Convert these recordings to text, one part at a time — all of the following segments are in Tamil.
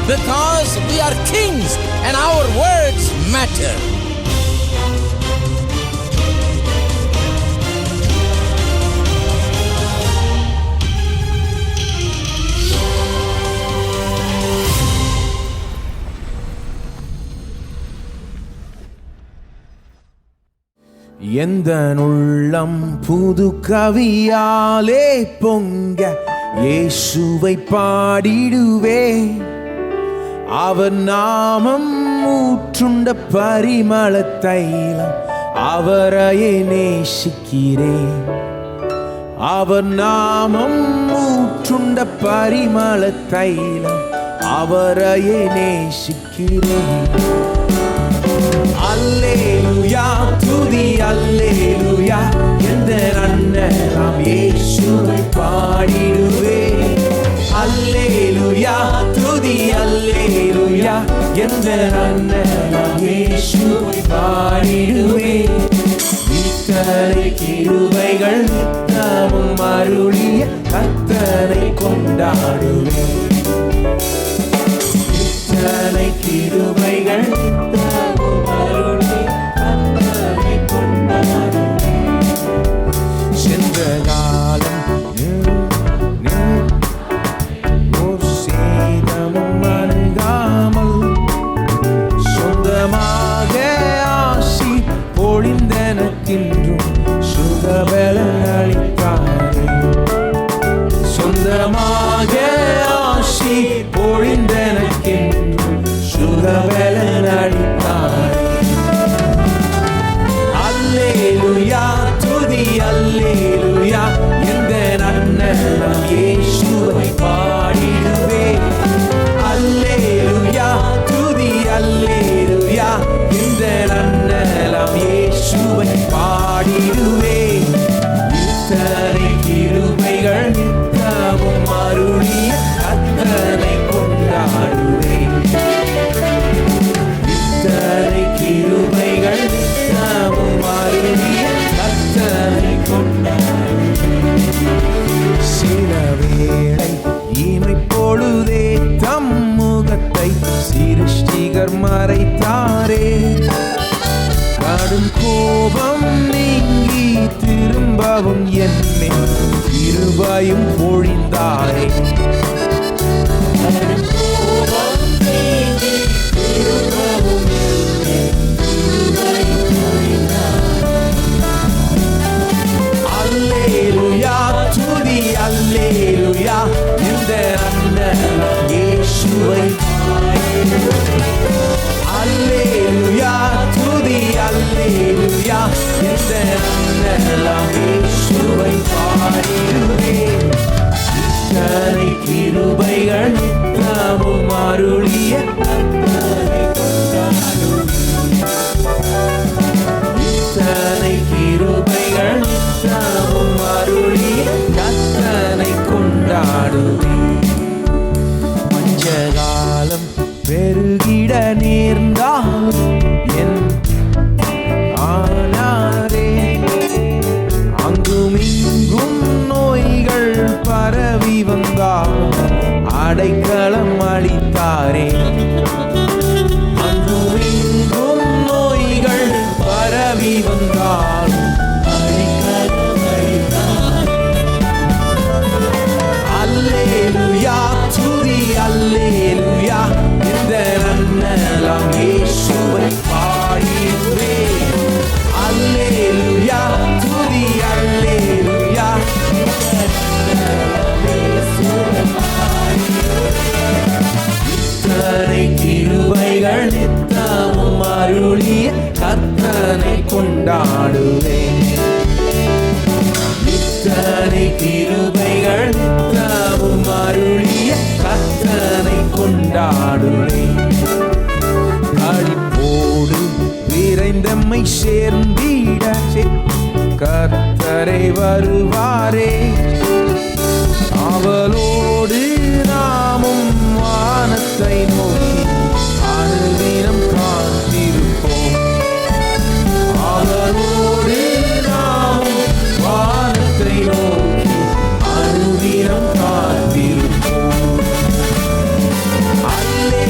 because we are kings and our words matter. எந்த உள்ளம் புது கவியாலே பொங்க இயேசுவை பாடிடுவே. அவர் நாமம் ஊற்றுண்ட பரிமள தைலம் அவரையே நேசிக்கிறேன். அவர் நாமம் ஊற்றுண்ட பரிமள தைலம் அவரையே நேசிக்கிறேன். அல்லேலூயா துதி அல்லேலூயா எந்த நன்னலாம் இயேசுவை பாடிடுவே. அல்லேலூயா துதி அல்லேலூயா எந்த நன்னலாம் இயேசுவை பாடிடுவே. இத்தனை கிருபைகள் நித்தமும் அருளிய கர்த்தரை கொண்டாடுவே. இத்தனை கிருபைகள் சென்ற காலம் ஓர் சேதமும் அணுகாமல் சொந்தமாக ஆசி பொழிந்தனக்கின்றும் சுகபலன் அளித்தாரே. சொந்தமாக ஆசி பொழிந்தனக்கின்றும் சுகபலன் அளித்தாரே. அல்லேலூயா துதி அல்லேலூயா எந்த நன்னலாம் இயேசுவை பாடிடுவே. அல்லேலூயா துதி அல்லேலூயா எந்த நன்னலாம் இயேசுவை பாடிடுவே. இத்தனை கிருபைகள் நித்தமும் அருளிய கர்த்தரை கொண்டாடுவே. இத்தனை கிருபைகள் நித்தமும் அருளிய கர்த்தரை கொண்டாடுவே. சில வேளை இமை பொழுதே தம் முகத்தை சிருஷ்டிகர் மறைத்தாரே. கடும் கோபம் நீங்கி திரும்பவும் என்னை கிருபையும் பொழிந்தாரே. அல்லேலூயா துதி அல்லேலூயா இந்த நன்னலாம் இயேசுவை. அல்லேலூயா துதி அல்லேலூயா இந்த நன்னலாம் இயேசுவை பாடிடுவே. இத்தனை கிருபைகள் நித்தமும் அருளிய கர்த்தரை கொண்டாடுவே. இத்தனை கிருபைகள் நித்தமும் அருளிய கர்த்தரை கொண்டாடுவே. பஞ்சகாலம் பெருகிட நேர்ந்தால் என் ஆனாரே. அங்கும் இங்கும் நோய்கள் பரவி வந்தால் அடைக்கலம் அளித்தாரே. அங்கும் இங்கும் நோய்கள் பரவி வந்தால் அடைக்கலம் அளித்தாரே. அல்லேலூயா துதி அல்லேலூயா இந்த நன்னலாம் இயேசுவை பாடிடுவே. அல்லேலூயா துதி அல்லேலூயா இத்தனை கிருபைகள் நித்தமும் அருளிய கர்த்தரை கொண்டாடுவே. இத்தனை கிருபைகள் நித்தமும் அருளிய கர்த்தரை கொண்டாடுவே. களிப்போடு விரைந்தம்மை சேர்ந்திட கர்த்தரை வருவாரே. அவளோடு நாமும் வானத்தை நோக்கி அனுதினம் காத்திருப்போம். அவளோடு நாமும் வானத்தை நோக்கி அனுதினம் காத்திருப்போம். அல்லேலூயா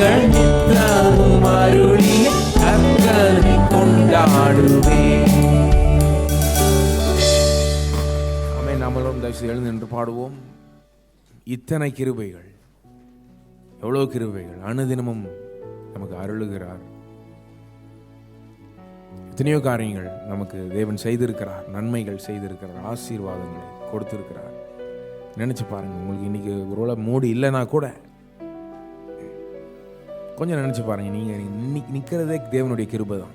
நன்மைகள் நித்தமும் அருளிய கர்த்தரை கொண்டாடுவேன். ஆமென். நம்மளும் தயவுசெய்து எழுந்து நின்று பாடுவோம். இத்தனை கிருபைகள், எவ்வளவு கிருபைகள் அனுதினமும் நமக்கு அருளுகிறார். எத்தனையோ காரியங்கள் நமக்கு தேவன் செய்திருக்கிறார், நன்மைகள் செய்திருக்கிறார், ஆசீர்வாதங்களை கொடுத்திருக்கிறார். நினைச்சு பாருங்க. உங்களுக்கு இன்னைக்கு ஒருவேளை மூடு இல்லைன்னா கூட கொஞ்சம் நினைச்சு பாருங்க. நீங்க இன்னைக்கு நிக்கிறதே தேவனுடைய கிருபை தான்.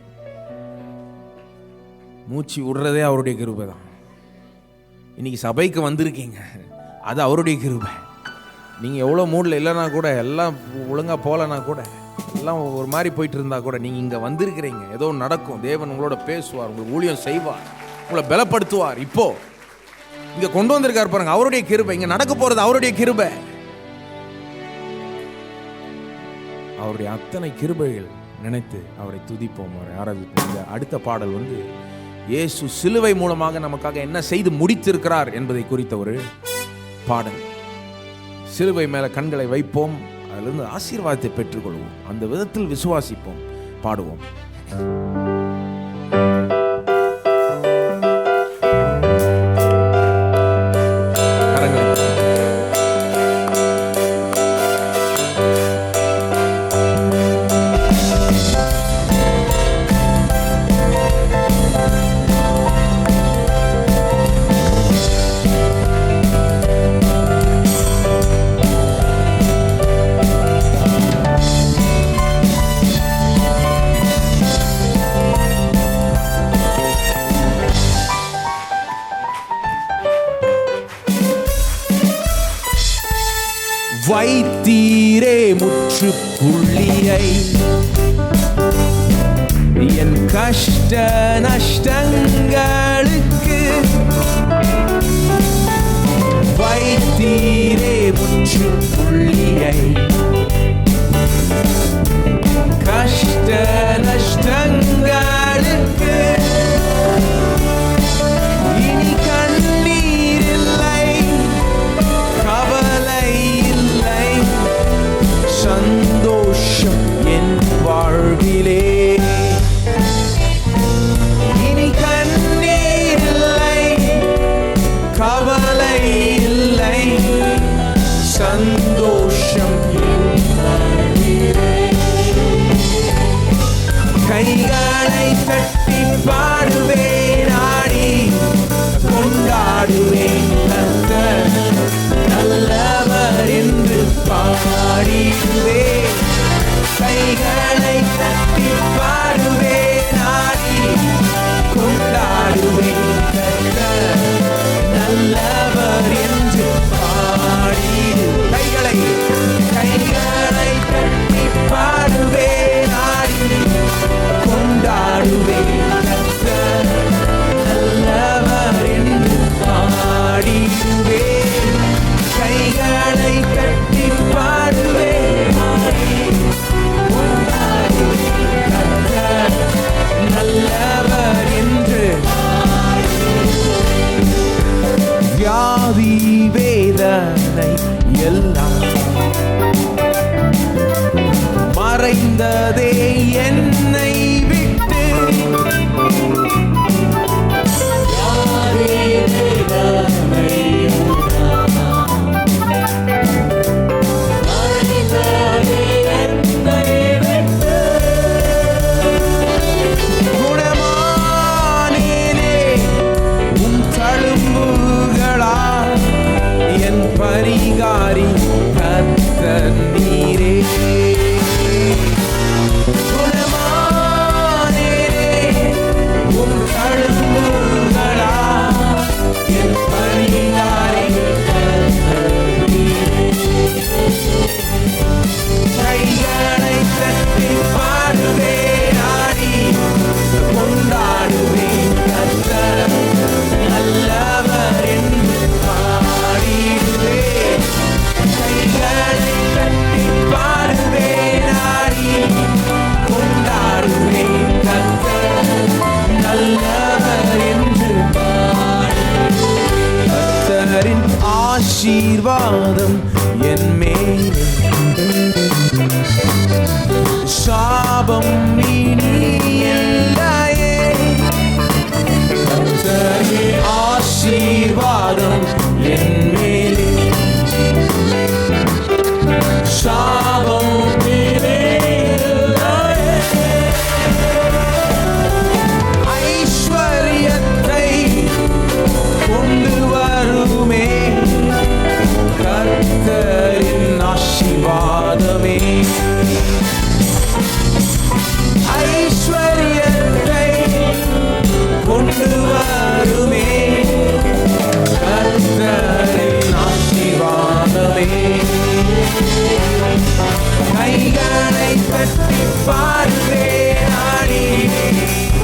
மூச்சு விடுறதே அவருடைய கிருபை தான். இன்னைக்கு சபைக்கு வந்திருக்கீங்க, அது அவருடைய கிருபை. நீங்கள் எவ்வளோ மூடில் இல்லைனா கூட, எல்லாம் ஒழுங்காக போகலன்னா கூட, எல்லாம் ஒரு மாதிரி போயிட்டு இருந்தா கூட, நீங்கள் இங்கே வந்திருக்கிறீங்க. ஏதோ நடக்கும். தேவன் உங்களோட பேசுவார், உங்களுக்கு ஊழியம் செய்வார், உங்களை பலப்படுத்துவார். இப்போ இங்கே கொண்டு வந்திருக்கார் பாருங்க, அவருடைய கிருபை. இங்கே நடக்க போகிறது அவருடைய கிருபை. அவருடைய அத்தனை கிருபைகள் நினைத்து அவரை துதிப்போம், அவரை ஆராதிப்போம். இந்த அடுத்த பாடல் வந்து இயேசு சிலுவை மூலமாக நமக்காக என்ன செய்து முடித்திருக்கிறார் என்பதை குறித்த ஒரு பாடல். சிலுவை மேல கண்களை வைப்போம், அதிலிருந்து ஆசீர்வாதத்தை பெற்றுக்கொள்வோம், அந்த விதத்தில் விசுவாசிப்போம், பாடுவோம். வைத்தீரே முற்றுப்புள்ளியை என் கஷ்ட நஷ்டங்களுக்கு. வைத்தீரே முற்றுப்புள்ளியை கஷ்ட நஷ்டங்களுக்கு. இனி கண்ணீர் இல்லை, கவலை இல்லை, சந்தோஷம் என் வாழ்விலே. இனி கண்ணீர் இல்லை, கவலை இல்லை, சந்தோஷம் என் வாழ்விலே. கைகளை தட்டி பாடுவேன், ஆடி கொண்டாடுவேன், கர்த்தர் நல்லவர் என்று பாடிடுவேன். கைகளை தட்டி பாடுவேன், ஆடி கொண்டாடுவேன், கர்த்தர் நல்லவர் என்று பாடிடு. கைகளை தட்டி பாடுவேன், ஆடி கொண்டாடுவேன், கர்த்தர் நல்லவர் என்று பாடிடுவேன். கைகளை தட்டி பாடுவேன், ஆடி கொண்டாடுவேன், கர்த்தர் நல்லவர் என்று. வியாதி வேதனை எல்லாம் மறைந்ததே என்னை விட்டு. குணமானேனே உம் தழும்புகளா, என் பரிகாரி கர்த்தர் நீரே. குணமானேனே உம் தழும்புகளா, என் பரிகாரி கர்த்தர் நீரே. கைகளை தட்டி பாடுவேன், ஆடி கொண்டாடுவேன், கர்த்தர் நல்லவர் என்று பாடிடுவேன். கைகளை தட்டி பாடுவேன், ஆடி கொண்டாடுவேன், கர்த்தர் நல்லவர் என்று பாடிடுவேன். கர்த்தரின் ஆசீர்வாதம் என் மேல் சாபம் இனி இல்லையே. கர்த்தரே ஆசீர்வாதம் என் மேலே, சாபம் இனி இல்லையே. ஐஸ்வர்யத்தை கொண்டு வருமே கர்த்தரின் ஆசீர்வாதமே. ஐஸ்வர்யத்தை கொண்டு வருமே கர்த்தரின் ஆசீர்வாதமே. கைகளை கட்டி பாடுவே ஆடி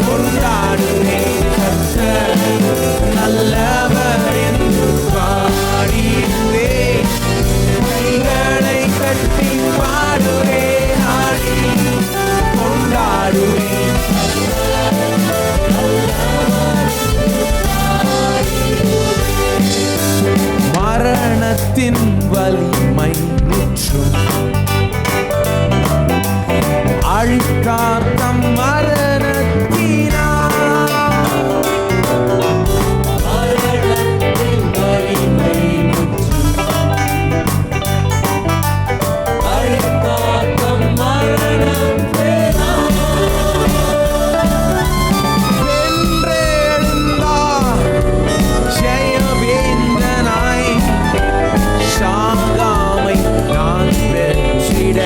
கொண்டாடுவே கர்த்தர் நல்லவர் என்று பாடிடுவே. கைகளை கட்டி பாடுவே ஆடி கொண்டாடுவே. மரணத்தின் வலிமை முற்றும் அழித்தார்த்தம் மரணத்தினார். மரணத்தின் வலிமை முற்றும் அழித்தார்த்தம் மரணத்தினார். வென்றெழுந்தார் ஜெயவேந்தனாய் சாகாமை நான் வெற்றிட.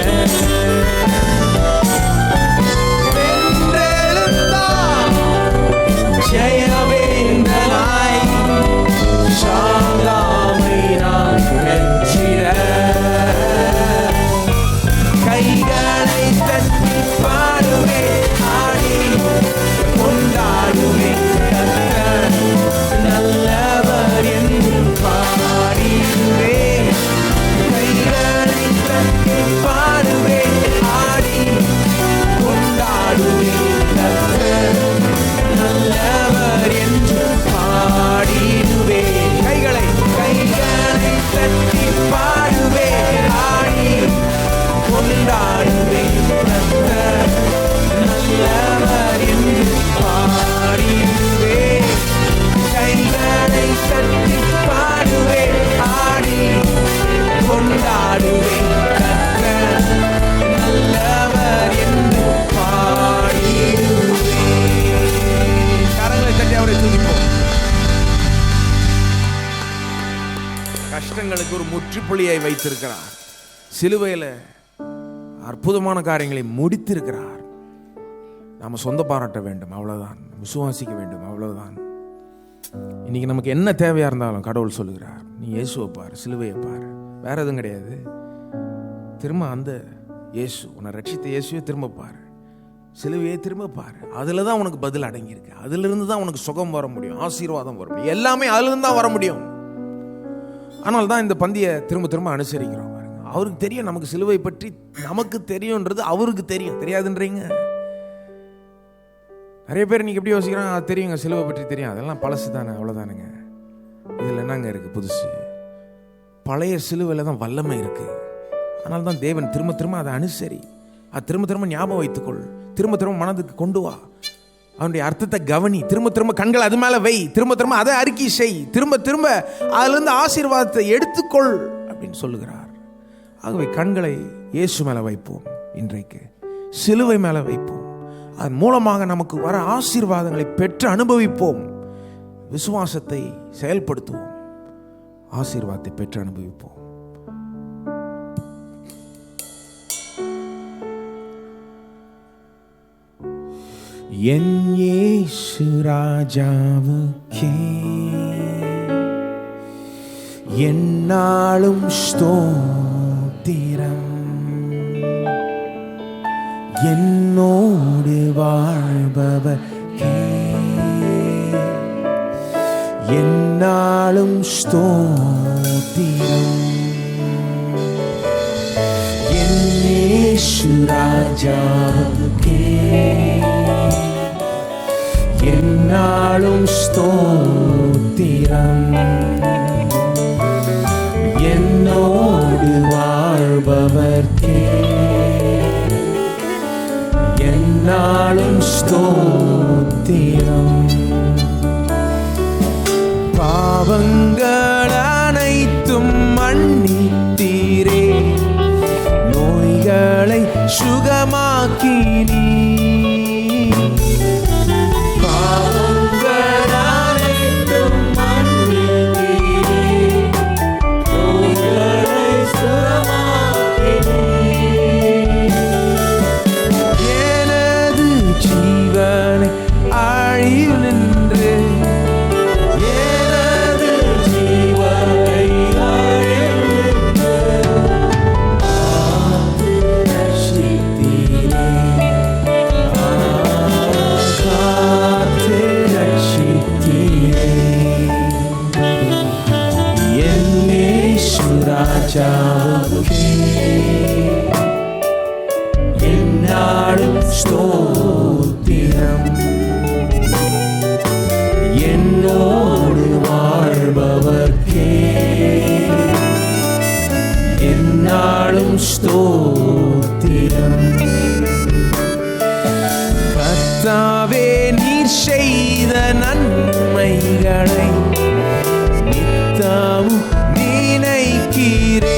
ஜெயவேந்தனாய் சாகாமை நான் வெற்றிட. கைகளை தட்டி பாடுவே ஆடி கொண்டாடுவே கர்த்தர் நல்லவர் என்று பாடிடுவே. கைகளை தட்டி பாடுவே ஆடி கொண்டாடுவே கர்த்தர் நல்லவர் என்று பாடிடுவே. கைகளை தட்டி பாடுவே ஆடி கொண்டாடுவே கர்த்தர் நல்லவர் என்று பாடிடுவே. கைகளை தட்டி பாடுவே ஆடி கொண்டாடுவே கர்த்தர் நல்லவர் என்று பாடிடுவே. கரங்களை தட்டி அவரை துதிப்போம். கஷ்டங்களுக்கு ஒரு முற்றுப்புள்ளியை வைத்திருக்கிறார். சிலுவையில் அற்புதமான காரியங்களை முடித்திருக்கிறார். நாம சொந்த பாராட்ட வேண்டும், அவ்வளவுதான். விசுவாசிக்க வேண்டும், அவ்வளவுதான். இன்னைக்கு நமக்கு என்ன தேவையா இருந்தாலும் கடவுள் சொல்லுகிறார், நீ இயேசுவை பாரு, சிலுவையை பாரு, வேற எதுவும் கிடையாது. திரும்ப அந்த இயேசு, உன்னை ரட்சித்த இயேசுவை திரும்ப பாரு, சிலுவையை திரும்ப பாரு. அதுல தான் உனக்கு பதில் அடங்கியிருக்கு. அதுல இருந்து தான் உனக்கு சுகம் வர முடியும், ஆசீர்வாதம் வர முடியும், எல்லாமே அதுல இருந்து தான் வர முடியும். ஆனால் தான் இந்த பந்தியை திரும்ப திரும்ப அனுசரிக்கிறோம். அவருக்கு தெரியும் நமக்கு சிலுவை பற்றி, நமக்கு தெரியும்ன்றது அவருக்கு தெரியும். தெரியாதுன்றீங்க நிறைய பேர். இன்னைக்கு எப்படி யோசிக்கிறாங்க, அது தெரியுங்க, சிலுவை பற்றி தெரியும், அதெல்லாம் பழசு தானே, அவ்வளோதானுங்க. இதில் என்னங்க இருக்கு புதுசு? பழைய சிலுவையில் தான் வல்லமை இருக்கு. அதனால தான் தேவன் திரும்ப திரும்ப அதை அனுசரி, அது திரும்ப திரும்ப ஞாபகம் வைத்துக்கொள், திரும்ப திரும்ப மனதுக்கு கொண்டு வா, அவனுடைய அர்த்தத்தை கவனி, திரும்ப திரும்ப கண்கள் அது மேலே வை, திரும்ப திரும்ப அதை அறிக்கை செய், திரும்ப திரும்ப அதிலிருந்து ஆசீர்வாதத்தை எடுத்துக்கொள் அப்படின்னு சொல்லுகிறார். ஆகவே கண்களை இயேசு மேலே வைப்போம், இன்றைக்கு சிலுவை மேலே வைப்போம். அதன் மூலமாக நமக்கு வர ஆசீர்வாதங்களை பெற்று அனுபவிப்போம். விசுவாசத்தை செயல்படுத்துவோம், ஆசீர்வாதத்தை பெற்று அனுபவிப்போம். என் இயேசு ராஜாவுக்கே என்னாலும் ஸ்தோத்திரம், என்னோடு வாழ்பவர்க்கே என்னாலும் ஸ்தோத்திரம். என் இயேசு ராஜாவுக்கே என்னாலும் ஸ்தோத்திரம், என்னோடு வாழ்பவர்க்கே என்னாலும் ஸ்தோத்திரம். பாவங்கள் அனைத்தும் மன்னித்தீரே, நோய்களை சுகமாக்கினீ. என்னாலும் ஸ்தோத்திரம். என்னோடு வாழ்பவர்க்கே என்னாலும் ஸ்தோத்திரம். கர்த்தாவே, நீர் செய்த நன்மைகளை நித்தமும் நினைக்கிறே.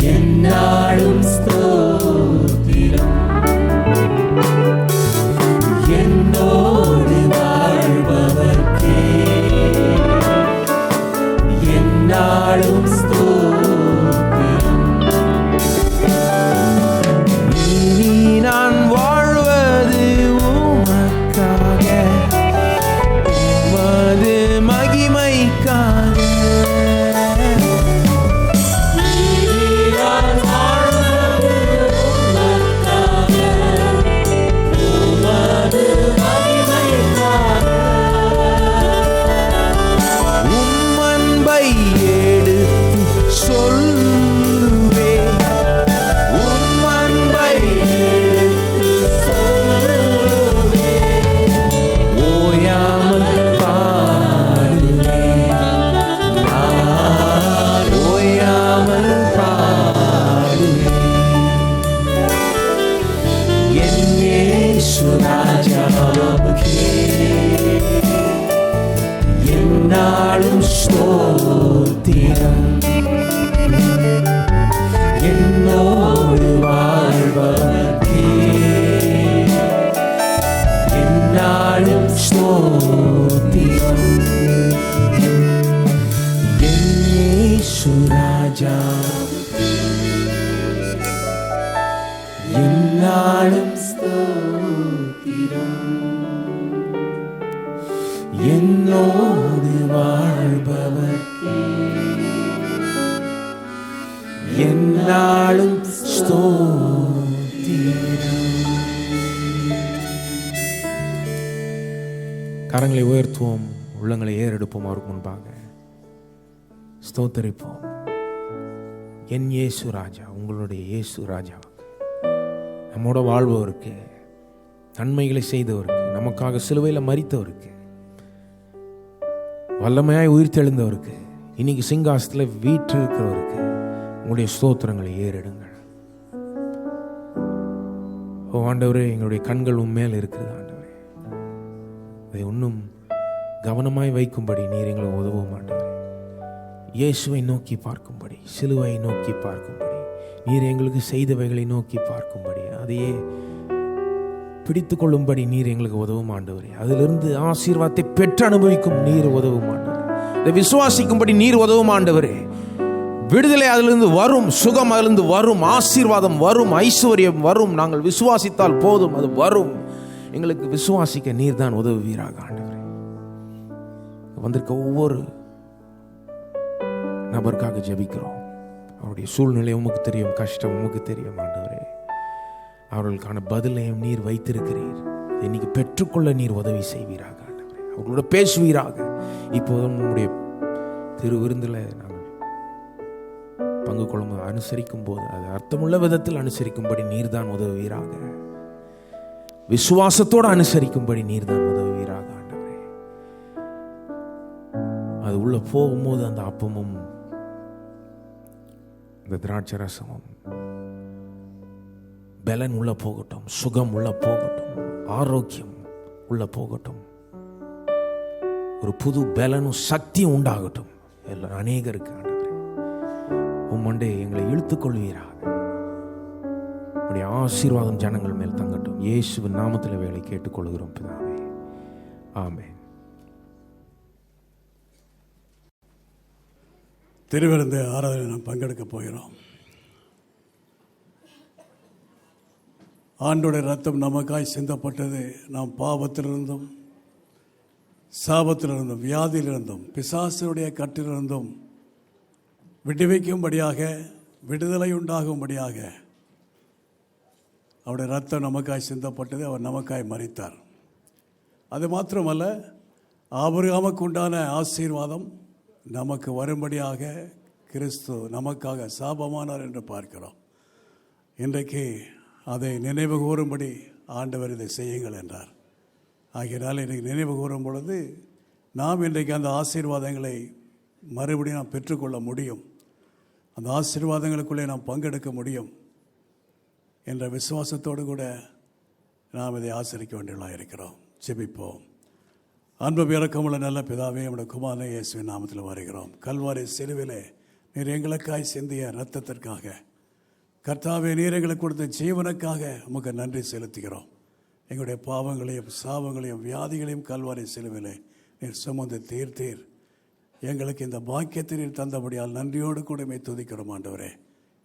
என்னாலும் ஸ்தோத்திரம். என்னோடு வாழ்பவர்க்கே என்னாலும் ஸ்தோத்திரம். இனி நான் வாழ்வது உமக்காக, உமது மகிமைக்காக. என்னாலும் ஸ்தோத்திரம். என்னோடு வாழ்பவர்க்கே என்னாலும் ஸ்தோத்திரம். இயேசு ராஜா, என்னாலும் ஸ்தோத்திரம். என்னோடு வாழ்பவர்க்கே என்னாலும் ஸ்தோத்திரம். கரங்களை உயர்த்துவோம், உள்ளங்களை ஏறெடுப்போம். அவருக்கு முன்பாக ஸ்தோத்தரிப்போம். என் இயேசு ராஜா, உங்களுடைய இயேசு ராஜா, நம்மோட வாழ்பவருக்கு, நன்மைகளை செய்தவருக்கு, நமக்காக சிலுவையில் மரித்தவருக்கு, வல்லமையாய் உயிர்த்தெழுந்தவருக்கு, இன்னைக்கு சிங்காசத்தில் வீற்றிருக்கிறவருக்கு உங்களுடைய ஸ்தோத்திரங்களை ஏறெடுங்கள். ஓ ஆண்டவரே, எங்களுடைய கண்கள் உண்மையில் இருக்கிறது ஆண்டவரே. அதை இன்னும் கவனமாய் வைக்கும்படி நீர் எங்களை உதவும் ஆண்டவரே. இயேசுவை நோக்கி பார்க்கும்படி, சிலுவையை நோக்கி பார்க்கும்படி, நீர் எங்களுக்கு செய்தவைகளை நோக்கி பார்க்கும்படி, அதையே பிடித்து கொள்ளும்படி நீர் எங்களுக்கு உதவும் ஆண்டவரே. அதிலிருந்து ஆசீர்வாதத்தை பெற்று அனுபவிக்கும் நீர் உதவும் ஆண்டவரே. அதை விசுவாசிக்கும்படி நீர் உதவும் ஆண்டவரே. விடுதலை அதிலிருந்து வரும், சுகம் அதிலிருந்து வரும், ஆசீர்வாதம் வரும், ஐஸ்வர்யம் வரும். நாங்கள் விசுவாசித்தால் போதும், அது வரும். எங்களுக்கு விசுவாசிக்க நீர் தான் உதவுவீராக ஆண்டவரே. வந்திருக்க ஒவ்வொரு நபருக்காக ஜெபிக்கிறோம். அவருடைய சூழ்நிலை உமக்கு தெரியும், கஷ்டம் உமக்கு தெரியும் ஆண்டவரே. அவர்களுக்கான பதிலையும் நீர் வைத்திருக்கிறீர். இன்னைக்கு பெற்றுக்கொள்ள நீர் உதவி செய்வீராக ஆண்டவரே. அவர்களோட பேசுவீராக. இப்போதும் நம்முடைய திரு விருந்தில் நாங்கள் பங்கு கொள்ளும் அனுசரிக்கும் போது அது அர்த்தமுள்ள விதத்தில் அனுசரிக்கும்படி நீர்தான் உதவுவீராக. விசுவாசத்தோடு அனுசரிக்கும்படி நீர்தான் உதவுவீராக ஆண்டவரே. அது உள்ள போகும்போது அந்த அப்பமும் இந்த திராட்சை ரசமும் பலன் உள்ள போகட்டும், சுகம் உள்ள போகட்டும், ஆரோக்கியம் உள்ள போகட்டும், ஒரு புது பலனும் சக்தியும் உண்டாகட்டும். எல்லாம் அநேகருக்கு ஆண்டவரே உம்மண்டே எங்களை இழுத்துக் கொள்வீராக. உடைய ஆசீர்வாதம் ஜனங்கள் மேல் தங்கட்டும். இயேசுவின் நாமத்தில் வேலை கேட்டுக்கொள்கிறோம் பிதாவே, ஆமென். திருவிருந்து ஆராதனை நாம் பங்கெடுக்க போகிறோம். ஆண்டோடைய ரத்தம் நமக்காய் சிந்தப்பட்டது. நாம் பாவத்திலிருந்தும் சாபத்திலிருந்தும் வியாதியிலிருந்தும் பிசாசுடைய கட்டிலிருந்தும் விடுவிக்கும்படியாக, விடுதலை உண்டாகும்படியாக அவருடைய ரத்தம் நமக்காய் சிந்தப்பட்டது. அவர் நமக்காய் மரித்தார். அது மாத்திரமல்ல, ஆபிரகாமுக்கு உண்டான ஆசீர்வாதம் நமக்கு வரும்படியாக கிறிஸ்து நமக்காக சாபமானார் என்று பார்க்கிறோம். இன்றைக்கு அதை நினைவு கூறும்படி ஆண்டவர் இதை செய்யுங்கள் என்றார். ஆகையினால் இன்றைக்கு நினைவு கூறும் பொழுது நாம் இன்றைக்கு அந்த ஆசீர்வாதங்களை மறுபடியும் நாம் பெற்றுக்கொள்ள முடியும். அந்த ஆசீர்வாதங்களுக்குள்ளே நாம் பங்கெடுக்க முடியும் என்ற விசுவாசத்தோடு கூட நாம் இதை ஆசரிக்க வேண்டியவர்களாக இருக்கிறோம். ஜெபிப்போம். அன்பு இறக்கமுள்ள நல்ல பிதாவே, நம்முடைய குமாரனை இயேசுவின் நாமத்தில் வருகிறோம். கல்வாரி சிலுவிலே நீர் எங்களுக்காய் சிந்திய இரத்தத்திற்காக, கர்த்தாவே நீர் எங்களுக்கு கொடுத்த ஜீவனுக்காக உமக்கு நன்றி செலுத்துகிறோம். எங்களுடைய பாவங்களையும் சாபங்களையும் வியாதிகளையும் கல்வாரி சிலுவிலே நீர் சுமந்து தீர்த்தீர். எங்களுக்கு இந்த பாக்கியத்தை நீர் தந்தபடியால் நன்றியோடு கூடமே துதிக்கிறோம் ஆண்டவரே.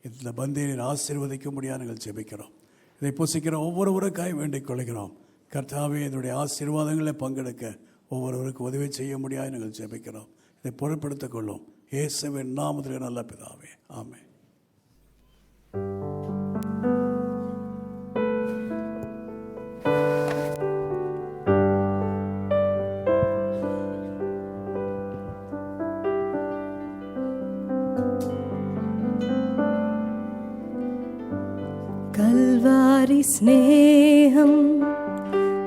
இந்த பந்தியை நீர் ஆசீர்வதிக்கும்படியாக நாங்கள் ஜெபிக்கிறோம். இதை புசிக்கிற ஒவ்வொருவருக்காய் வேண்டிக் கொள்கிறோம். கர்த்தாவே இதனுடைய ஆசீர்வாதங்களை பங்கெடுக்க ஒவ்வொருவருக்கு உதவி செய்ய முடியாது நாங்கள் ஜெபிக்கிறோம். இதை பொருட்படுத்திக் கொள்ளும் இயேசுவின் நாமத்திலே நல்ல பிதாவே, ஆமென். கல்வாரி ஸ்நேகம்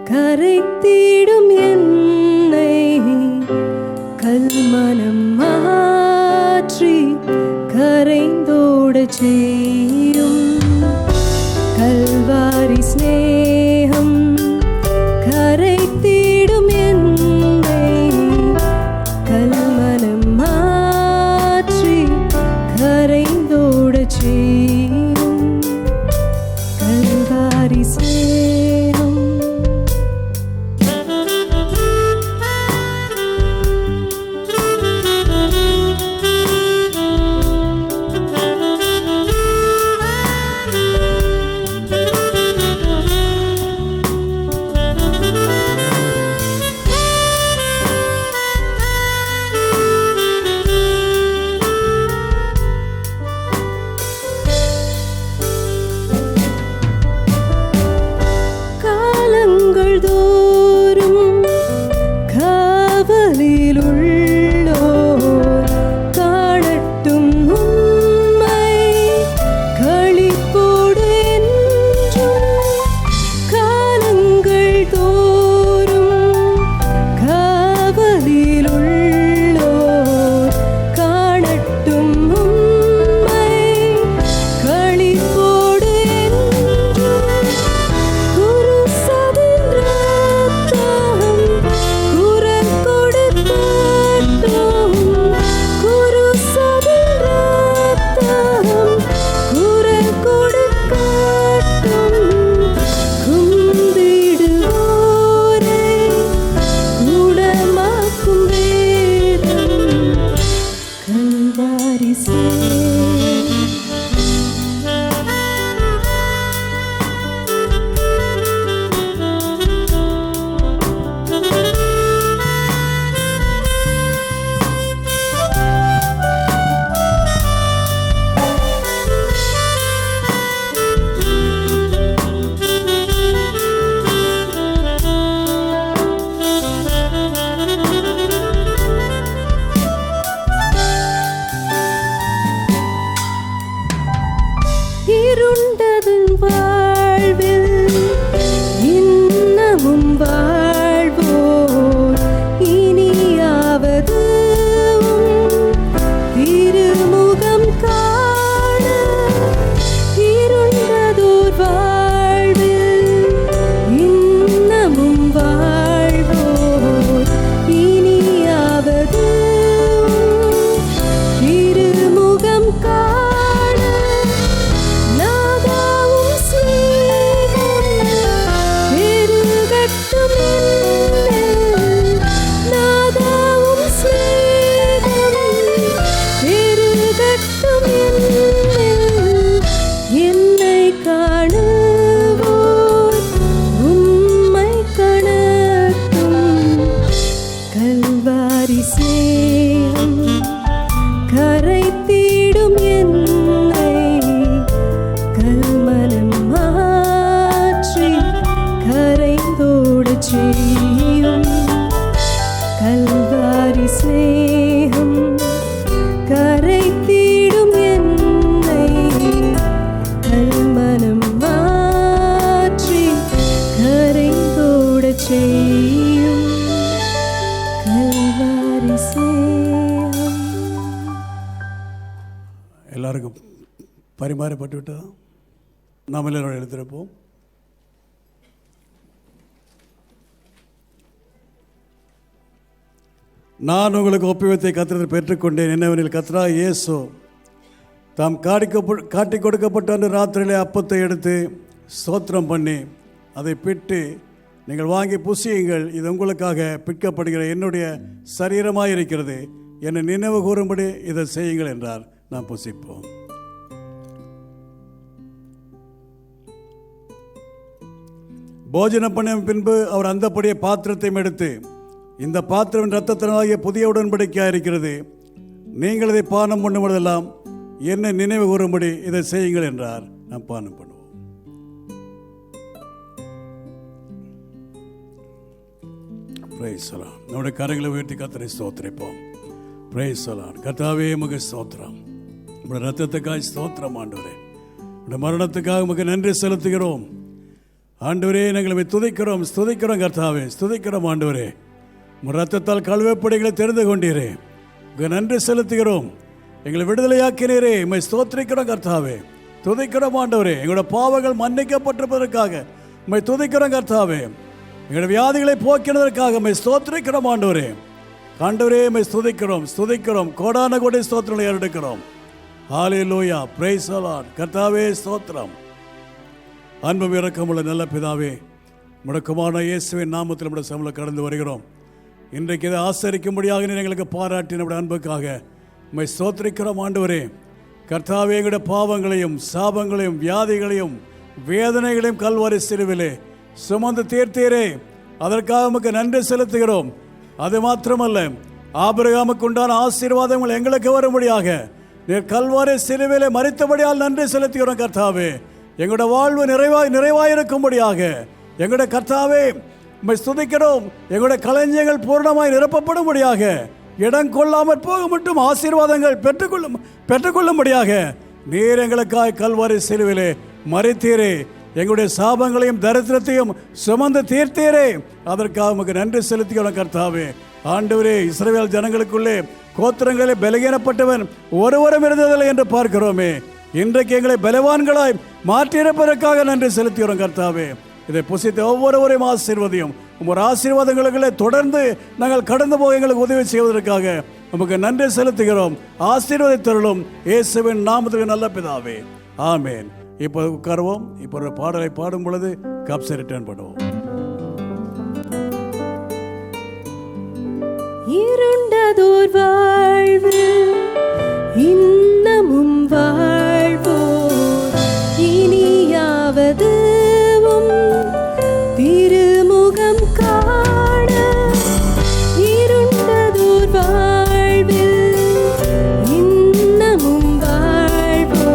கரைத்திடும் என்னை, கல்மனம் மாற்றி கரைந்தோட செய்யும். கல்வாரி ஸ்நேகம் கரைத்திடும் என்னை, கல்மனம் மாற்றி கரைந்தோட செய்யும். கல்வாரி ஸ்நேகம் செய்யும் கல்வாரி ஸ்நேகம் கரைத்திடும் என்னை கல்மனம் மாற்றி கரைந்தோட செய்யும் கல்வாரி ஸ்நேகம். எல்லாருக்கும் பரிமாறப்பட்டு விட்டதா? நாம் எல்லாரும் எழுந்திருப்போம். நான் உங்களுக்கு ஒப்புவித்தை கர்த்தரிடத்தில் பெற்றுக்கொண்டேன். என்னவெனில் கர்த்தராகிய இயேசு தாம் காட்டி கொடுக்கப்பட்ட அன்று ராத்திரியிலே அப்பத்தை எடுத்து ஸ்தோத்திரம் பண்ணி அதை பிட்டு, நீங்கள் வாங்கி புசியுங்கள், இது உங்களுக்காக பிற்கப்படுகிற என்னுடைய சரீரமாக இருக்கிறது, என்னை நினைவு கூறும்படி இதை செய்யுங்கள் என்றார். நாம் புசிப்போம். போஜனம் பண்ணிய பின்பு அவர் அந்தப்படியே பாத்திரத்தையும் எடுத்து, இந்த பாத்திரம் இரத்தத்தினாகிய புதிய உடன்படிக்கையாக இருக்கிறது, நீங்கள் இதை பானம் பண்ணும்போதெல்லாம் என்னை நினைவு கூறும்படி இதை செய்யுங்கள் என்றார். நாம் பானம் பண்ணுவோம். Praise the Lord. நம்முடைய கரங்களை உயர்த்தி கர்த்தரை ஸ்தோத்திரிப்போம். Praise the Lord. கர்த்தாவே உமக்கு ஸ்தோத்திரம். உம்முடைய இரத்தத்துக்காய் ஸ்தோத்திரம் ஆண்டவரே. உம்முடைய மரணத்துக்காக உமக்கு நன்றி செலுத்துகிறோம் ஆண்டவரே. நாங்கள் துதிக்கிறோம், ஸ்துதிக்கிறோம் கர்த்தாவே, ஸ்துதிக்கிறோம் ஆண்டவரே. உங்கள் ரத்தத்தால் கழுவப்படிகளை தெரிந்து கொண்டீரே, உங்கள் நன்றி செலுத்துகிறோம். எங்களை விடுதலையாக்கினீரே, உம்மை ஸ்தோத்திரிக்கிறோம் கர்த்தாவே, துதிக்கிறோம் ஆண்டவரே. எங்களுடைய பாவங்கள் மன்னிக்கப்பட்டிருப்பதற்காக உம்மை துதிக்கிறோம் கர்த்தாவே. எங்களுடைய வியாதிகளை போக்கினதற்காக உம்மை ஸ்தோத்திரிக்கிறோம் ஆண்டவரே. ஆண்டவரே உம்மை ஸ்துதிக்கிறோம், கோடான கோடி ஸ்தோத்திரங்களை ஏறெடுக்கிறோம். ஹல்லேலூயா, பிரைஸ் தி லார்ட். கர்த்தாவே ஸ்தோத்திரம். அன்பும் இரக்கமுள்ள நல்ல பிதாவே, முடக்கமான இயேசுவின் நாமத்தில் நம்முடைய சமூகத்தில் கடந்து வருகிறோம். இன்றைக்கு இதை ஆசரிக்கும்படியாக நீர் எங்களுக்கு பாராட்டி நம்முடைய அன்புக்காக உம்மை ஸ்தோத்திரிக்கிறோம் ஆண்டவரே. கர்த்தாவே, எங்களுடைய பாவங்களையும் சாபங்களையும் வியாதிகளையும் வேதனைகளையும் கல்வாரி சிலுவிலே சுமந்து தீர்த்தீரே, அதற்காக உமக்கு நன்றி செலுத்துகிறோம். அது மாத்திரமல்ல, ஆபிரகாமுக்கு உண்டான ஆசீர்வாதங்கள் எங்களுக்கு வரும்படியாக நீர் கல்வாரி சிலுவிலே மரித்தபடியால் நன்றி செலுத்துகிறோம் கர்த்தாவே. எங்களுடைய வாழ்வு நிறைவாயிருக்கும்படியாக எங்களுடைய கர்த்தாவே உம்மை ஸ்துதிக்கிறோம். எங்களுடைய களஞ்சியங்கள் பூர்ணமாய் நிரப்பப்படும்படியாக, இடம் கொள்ளாமற் போக மட்டும் ஆசீர்வாதங்கள் பெற்றுக்கொள்ளும்படியாக நீர் எங்களுக்காய் கல்வாரி சிலுவிலே மரித்தீரே, எங்களுடைய சாபங்களையும் தரித்திரத்தையும் சுமந்து தீர்த்தீரே, அதற்காக உமக்கு நன்றி செலுத்துகிறோம் கர்த்தாவே. ஆண்டவரே, இஸ்ரவேல் ஜனங்களுக்குள்ளே கோத்திரங்களில் பலகீனப்பட்டவன் ஒருவரும் இருந்ததில்லை என்று பார்க்கிறோமே. இன்றைக்கு எங்களை பலவான்களாய் மாற்றியிருப்பதற்காக நன்றி செலுத்துகிறோம் கர்த்தாவே. இதை புசித்த ஒவ்வொருவரையும் ஆசீர்வதியும். உங்கள் ஆசீர்வாதங்களுக்குள்ளே தொடர்ந்து நாங்கள் கடந்து போக எங்களுக்கு உதவி செய்வதற்காக நமக்கு நன்றி செலுத்துகிறோம். ஆசீர்வதித்தருளும் இயேசுவின் நாமத்துக்கு நல்ல பிதாவே, ஆமேன். இப்போ உட்காருவோம். இப்போ ஒரு பாடலை பாடும் பொழுது கப்ஸை ரிட்டர்ன் பண்ணுவோம். இருண்டதோர் வாழ்வு இன்னமும் வாழ்வோ, இனியாவது திருமுகம் காண. இருண்டதோர் வாழ்வில் இன்னமும் வாழ்வோ,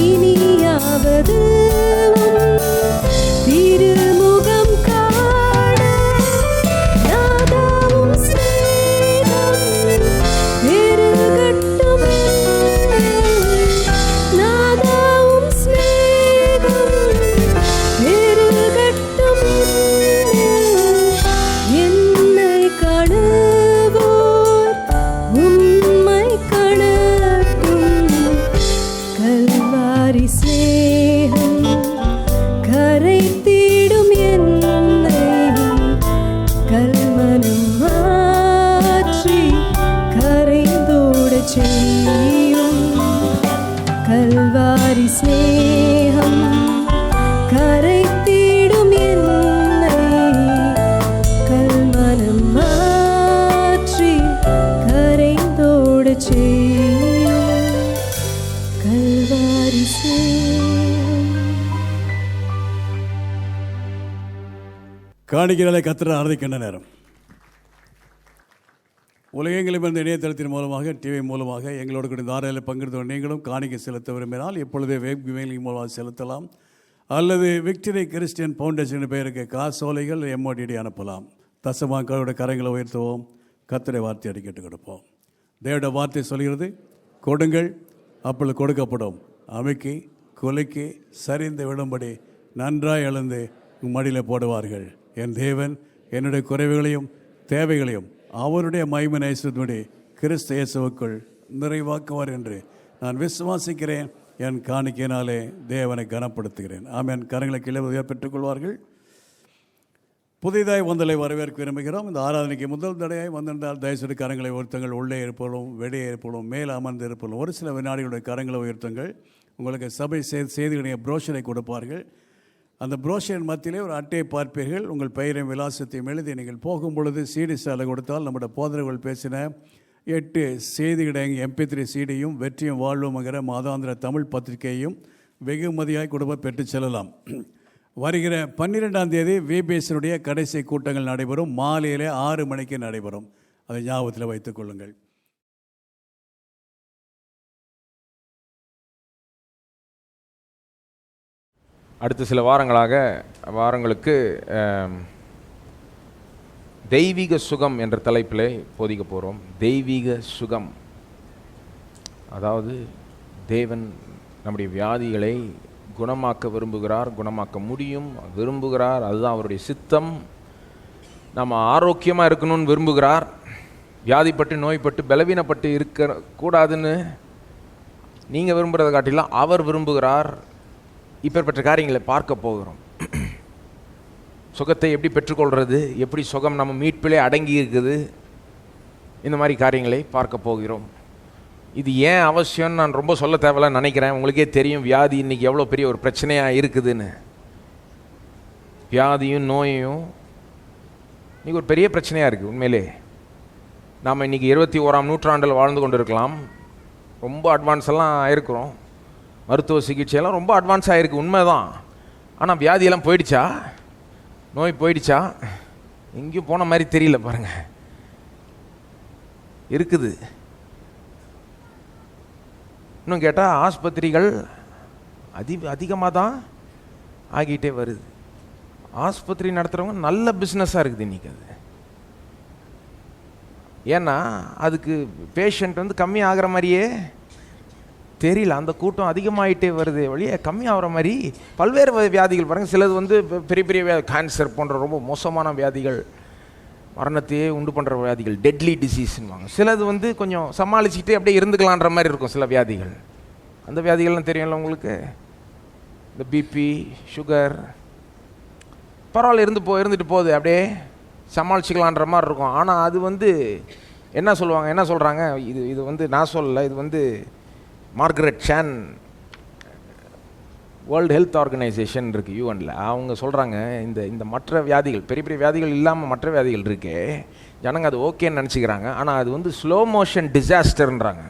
இனியாவது திருமுகம் காண. நாதாவும் ஸ்நேகம் பெருகட்டும், நாதாவும் ஸ்நேகம் பெருகட்டும். என்னை காணுவோர் உம்மை காணட்டும். கல்வாரி ஸ்நேகம் கரைத்திடும் என்னை கல்மனம் மாற்றி கரைந்தோடச் செய்யும். கல்வாரி ஸ்நேகம் கரைத்திடும் என்னை கல்மனம் மாற்றி கரைந்தோடச் செய்யும். கல்வாரி ஸ்நேகம். காணிக்கைகளை கர்த்தரை ஆராதிக்கின்ற நேரம். உலகெங்கிலும் இந்த இணையதளத்தின் மூலமாக, டிவி மூலமாக எங்களோடு கூட இந்த ஆராயில் பங்கெடுத்த நீங்களும் காணிக்கை செலுத்த விரும்பினால் இப்பொழுதே வெப் மூலமாக செலுத்தலாம். அல்லது விக்டரி கிறிஸ்டியன் ஃபவுண்டேஷன் பெயருக்கு காசோலைகள் எம்ஓடிடி அனுப்பலாம். தசமாக்களுடைய கரங்களை உயர்த்துவோம். கர்த்தருடைய வார்த்தை அடிக்கட்டு கொடுப்போம். தேவனுடைய வார்த்தை சொல்கிறது, கொடுங்கள் அப்பொழுது கொடுக்கப்படும், அமைக்கி குலுக்கி சரிந்து விடும்படி நன்றாய் எழுந்து மடியில் போடுவார்கள். என் தேவன் என்னுடைய குறைவுகளையும் தேவைகளையும் அவருடைய மகிமை நேசத்தின்படி கிறிஸ்து இயேசுவுக்குள் நிறைவாக்குவார் என்று நான் விசுவாசிக்கிறேன். என் காணிக்கையினாலே தேவனை கனப்படுத்துகிறேன். ஆமென். கரங்களை கீழே பெற்றுக்கொள்வார்கள். புதிதாய் வந்தலை வரவேற்க விரும்புகிறோம். இந்த ஆராதனைக்கு முதல் தடையாய் வந்திருந்தால் தயவுசெய்து கரங்களை உயர்த்துங்கள். உள்ளே இருப்போம், வெளியே இருப்போம், மேலே அமர்ந்து இருப்போம். ஒரு சில வினாடிகளுடைய கரங்களை உயர்த்துங்கள். உங்களுக்கு சபை செய்திகளுடைய புரோஷரை கொடுப்பார்கள். அந்த புரோஷரின் மத்தியிலே ஒரு அட்டையை பார்ப்பீர்கள். உங்கள் பெயரையும் விலாசத்தையும் எழுதி நீங்கள் போகும் பொழுது சிடி சாலை கொடுத்தால் நம்முடைய போதனைகள் பேசின 8 செய்திகளை MP3 சிடியும் வெற்றியும் வாழ்வுங்கிற மாதாந்திர தமிழ் பத்திரிகையையும் வெகுமதியாய் கொடுப்ப பெற்று செல்லலாம். வருகிற 12ஆம் தேதி VBSனுடைய கடைசி கூட்டங்கள் நடைபெறும். மாலையிலே 6 மணிக்கு நடைபெறும். அதை ஞாபகத்தில் வைத்துக் கொள்ளுங்கள். அடுத்த சில வாரங்களுக்கு தெய்வீக சுகம் என்ற தலைப்பில் போதிக்க போகிறோம். தெய்வீக சுகம், அதாவது தேவன் நம்முடைய வியாதிகளை குணமாக்க விரும்புகிறார், குணமாக்க முடியும் விரும்புகிறார். அதுதான் அவருடைய சித்தம். நம்ம ஆரோக்கியமாக இருக்கணும்னு விரும்புகிறார். வியாதிப்பட்டு நோய்பட்டு பலவீனப்பட்டு இருக்க கூடாதுன்னு நீங்கள் விரும்புகிறத காட்டிலாம் அவர் விரும்புகிறார். இப்பேற்பட்ட காரியங்களை பார்க்க போகிறோம். சுகத்தை எப்படி பெற்றுக்கொள்வது, எப்படி சுகம் நம்ம மீட்பிலே அடங்கி இருக்குது, இந்த மாதிரி காரியங்களை பார்க்க போகிறோம். இது ஏன் அவசியம்னு நான் ரொம்ப சொல்ல தேவையில்லைன்னு நினைக்கிறேன். உங்களுக்கே தெரியும் வியாதி இன்றைக்கி எவ்வளோ பெரிய ஒரு பிரச்சனையாக இருக்குதுன்னு. வியாதியும் நோயும் இன்றைக்கி ஒரு பெரிய பிரச்சனையாக இருக்குது. உண்மையிலே நாம் இன்றைக்கி 21ஆம் நூற்றாண்டில் வாழ்ந்து கொண்டு இருக்கலாம். ரொம்ப அட்வான்ஸ் எல்லாம் ஆகிருக்கிறோம். மருத்துவ சிகிச்சையெல்லாம் ரொம்ப அட்வான்ஸ் ஆகிருக்கு, உண்மைதான். ஆனால் வியாதியெல்லாம் போயிடுச்சா, நோய் போயிடுச்சா? எங்கேயும் போன மாதிரி தெரியல. பாருங்கள், இருக்குது. இன்னும் கேட்டால் ஆஸ்பத்திரிகள் அதிகமாக தான் ஆகிட்டே வருது. ஆஸ்பத்திரி நடத்துகிறவங்க நல்ல பிஸ்னஸாக இருக்குது இன்றைக்கி. அது ஏன்னா அதுக்கு பேஷண்ட் வந்து கம்மி ஆகிற மாதிரியே தெரியல. அந்த கூட்டம் அதிகமாகிட்டே வருது வழியே கம்மி ஆகிற மாதிரி பல்வேறு வியாதிகள் பாருங்கள். சிலது வந்து பெரிய பெரிய கேன்சர் போன்ற ரொம்ப மோசமான வியாதிகள், மரணத்தையே உண்டு பண்ணுற வியாதிகள், டெட்லி டிசீஸ்ன்னுவாங்க. சிலது வந்து கொஞ்சம் சமாளிச்சுக்கிட்டே அப்படியே இருந்துக்கலான்ற மாதிரி இருக்கும் சில வியாதிகள். அந்த வியாதிகள்லாம் தெரியும்ல உங்களுக்கு. இந்த பிபி, சுகர், பரவாயில்ல இருந்துட்டு போகுது, அப்படியே சமாளிச்சுக்கலான்ற மாதிரி இருக்கும். ஆனால் அது வந்து என்ன சொல்கிறாங்க, இது வந்து நான் சொல்லலை, இது வந்து Margaret Chan World Health Organization இருக்குது யூஎனில். அவங்க சொல்கிறாங்க, இந்த மற்ற வியாதிகள், பெரிய பெரிய வியாதிகள் இல்லாமல் மற்ற வியாதிகள் இருக்கே, ஜனங்க அது ஓகேன்னு நினச்சிக்கிறாங்க. ஆனால் அது வந்து ஸ்லோ மோஷன் டிசாஸ்டர்ன்றாங்க.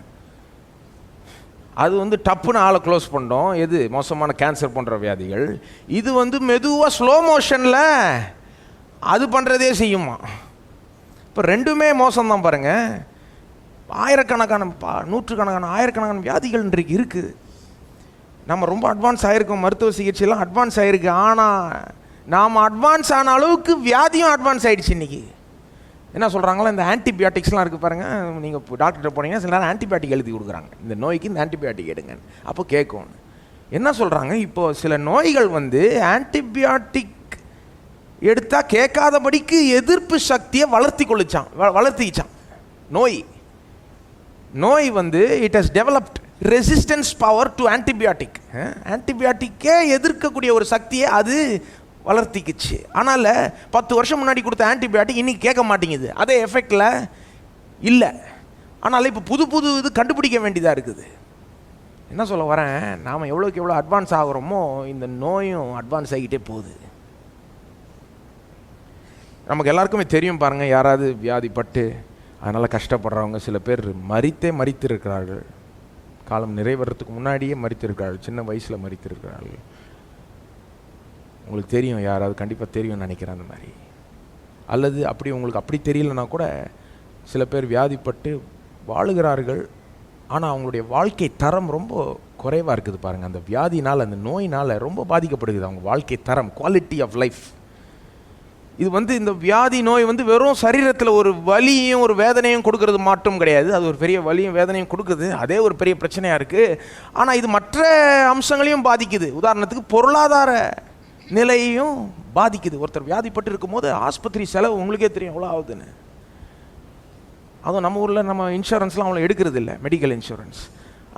அது வந்து டப்புன்னு ஆளை க்ளோஸ் பண்ணோம். எது மோசமான கேன்சர் போன்ற வியாதிகள், இது வந்து மெதுவாக ஸ்லோ மோஷனில் அது பண்ணுறதே செய்யுமா. இப்போ ரெண்டுமே மோசம்தான் பாருங்கள். ஆயிரக்கணக்கான நூற்றுக்கணக்கான ஆயிரக்கணக்கான வியாதிகள் இன்றைக்கு இருக்குது. நம்ம ரொம்ப அட்வான்ஸ் ஆகிருக்கோம், மருத்துவ சிகிச்சையெல்லாம் அட்வான்ஸ் ஆகிருக்கு. ஆனால் நாம் அட்வான்ஸ் ஆன அளவுக்கு வியாதியும் அட்வான்ஸ் ஆகிடுச்சு இன்றைக்கி. என்ன சொல்கிறாங்களா, இந்த ஆன்டிபயாட்டிக்ஸ்லாம் இருக்குது பாருங்கள். நீங்கள் டாக்டர்கிட்ட போனீங்கன்னா சில நேரம் ஆன்டிபயாட்டிக் எழுதி கொடுக்குறாங்க. இந்த நோய்க்கு இந்த ஆன்டிபயாட்டிக் எடுங்க. அப்போ கேட்கும். என்ன சொல்கிறாங்க, இப்போது சில நோய்கள் வந்து ஆன்டிபயாட்டிக் எடுத்தால் கேட்காதபடிக்கு எதிர்ப்பு சக்தியை வளர்த்திக்கிச்சான். நோய் வந்து it has developed resistance power to antibiotic. ஆன்டிபயாட்டிக்கே எதிர்க்கக்கூடிய ஒரு சக்தியை அது வளர்த்திக்குச்சு. ஆனால் 10 வருஷம் முன்னாடி கொடுத்த ஆன்டிபயாட்டிக் இன்றைக்கி கேட்க மாட்டேங்குது, அதே எஃபெக்டில் இல்லை. ஆனால் இப்போ புது இது கண்டுபிடிக்க வேண்டியதாக இருக்குது. என்ன சொல்ல வரேன், நாம் எவ்வளோக்கு எவ்வளோ அட்வான்ஸ் ஆகிறோமோ இந்த நோயும் அட்வான்ஸ் ஆகிட்டே போகுது. நமக்கு எல்லாருக்குமே தெரியும் பாருங்கள், யாராவது வியாதிப்பட்டு அதனால் கஷ்டப்படுறவங்க சில பேர் மரித்திருக்கிறார்கள். காலம் நிறைவேறதுக்கு முன்னாடியே மரித்திருக்கிறார்கள், சின்ன வயசில் மரித்திருக்கிறார்கள். உங்களுக்கு தெரியும், யாராவது கண்டிப்பாக தெரியும்னு நினைக்கிறேன் அந்த மாதிரி. அல்லது அப்படி உங்களுக்கு அப்படி தெரியலனா கூட சில பேர் வியாதிப்பட்டு வாழுகிறார்கள், ஆனால் அவங்களுடைய வாழ்க்கை தரம் ரொம்ப குறைவாக இருக்குது பாருங்கள். அந்த வியாதினால், அந்த நோயினால் ரொம்ப பாதிக்கப்படுகிறது அவங்க வாழ்க்கை தரம், குவாலிட்டி ஆஃப் லைஃப். இது இந்த வியாதி நோய் வெறும் சரீரத்தில் ஒரு வலியும் ஒரு வேதனையும் கொடுக்கறது மட்டும் கிடையாது. அது ஒரு பெரிய வலியும் வேதனையும் கொடுக்குது, அதே ஒரு பெரிய பிரச்சனையாக இருக்குது. ஆனால் இது மற்ற அம்சங்களையும் பாதிக்குது. உதாரணத்துக்கு பொருளாதார நிலையையும் பாதிக்குது. ஒருத்தர் வியாதிப்பட்டு இருக்கும்போது ஆஸ்பத்திரி செலவு உங்களுக்கே தெரியும் எவ்வளோ ஆகுதுன்னு. அதுவும் நம்ம ஊரில் நம்ம இன்சூரன்ஸ்லாம் அவ்வளோ எடுக்கிறது இல்லை, மெடிக்கல் இன்சூரன்ஸ்.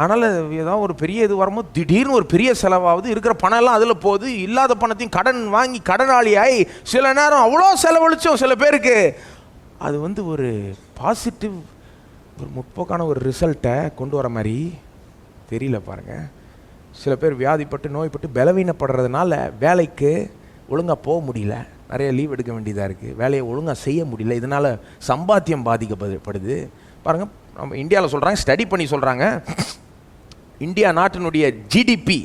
அதனால் ஏதாவது ஒரு பெரிய இது வரும்போது திடீர்னு ஒரு பெரிய செலவாகுது, இருக்கிற பணம் எல்லாம் அதில் போகுது. இல்லாத பணத்தையும் கடன் வாங்கி கடனாளியாகி சில நேரம் அவ்வளோ செலவழிச்சோம் சில பேருக்கு. அது ஒரு பாசிட்டிவ், ஒரு முற்போக்கான ஒரு ரிசல்ட்டை கொண்டு வர மாதிரி தெரியல பாருங்கள். சில பேர் வியாதிப்பட்டு நோய்பட்டு பலவீனப்படுறதுனால வேலைக்கு ஒழுங்காக போக முடியல, நிறைய லீவ் எடுக்க வேண்டியதாக இருக்குது, வேலையை ஒழுங்காக செய்ய முடியல. இதனால் சம்பாத்தியம் பாதிக்கப்படுது பாருங்கள். நம்ம இந்தியாவில் சொல்கிறாங்க, ஸ்டடி பண்ணி சொல்கிறாங்க, இந்தியா நாட்டினுடைய ஜிடிபி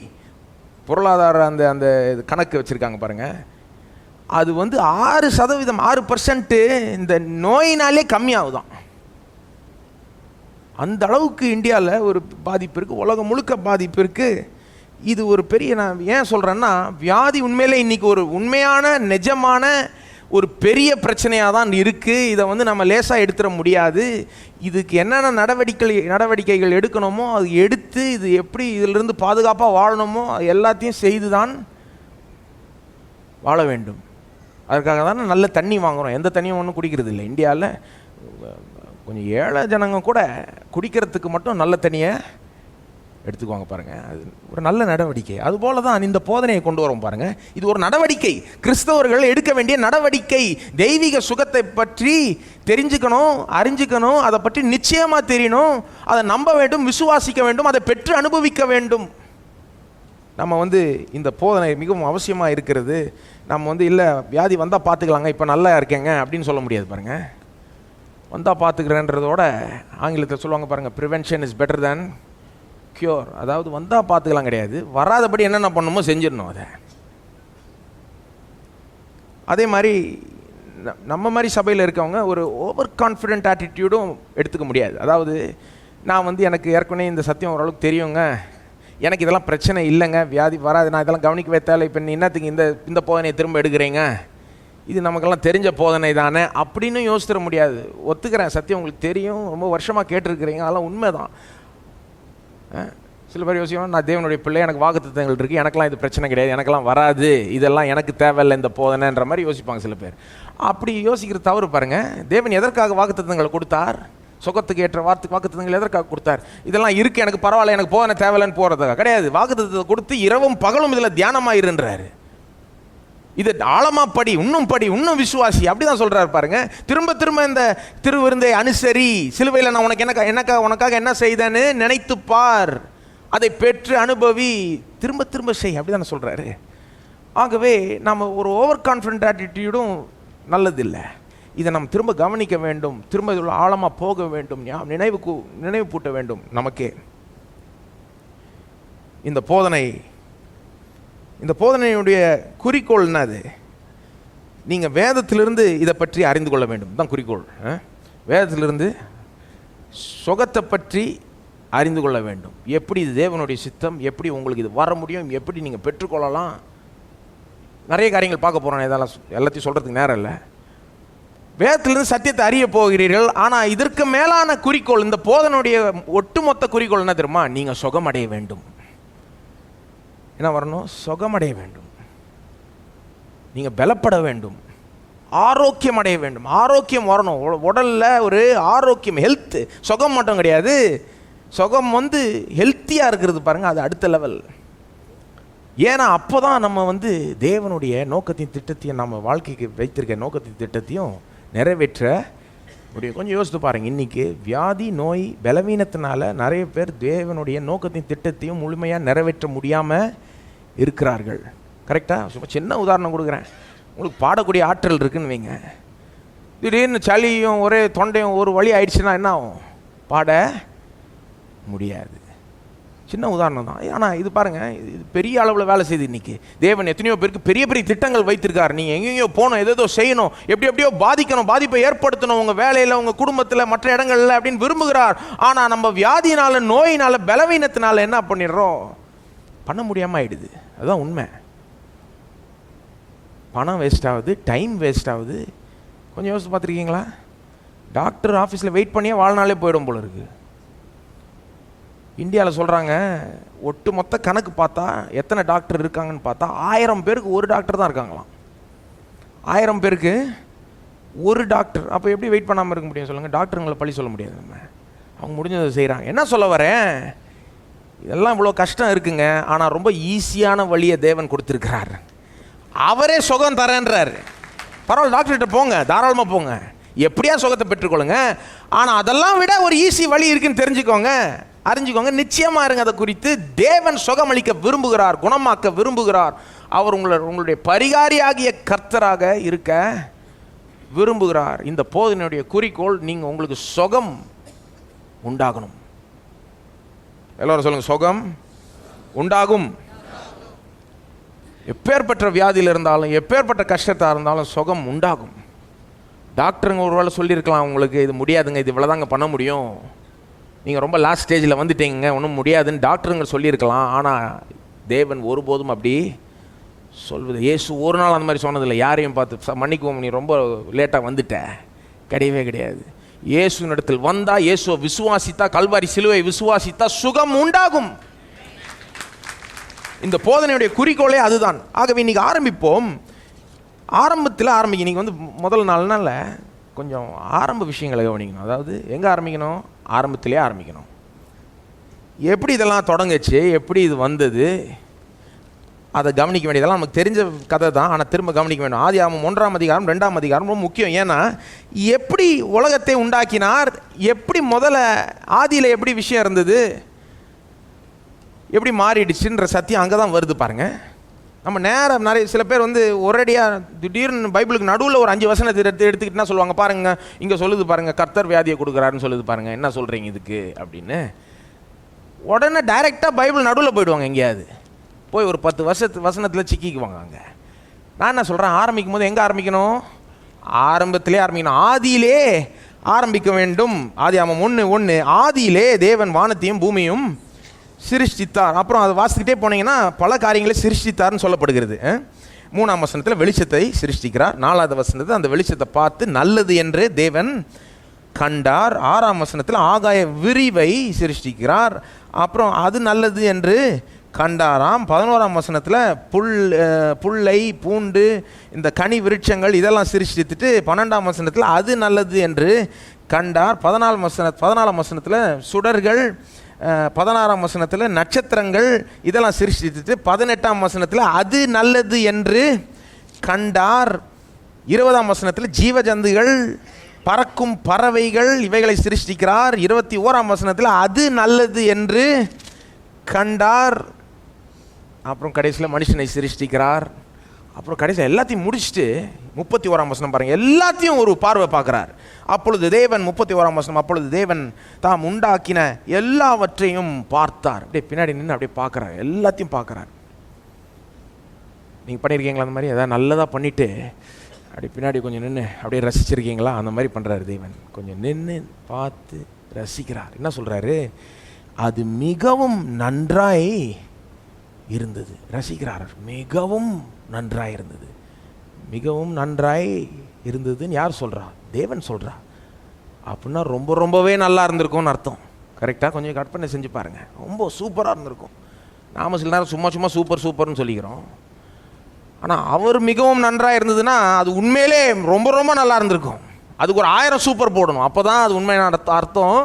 பொருளாதார அந்த அந்த கணக்கு வச்சுருக்காங்க பாருங்கள். அது 6%, 6% இந்த நோயினாலே கம்மியாகுதான். அந்த அளவுக்கு இந்தியாவில் ஒரு பாதிப்பு இருக்குது, உலகம் முழுக்க பாதிப்பு இருக்குது. இது ஒரு பெரிய, நான் ஏன் சொல்கிறேன்னா, வியாதி உண்மையிலே இன்றைக்கி ஒரு உண்மையான நிஜமான ஒரு பெரிய பிரச்சனையாக தான் இருக்குது. இதை நம்ம லேசாக எடுத்துட முடியாது. இதுக்கு என்னென்ன நடவடிக்கைகள் எடுக்கணுமோ அது எடுத்து, இது எப்படி இதிலிருந்து பாதுகாப்பாக வாழணுமோ எல்லாத்தையும் செய்து தான் வாழ வேண்டும். அதுக்காக தானே நல்ல தண்ணி வாங்குகிறோம். எந்த தண்ணியும் ஒன்றும் குடிக்கிறது இல்லை இந்தியாவில். கொஞ்சம் ஏழை ஜனங்க கூட குடிக்கிறதுக்கு மட்டும் நல்ல தண்ணியை எடுத்துக்குவாங்க பாருங்கள். அது ஒரு நல்ல நடவடிக்கை. அதுபோல தான் இந்த போதனையை கொண்டு வரோம் பாருங்கள். இது ஒரு நடவடிக்கை, கிறிஸ்தவர்கள் எடுக்க வேண்டிய நடவடிக்கை. தெய்வீக சுகத்தை பற்றி தெரிஞ்சுக்கணும், அறிஞ்சிக்கணும், அதை பற்றி நிச்சயமாக தெரியணும், அதை நம்ப வேண்டும், விசுவாசிக்க வேண்டும், அதை பெற்று அனுபவிக்க வேண்டும். நம்ம இந்த போதனை மிகவும் அவசியமாக இருக்கிறது. நம்ம இல்லை வியாதி வந்தால் பார்த்துக்கலாங்க, இப்போ நல்லா இருக்கேங்க அப்படின்னு சொல்ல முடியாது பாருங்கள். வந்தால் பார்த்துக்கிறேன்றதோட ஆங்கிலத்தில் சொல்லுவாங்க பாருங்கள், prevention is better than cure. அதாவது வந்தால் பார்த்துக்கலாம் கிடையாது, வராதபடி என்னென்ன பண்ணணுமோ செஞ்சிடணும். அதே மாதிரி நம்ம மாதிரி சபையில் இருக்கவங்க ஒரு ஓவர் கான்ஃபிடென்ட் ஆட்டிடியூடும் எடுத்துக்க முடியாது. அதாவது நான் எனக்கு ஏற்கனவே இந்த சத்தியம் ஓரளவுக்கு தெரியுங்க, எனக்கு இதெல்லாம் பிரச்சனை இல்லைங்க, வியாதி வராது, நான் இதெல்லாம் கவனிக்கவே தேவை, இப்போ நீ என்னத்துக்கு இந்த போதனையை திரும்ப எடுக்கிறீங்க, இது நமக்கெல்லாம் தெரிஞ்ச போதனை தானே அப்படின்னு யோசிச்சிட முடியாது. ஒத்துக்கிறேன், சத்தியம் உங்களுக்கு தெரியும், ரொம்ப வருஷமாக கேட்டிருக்கிறீங்க, அதெல்லாம் உண்மை தான். சில பேர் யோசிக்கணும், நான் தேவனுடைய பிள்ளை, எனக்கு வாக்குத்தத்தங்கள் இருக்குது, எனக்கெல்லாம் இது பிரச்சனை கிடையாது, எனக்கெல்லாம் வராது, இதெல்லாம் எனக்கு தேவையில்லை இந்த போதனைன்ற மாதிரி யோசிப்பாங்க சில பேர். அப்படி யோசிக்கிறது தவறு பாருங்கள். தேவன் எதற்காக வாக்குத்தத்தங்களை கொடுத்தார்? சுகத்துக்கு ஏற்ற வாக்குத்தத்தங்கள் எதற்காக கொடுத்தார்? இதெல்லாம் இருக்குது, எனக்கு பரவாயில்ல, எனக்கு போதனை தேவையில்லைன்னு போகிறதுக்காக கிடையாது. வாக்குத்தத்தத்தை கொடுத்து இரவும் பகலும் இதில் தியானமாயிருன்றாரு. இது ஆழமா படி, இன்னும் விசுவாசி, அப்படிதான் சொல்றாரு பாருங்க. திரும்ப திரும்ப இந்த திருவிருந்தை அனுசரி, சிலுவையில் நான் உனக்காக என்ன செய்தேன்னு நினைத்து பார், அதை பெற்று அனுபவி, திரும்ப திரும்ப செய், அப்படிதானே சொல்றாரு. ஆகவே நம்ம ஒரு ஓவர் கான்ஃபிடென்ட் ஆட்டிடியூடும் நல்லதில்லை. இதை நம்ம திரும்ப கவனிக்க வேண்டும், திரும்ப இதில் ஆழமாக போக வேண்டும், நினைவு பூட்ட வேண்டும் நமக்கே. இந்த போதனையுடைய குறிக்கோள் என்னது? நீங்கள் வேதத்திலிருந்து இதை பற்றி அறிந்து கொள்ள வேண்டும் தான் குறிக்கோள். வேதத்திலிருந்து சுகத்தை பற்றி அறிந்து கொள்ள வேண்டும். எப்படி இது தேவனுடைய சித்தம், எப்படி உங்களுக்கு இது வர முடியும், எப்படி நீங்கள் பெற்றுக்கொள்ளலாம், நிறைய காரியங்கள் பார்க்க போகிறோம். இதெல்லாம் எல்லாத்தையும் சொல்கிறதுக்கு நேரம் இல்லை. வேதத்திலிருந்து சத்தியத்தை அறிய போகிறீர்கள். ஆனால் இதற்கு மேலான குறிக்கோள், இந்த போதனுடைய ஒட்டுமொத்த குறிக்கோள் என்ன தெரியுமா? நீங்கள் சுகமடைய வேண்டும். என்ன வரணும்? சுகமடைய வேண்டும். நீங்கள் பலப்பட வேண்டும், ஆரோக்கியம் அடைய வேண்டும். ஆரோக்கியம் வரணும், உடலில் ஒரு ஆரோக்கியம், ஹெல்த். சுகம் மட்டும் கிடையாது, சுகம் ஹெல்த்தியாக இருக்கிறது பாருங்கள், அது அடுத்த லெவல். ஏன்னா அப்போ தான் நம்ம தேவனுடைய நோக்கத்தின் திட்டத்தையும், நம்ம வாழ்க்கைக்கு வைத்திருக்க நோக்கத்தின் திட்டத்தையும் நிறைவேற்ற முடியும். கொஞ்சம் யோசித்து பாருங்கள். இன்றைக்கி வியாதி நோய் பலவீனத்தினால நிறைய பேர் தேவனுடைய நோக்கத்தின் திட்டத்தையும் முழுமையாக நிறைவேற்ற முடியாமல் இருக்கிறார்கள். கரெக்டாக? சும்மா சின்ன உதாரணம் கொடுக்குறேன். உங்களுக்கு பாடக்கூடிய ஆற்றல் இருக்குன்னு வைங்க, திடீர்னு சளியும் ஒரே தொண்டையும் ஒரு வழி ஆயிடுச்சுன்னா என்ன ஆகும்? பாட முடியாது. சின்ன உதாரணம் தான். ஆனால் இது பாருங்கள், இது பெரிய அளவில் வேலை செய்யுது இன்றைக்கி. தேவன் எத்தனையோ பேருக்கு பெரிய பெரிய திட்டங்கள் வைத்திருக்கார். நீங்கள் எங்கெங்கேயோ போகணும், ஏதோ செய்யணும், எப்படியோ பாதிக்கணும், பாதிப்பை ஏற்படுத்தணும் உங்கள் வேலையில், உங்கள் குடும்பத்தில், மற்ற இடங்களில் அப்படின்னு விரும்புகிறார். ஆனால் நம்ம வியாதியினால், நோயினால், பலவீனத்தினால என்ன பண்ணிடுறோம்? பண்ண முடியாமல் ஆகிடுது. அதுதான் உண்மை. பணம் வேஸ்ட் ஆகுது, டைம் வேஸ்ட் ஆகுது. கொஞ்சம் யோசிச்சு பார்த்துருக்கீங்களா? டாக்டர் ஆஃபீஸில் வெயிட் பண்ணியே வாழ்நாளே போயிடும் போல இருக்குது. இந்தியாவில் சொல்கிறாங்க, ஒட்டு மொத்த கணக்கு பார்த்தா எத்தனை டாக்டர் இருக்காங்கன்னு பார்த்தா 1000 பேருக்கு ஒரு டாக்டர் தான் இருக்காங்களாம். 1000 பேருக்கு ஒரு டாக்டர். அப்போ எப்படி வெயிட் பண்ணாமல் இருக்க முடியும் சொல்லுங்கள்? டாக்டருங்களை பழி சொல்ல முடியாது. நம்ம அவங்க முடிஞ்சதை செய்கிறாங்க. என்ன சொல்ல வரேன், இதெல்லாம் இவ்வளோ கஷ்டம் இருக்குங்க. ஆனால் ரொம்ப ஈஸியான வழியை தேவன் கொடுத்துருக்கிறார். அவரே சுகம் தரேன்றார். பரவாயில்ல, டாக்டர்கிட்ட போங்க, தாராளமாக போங்க, எப்படியா சுகத்தை பெற்றுக்கொள்ளுங்க. ஆனால் அதெல்லாம் விட ஒரு ஈஸி வழி இருக்குன்னு தெரிஞ்சுக்கோங்க, அறிஞ்சுக்கோங்க, நிச்சயமாக இருங்க. அதை குறித்து தேவன் சுகமளிக்க விரும்புகிறார், குணமாக்க விரும்புகிறார். அவர் உங்களுடைய பரிகாரியாகிய கர்த்தராக இருக்க விரும்புகிறார். இந்த போதனையுடைய குறிக்கோள், நீங்கள் உங்களுக்கு சுகம் உண்டாகணும். எல்லாரும் சொல்லுங்க, சுகம் உண்டாகும். எப்பேற்பட்ட வியாதியில் இருந்தாலும், எப்பேற்பட்ட கஷ்டத்தாக இருந்தாலும் சுகம் உண்டாகும். டாக்டருங்க ஒரு வேளை சொல்லியிருக்கலாம், உங்களுக்கு இது முடியாதுங்க, இது இவ்வளோதாங்க பண்ண முடியும், நீங்கள் ரொம்ப லாஸ்ட் ஸ்டேஜில் வந்துட்டீங்க, ஒன்றும் முடியாதுன்னு டாக்டருங்க சொல்லியிருக்கலாம். ஆனால் தேவன் ஒருபோதும் அப்படி சொல்வது, இயேசு ஒரு நாள் அந்த மாதிரி சொன்னதில்லை. யாரையும் பார்த்து மன்னிக்குவோம், நீ ரொம்ப லேட்டாக வந்துட்ட, கிடையவே கிடையாது. இயேசுவின் இடத்தில் வந்தால், இயேசுவை விசுவாசித்தா, கல்வாரி சிலுவை விசுவாசித்தா சுகம் உண்டாகும். இந்த போதனையுடைய குறிக்கோளே அதுதான். ஆகவே இன்றைக்கி ஆரம்பிப்போம். ஆரம்பத்தில் இன்றைக்கி வந்து முதல் நாள்னால கொஞ்சம் ஆரம்ப விஷயங்களை கவனிக்கணும். அதாவது எங்கே ஆரம்பிக்கணும்? ஆரம்பத்திலே ஆரம்பிக்கணும். எப்படி இதெல்லாம் தொடங்குச்சு, எப்படி இது வந்தது, அதை கவனிக்க வேண்டியதெல்லாம் நமக்கு தெரிஞ்ச கதை தான். ஆனால் திரும்ப கவனிக்க வேண்டும். ஆதியாகமம் 1ஆம் அதிகாரம் 2ஆம் அதிகாரம் ரொம்ப முக்கியம். ஏன்னா எப்படி உலகத்தை உண்டாக்கினார், எப்படி முதல்ல ஆதியில் எப்படி விஷயம் இருந்தது, எப்படி மாறிடுச்சுன்ற சத்தியம் அங்கே தான் வருது பாருங்கள். நம்ம நிறைய சில பேர் வந்து ஒரேடியாக திடீர்னு பைபிளுக்கு நடுவில் ஒரு 5 வசனத்தை எடுத்துக்கிட்டுனா சொல்லுவாங்க, பாருங்கள் இங்கே சொல்லுது பாருங்கள், கர்த்தர் வியாதியை கொடுக்குறாருன்னு சொல்லுது பாருங்கள், என்ன சொல்கிறீங்க இதுக்கு அப்படின்னு. உடனே டைரெக்டாக பைபிள் நடுவில் போயிடுவாங்க. எங்கேயாவது போய் ஒரு 10 வசனத்தில் சிக்கிக்குவாங்க. அங்கே நான் என்ன சொல்கிறேன், ஆரம்பிக்கும் போது எங்கே ஆரம்பிக்கணும்? ஆரம்பத்திலே ஆரம்பிக்கணும். ஆதியிலே ஆரம்பிக்க வேண்டும். ஆதியாகமம் 1:1 ஆதியிலே தேவன் வானத்தையும் பூமியும் சிருஷ்டித்தார். அப்புறம் அதை வாசிக்கிட்டே போனீங்கன்னா பல காரியங்களை சிருஷ்டித்தார்னு சொல்லப்படுகிறது. 3ஆம் வசனத்தில் வெளிச்சத்தை சிருஷ்டிக்கிறார். 4ஆவது வசனத்தில் அந்த வெளிச்சத்தை பார்த்து நல்லது என்று தேவன் கண்டார். 6ஆம் வசனத்தில் ஆகாய விரிவை சிருஷ்டிக்கிறார். அப்புறம் அது நல்லது என்று கண்டாராம். 11ஆம் வசனத்தில் புல்லை, பூண்டு, இந்த கனி விருட்சங்கள் இதெல்லாம் சிருஷ்டித்துட்டு 12ஆம் வசனத்தில் அது நல்லது என்று கண்டார். 14ஆம் வசனத்தில் சுடர்கள், 16ஆம் வசனத்தில் நட்சத்திரங்கள் இதெல்லாம் சிருஷ்டித்துட்டு 18ஆம் வசனத்தில் அது நல்லது என்று கண்டார். 20ஆம் வசனத்தில் ஜீவஜந்துகள், பறக்கும் பறவைகள் இவைகளை சிருஷ்டிக்கிறார். 21ஆம் வசனத்தில் அது நல்லது என்று கண்டார். அப்புறம் கடைசியில் மனுஷனை சிருஷ்டிக்கிறார். அப்புறம் கடைசியில் எல்லாத்தையும் முடிச்சுட்டு 31ஆம் வசனம் பாருங்கள், எல்லாத்தையும் ஒரு பார்வை பார்க்குறார். அப்பொழுது தேவன் 31ஆம் வசனம், அப்பொழுது தேவன் தாம் உண்டாக்கின எல்லாவற்றையும் பார்த்தார். அப்படியே பின்னாடி நின்று அப்படியே பார்க்குறார், எல்லாத்தையும் பார்க்குறார். நீங்கள் பண்ணியிருக்கீங்களா அந்த மாதிரி? எதாவது நல்லதாக பண்ணிவிட்டு அப்படி பின்னாடி கொஞ்சம் நின்று அப்படியே ரசிச்சிருக்கீங்களா? அந்த மாதிரி பண்ணுறாரு தேவன். கொஞ்சம் நின்று பார்த்து ரசிக்கிறார். என்ன சொல்கிறாரு? அது மிகவும் நன்றாய் இருந்தது. ரசிக்கிறார். மிகவும் நன்றாய் இருந்தது. மிகவும் நன்றாய் இருந்ததுன்னு யார் சொல்கிறா? தேவன் சொல்கிறா. அப்படின்னா ரொம்பவே நல்லா இருந்திருக்கும்னு அர்த்தம். கரெக்டாக கொஞ்சம் கற்பனை செஞ்சு பாருங்கள். ரொம்ப சூப்பராக இருந்திருக்கும். நாம் சில நேரம் சும்மா சூப்பர்னு சொல்லிக்கிறோம். ஆனால் அவர் மிகவும் நன்றாக இருந்ததுன்னா அது உண்மையிலே ரொம்ப நல்லா இருந்திருக்கும். அதுக்கு ஒரு 1000 சூப்பர் போடணும், அப்போ தான் அது உண்மையான அர்த்தம்.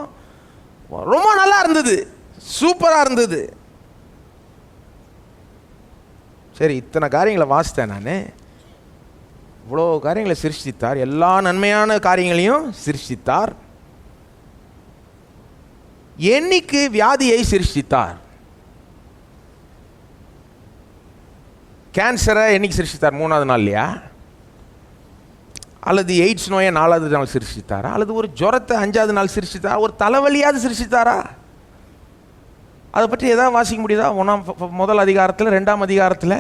ரொம்ப நல்லா இருந்தது, சூப்பராக இருந்தது. சரி, இத்தனை காரியங்களை வாசித்தேன் நான். இவ்வளோ காரியங்களை சிருஷ்டித்தார், எல்லா நன்மையான காரியங்களையும் சிருஷ்டித்தார். என்னைக்கு வியாதியை சிருஷ்டித்தார்? கேன்சரை என்னைக்கு சிருஷ்டித்தார்? 3ஆவது நாள் இல்லையா? அல்லது எய்ட்ஸ் நோயை 4ஆவது நாள் சிருஷ்டித்தாரா? அல்லது ஒரு ஜுரத்தை 5ஆவது நாள் சிருஷ்டித்தாரா? ஒரு தலைவலியாவது சிருஷ்டித்தாரா? அதை பற்றி எதாவது வாசிக்க முடியுதா? முதல் அதிகாரத்தில், 2ஆம் அதிகாரத்தில்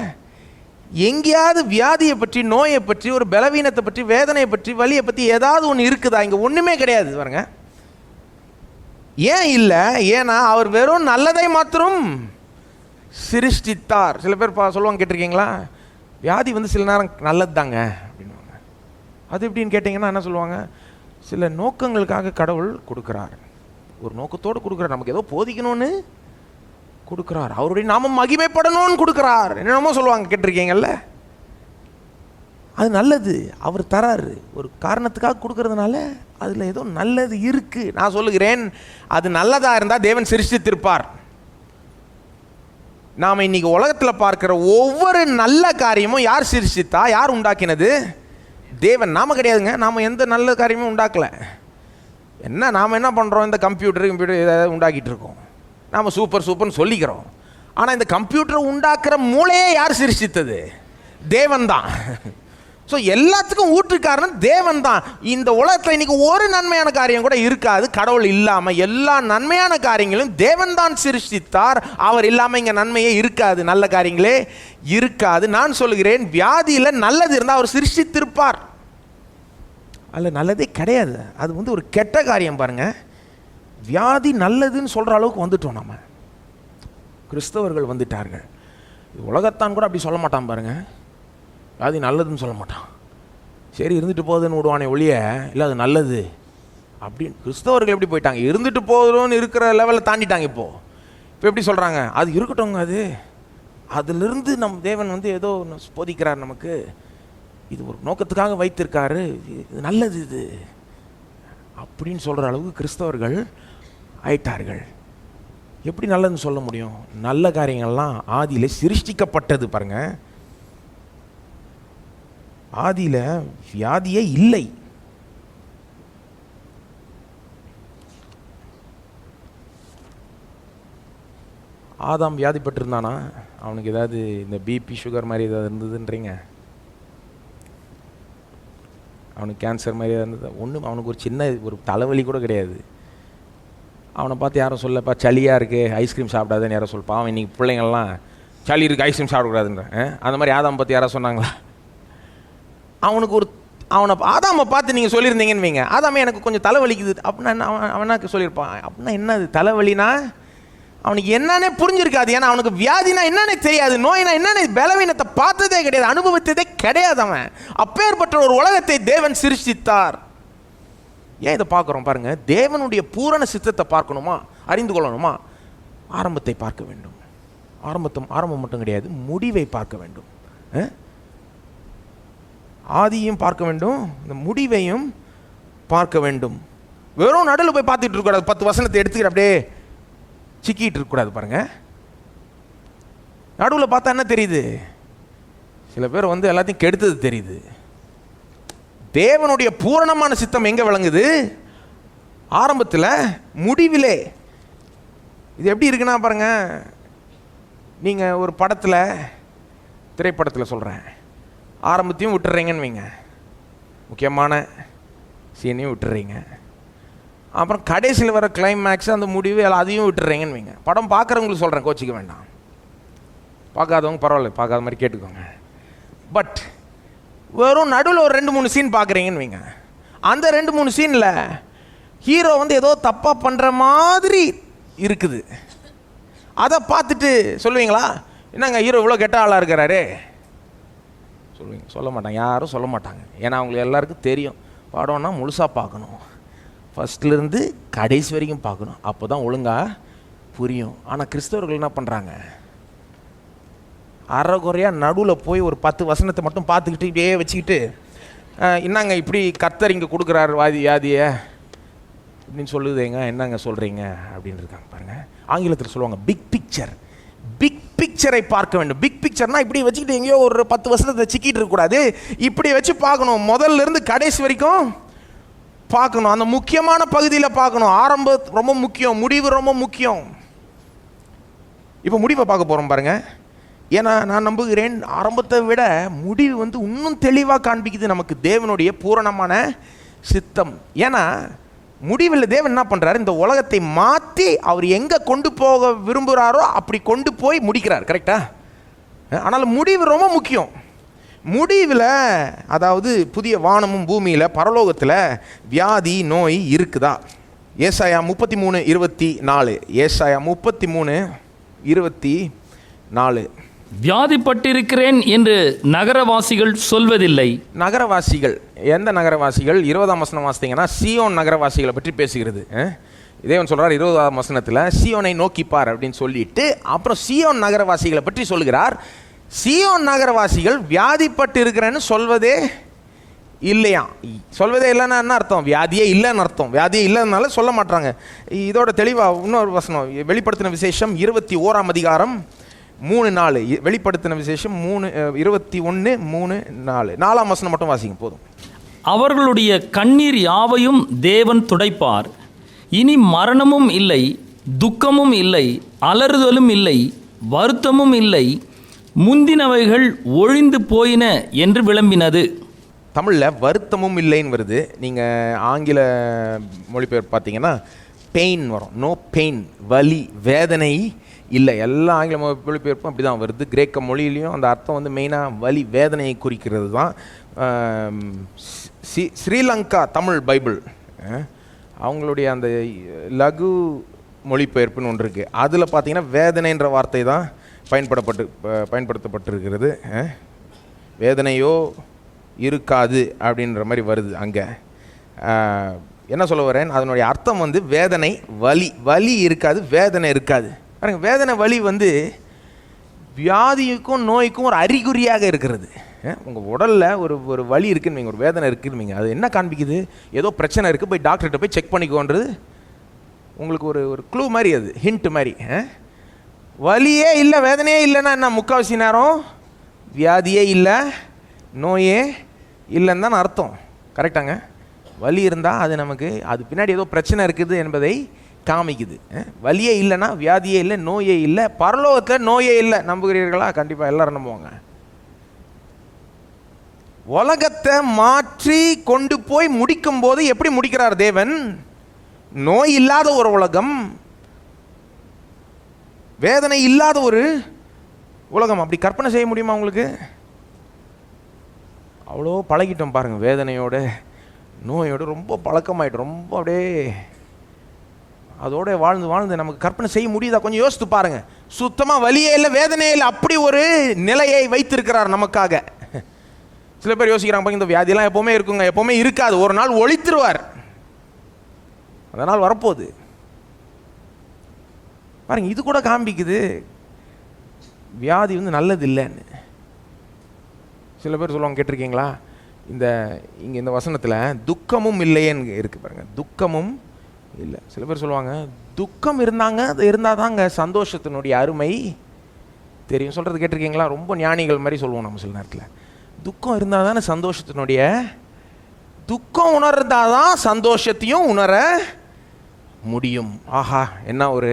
எங்கேயாவது வியாதியை பற்றி, நோயை பற்றி, ஒரு பலவீனத்தை பற்றி, வேதனையை பற்றி, வலியை பற்றி ஏதாவது ஒன்று இருக்குதா? இங்கே ஒன்றுமே கிடையாது பாருங்க. ஏன் இல்லை? ஏன்னா அவர் வெறும் நல்லதை மாத்திரம் சிருஷ்டித்தார். சில பேர் சொல்லுவாங்க, கேட்டிருக்கீங்களா, வியாதி வந்து சில நேரம் நல்லது தாங்க அப்படின்வாங்க. அது எப்படின்னு கேட்டிங்கன்னா என்ன சொல்லுவாங்க? சில நோக்கங்களுக்காக கடவுள் கொடுக்குறார், ஒரு நோக்கத்தோடு கொடுக்குறார், நமக்கு ஏதோ போதிக்கணும்னு கொடுக்குறார், அவருடைய நாமம் மகிமைப்படணும்னு கொடுக்குறார், என்னென்னமோ சொல்லுவாங்க, கேட்டிருக்கீங்கல்ல. அது நல்லது, அவர் தராரு, ஒரு காரணத்துக்காக கொடுக்கறதுனால அதில் ஏதோ நல்லது இருக்குது. நான் சொல்லுகிறேன், அது நல்லதாக இருந்தால் தேவன் சிருஷ்டித்திருப்பார். நாம் இன்னைக்கு உலகத்தில் பார்க்குற ஒவ்வொரு நல்ல காரியமும் யார் சிருஷ்டித்தா, யார் உண்டாக்கினது? தேவன். நாம கிடையாதுங்க. நாம் எந்த நல்ல காரியமும் உண்டாக்கலை. நாம் என்ன பண்ணுறோம்? இந்த கம்ப்யூட்டர் ஏதாவது உண்டாக்கிட்டு இருக்கோம், நாம் சூப்பர்னு சொல்லிக்கிறோம். ஆனால் இந்த கம்ப்யூட்டரை உண்டாக்குற மூளையே யார் சிருஷ்டித்தது? தேவன் தான். ஸோ எல்லாத்துக்கும் ஊற்றுக்காரன் தேவன் தான். இந்த உலகத்தில் இன்னைக்கு ஒரு நன்மையான காரியம் கூட இருக்காது கடவுள் இல்லாமல். எல்லா நன்மையான காரியங்களும் தேவன் தான் சிருஷ்டித்தார். அவர் இல்லாமல் இங்கே நன்மையே இருக்காது, நல்ல காரியங்களே இருக்காது. நான் சொல்கிறேன், வியாதியில் நல்லது இருந்தால் அவர் சிருஷ்டித்திருப்பார். அதில் நல்லதே கிடையாது. அது வந்து ஒரு கெட்ட காரியம் பாருங்கள். வியாதி நல்லதுன்னு சொல்கிற அளவுக்கு வந்துட்டோம் நம்ம. கிறிஸ்தவர்கள் வந்துட்டார்கள். உலகத்தான் கூட அப்படி சொல்ல மாட்டான் பாருங்கள். வியாதி நல்லதுன்னு சொல்ல மாட்டான். சரி இருந்துட்டு போகுதுன்னு விடுவானே ஒழிய, இல்லை அது நல்லது அப்படின்னு. கிறிஸ்தவர்கள் எப்படி போயிட்டாங்க? இருந்துட்டு போதுன்னு இருக்கிற லெவலில் தாண்டிட்டாங்க. இப்போ எப்படி சொல்கிறாங்க? அது இருக்கட்டும்ங்க, அதிலிருந்து நம் தேவன் வந்து ஏதோ போதிக்கிறார் நமக்கு, இது ஒரு நோக்கத்துக்காக வைத்திருக்காரு, இது நல்லது இது அப்படின்னு சொல்கிற அளவுக்கு கிறிஸ்தவர்கள் ஆயிட்டார்கள். எப்படி நல்லதுன்னு சொல்ல முடியும்? நல்ல காரியங்கள்லாம் ஆதியிலே சிருஷ்டிக்கப்பட்டது பாருங்கள். ஆதியில் வியாதியே இல்லை. ஆதாம் வியாதிப்பட்டிருந்தானா? அவனுக்கு ஏதாவது இந்த பிபி சுகர் மாதிரி ஏதாவது இருந்ததுன்றீங்க? அவனுக்கு கேன்சர் மாதிரி ஏதாவது இருந்தது? ஒன்றும். அவனுக்கு ஒரு சின்ன ஒரு தலைவலி கூட கிடையாது. அவனை பார்த்து யாரும் சொல்லப்பா சளியாக இருக்குது ஐஸ்கிரீம் சாப்பிடாதுன்னு யாரும் சொல்லப்பா. அவன் இன்றைக்கி பிள்ளைங்கள்லாம் சளி இருக்குது ஐஸ்கிரீம் சாப்பிடக்கூடாதுன்ற அந்த மாதிரி ஆதாம் பற்றி யாராவது சொன்னாங்களா? அவனுக்கு ஆதாமை பார்த்து நீங்கள் சொல்லியிருந்தீங்கன்னு வைங்க, ஆதாமே எனக்கு கொஞ்சம் தலைவலிக்குது அப்படின்னா அவனாக்கு சொல்லியிருப்பான். அப்படின்னா என்னது தலைவலினா? அவனுக்கு என்னன்னே புரிஞ்சிருக்காது. ஏன்னா அவனுக்கு வியாதினா என்னன்னே தெரியாது, நோயினா என்னன்னு பலவீனத்தை பார்த்ததே கிடையாது, அனுபவித்ததே கிடையாது. அவன் அப்பேற்பட்ட ஒரு உலகத்தை தேவன் சிருஷ்டித்தார். ஏன் இதை பார்க்குறோம் பாருங்க. தேவனுடைய பூரண சித்தத்தை பார்க்கணுமா, அறிந்து கொள்ளணுமா, ஆரம்பத்தை பார்க்க வேண்டும். ஆரம்பம் மட்டும் கிடையாது, முடிவை பார்க்க வேண்டும். ஆதியையும் பார்க்க வேண்டும், இந்த முடிவையும் பார்க்க வேண்டும். வெறும் நடுவில் போய் பார்த்துட்டு இருக்கக்கூடாது. 10 வசனத்தை எடுத்துக்கிட்டு அப்படியே சிக்கிட்டு இருக்கக்கூடாது பாருங்க. நடுவில் பார்த்தா என்ன தெரியுது? சில பேர் வந்து எல்லாத்தையும் கெடுத்தது தெரியுது. தேவனுடைய பூரணமான சித்தம் எங்கே விளங்குது? ஆரம்பத்தில், முடிவிலே. இது எப்படி இருக்குன்னா பாருங்க, நீங்கள் ஒரு படத்தில், திரைப்படத்தில் சொல்கிறேன், ஆரம்பத்தையும் விட்டுறீங்கன்னு வைங்க, முக்கியமான சீனையும் விட்டுறீங்க, அப்புறம் கடைசியில் வர கிளைமேக்ஸ் அந்த முடிவு அதையும் விட்டுறீங்கன்னு வைங்க. படம் பார்க்குறவங்களுக்கு சொல்கிறேன், கோச்சிக்க வேண்டாம், பார்க்காதவங்க பரவாயில்ல, பார்க்காத மாதிரி கேட்டுக்கோங்க. பட் வெறும் நடுவில் ஒரு 2-3 சீன் பார்க்குறீங்கன்னு வைங்க, அந்த 2-3 சீனில் ஹீரோ வந்து ஏதோ தப்பாக பண்ணுற மாதிரி இருக்குது. அதை பார்த்துட்டு சொல்லுவீங்களா, என்னங்க ஹீரோ இவ்வளோ கெட்ட ஆளாக இருக்கிறாரு சொல்லுவீங்க? சொல்ல மாட்டாங்க, யாரும் சொல்ல மாட்டாங்க. ஏன்னா அவங்களுக்கு எல்லாருக்கும் தெரியும், படம்னா முழுசாக பார்க்கணும், ஃபஸ்ட்லேருந்து கடைசி வரைக்கும் பார்க்கணும், அப்போ தான் ஒழுங்காக புரியும். ஆனால் கிறிஸ்தவர்கள் என்ன பண்ணுறாங்க, அரைகுறையாக நடுவில் போய் ஒரு 10 வசனத்தை மட்டும் பார்த்துக்கிட்டு இப்படியே வச்சுக்கிட்டு, என்னங்க இப்படி கர்த்தர் இங்கே கொடுக்குறாரு வியாதியை அப்படின்னு சொல்லுதேங்க, என்னங்க சொல்கிறீங்க அப்படின்னு இருக்காங்க பாருங்கள். ஆங்கிலத்தில் சொல்லுவாங்க பிக் பிக்சர். பிக் பிக்சரை பார்க்க வேண்டும். பிக் பிக்சர்னால் இப்படி வச்சுக்கிட்டு எங்கேயோ ஒரு 10 வசனத்தை சிக்கிட்டு இருக்கக்கூடாது, இப்படி வச்சு பார்க்கணும், முதல்ல இருந்து கடைசி வரைக்கும் பார்க்கணும், அந்த முக்கியமான பகுதியில் பார்க்கணும். ஆரம்பம் ரொம்ப முக்கியம், முடிவு ரொம்ப முக்கியம். இப்போ முடிவை பார்க்க போகிறோம் பாருங்கள். ஏன்னா நான் நம்புகிறேன், ஆரம்பத்தை விட முடிவு இன்னும் தெளிவாக காண்பிக்குது நமக்கு தேவனுடைய பூரணமான சித்தம். ஏன்னா முடிவில் தேவன் என்ன பண்ணுறாரு, இந்த உலகத்தை மாற்றி அவர் எங்கே கொண்டு போக விரும்புகிறாரோ அப்படி கொண்டு போய் முடிக்கிறார். கரெக்டா? ஆனால் முடிவு ரொம்ப முக்கியம். முடிவில், அதாவது புதிய வானமும் பூமியில் பரலோகத்தில் வியாதி நோய் இருக்குதா? ஏசாயா 33:24. ஏசாயா 33:24. வியாதிப்பட்டிருக்கிறேன் என்று நகரவாசிகள் சொல்வதில்லை. நகரவாசிகள், எந்த நகரவாசிகள்? 20ஆம் வசனம் வாசித்தீங்கன்னா சீயோன் நகரவாசிகளை பற்றி பேசுகிறது. தேவன் சொல்கிறார் 20ஆம் வசனத்தில், சீயோனை நோக்கிப்பார் அப்படின்னு சொல்லிட்டு அப்புறம் சீயோன் நகரவாசிகளை பற்றி சொல்லுகிறார். சீயோன் நகரவாசிகள் வியாதிப்பட்டு இருக்கிறேன்னு சொல்வதே இல்லையா? சொல்வதே இல்லைன்னா என்ன அர்த்தம்? வியாதியே இல்லைன்னு அர்த்தம். வியாதியே இல்லைன்னால சொல்ல மாட்டாங்க. இதோட தெளிவாக இன்னொரு வசனம், வெளிப்படுத்தின விசேஷம் 21ஆம் அதிகாரம் 3:4. வெளிப்படுத்தின விசேஷம் 21:3-4. 4ஆம் வசனம் மட்டும் வாசிங்க போதும். அவர்களுடைய கண்ணீர் யாவையும் தேவன் துடைப்பார். இனி மரணமும் இல்லை, துக்கமும் இல்லை, அலறுதலும் இல்லை, வருத்தமும் இல்லை, முந்தினவைகள் ஒழிந்து போயின என்று விளம்பினது. தமிழில் வருத்தமும் இல்லைன்னு வருது. நீங்கள் ஆங்கில மொழிபெயர்ப்பு பார்த்தீங்கன்னா பெயின் வரும். நோ பெயின், வலி, வேதனை இல்லை. எல்லா ஆங்கில மொழிபெயர்ப்பும் அப்படி தான் வருது. கிரேக்க மொழியிலையும் அந்த அர்த்தம் வந்து மெயினாக வலி வேதனையை குறிக்கிறது தான். ஸ்ரீலங்கா தமிழ் பைபிள் அவங்களுடைய அந்த லகு மொழிபெயர்ப்புன்னு ஒன்று இருக்குது. அதில் பார்த்தீங்கன்னா வேதனைன்ற வார்த்தை தான் பயன்படுத்தப்பட்டிருக்கிறது. வேதனையோ இருக்காது அப்படின்ற மாதிரி வருது அங்கே. என்ன சொல்ல வரேன், அதனுடைய அர்த்தம் வந்து வேதனை, வலி. வலி இருக்காது, வேதனை இருக்காது. பாருங்க, வேதனை வலி வந்து வியாதிக்கும் நோய்க்கும் ஒரு அறிகுறியாக இருக்கிறது. உங்கள் உடலில் ஒரு வலி இருக்குன்னு வைங்க, ஒரு வேதனை இருக்குன்னு, அது என்ன காண்பிக்குது? ஏதோ பிரச்சனை இருக்குது, போய் டாக்டர்கிட்ட போய் செக் பண்ணிக்கோன்றது உங்களுக்கு ஒரு க்ளூ மாதிரி, அது ஹிண்ட் மாதிரி. வலியே இல்லை, வேதனையே இல்லைன்னா என்ன? முக்கால்வாசி நேரம் வியாதியே இல்லை, நோயே இல்லைன்னு தான் அர்த்தம். கரெக்டாங்க? வலி இருந்தால் அது நமக்கு அது பின்னாடி ஏதோ பிரச்சனை இருக்குது என்பதை காமிக்குது. வலியே இல்லைன்னா வியாதியே இல்லை, நோயே இல்லை. பரலோகத்தில் நோயே இல்லை. நம்புகிறீர்களா? கண்டிப்பாக எல்லாரும் நம்புவாங்க. உலகத்தை மாற்றி கொண்டு போய் முடிக்கும் போது எப்படி முடிக்கிறார் தேவன்? நோய் இல்லாத ஒரு உலகம், வேதனை இல்லாத ஒரு உலகம். அப்படி கற்பனை செய்ய முடியுமா உங்களுக்கு? அவ்வளோ பழகிட்டோம் பாருங்கள், வேதனையோட நோயோடு ரொம்ப பழக்கமாயிட்டு, ரொம்ப அப்படியே அதோட வாழ்ந்து நமக்கு கற்பனை செய்ய முடியுதா? கொஞ்சம் யோசித்து பாருங்கள். சுத்தமாக வலியே இல்லை, வேதனையே இல்லை, அப்படி ஒரு நிலையை வைத்திருக்கிறார் நமக்காக. சில பேர் யோசிக்கிறாங்க, இந்த வியாதியெல்லாம் எப்போவுமே இருக்குங்க, எப்போவுமே இருக்காது, ஒரு நாள் ஒழித்துருவார், அதனால் வரப்போகுது பாருங்க. இது கூட காண்பிக்குது வியாதி வந்து நல்லது இல்லைன்னு. சில பேர் சொல்லுவாங்க, கேட்டிருக்கீங்களா? இங்கே இந்த வசனத்தில் துக்கமும் இல்லையேன்னு இருக்குது பாருங்க. துக்கமும் இல்லை. சில பேர் சொல்லுவாங்க, துக்கம் இருந்தால் தாங்க சந்தோஷத்தினுடைய அருமை தெரியும். சொல்கிறது கேட்டிருக்கீங்களா? ரொம்ப ஞானிகள் மாதிரி சொல்லுவோம் நம்ம சில நேரத்தில். துக்கம் இருந்தால் தானே சந்தோஷத்தினுடைய, துக்கம் உணர்ந்தால் தான் சந்தோஷத்தையும் உணர முடியும். ஆஹா, என்ன ஒரு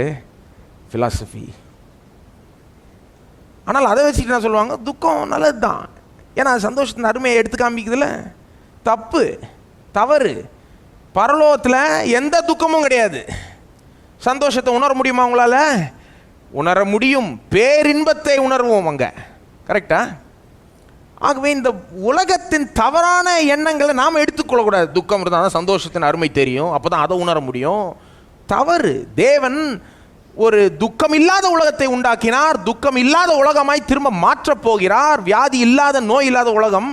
ஃபிலாசபி! ஆனால் அதை வச்சுட்டு என்ன சொல்லுவாங்க, துக்கம் நல்லது தான், ஏன்னா சந்தோஷத்தின் அருமையை எடுத்து காமிக்குதுல்ல. தப்பு, தவறு. பரலோகத்தில் எந்த துக்கமும் கிடையாது. சந்தோஷத்தை உணர முடியுமா உங்களால்? உணர முடியும். பேரின்பத்தை உணர்வோம் அங்கே. கரெக்டா? ஆகவே இந்த உலகத்தின் தவறான எண்ணங்களை நாம் எடுத்துக்கொள்ளக்கூடாது. துக்கம் இருந்தால் தான் சந்தோஷத்தின் அருமை தெரியும், அப்போ தான் அதை உணர முடியும். தவறு. தேவன் ஒரு துக்கம் இல்லாத உலகத்தை உண்டாக்கினார், துக்கம் இல்லாத உலகமாய் திரும்ப மாற்றப் போகிறார். வியாதி இல்லாத, நோய் இல்லாத உலகம்.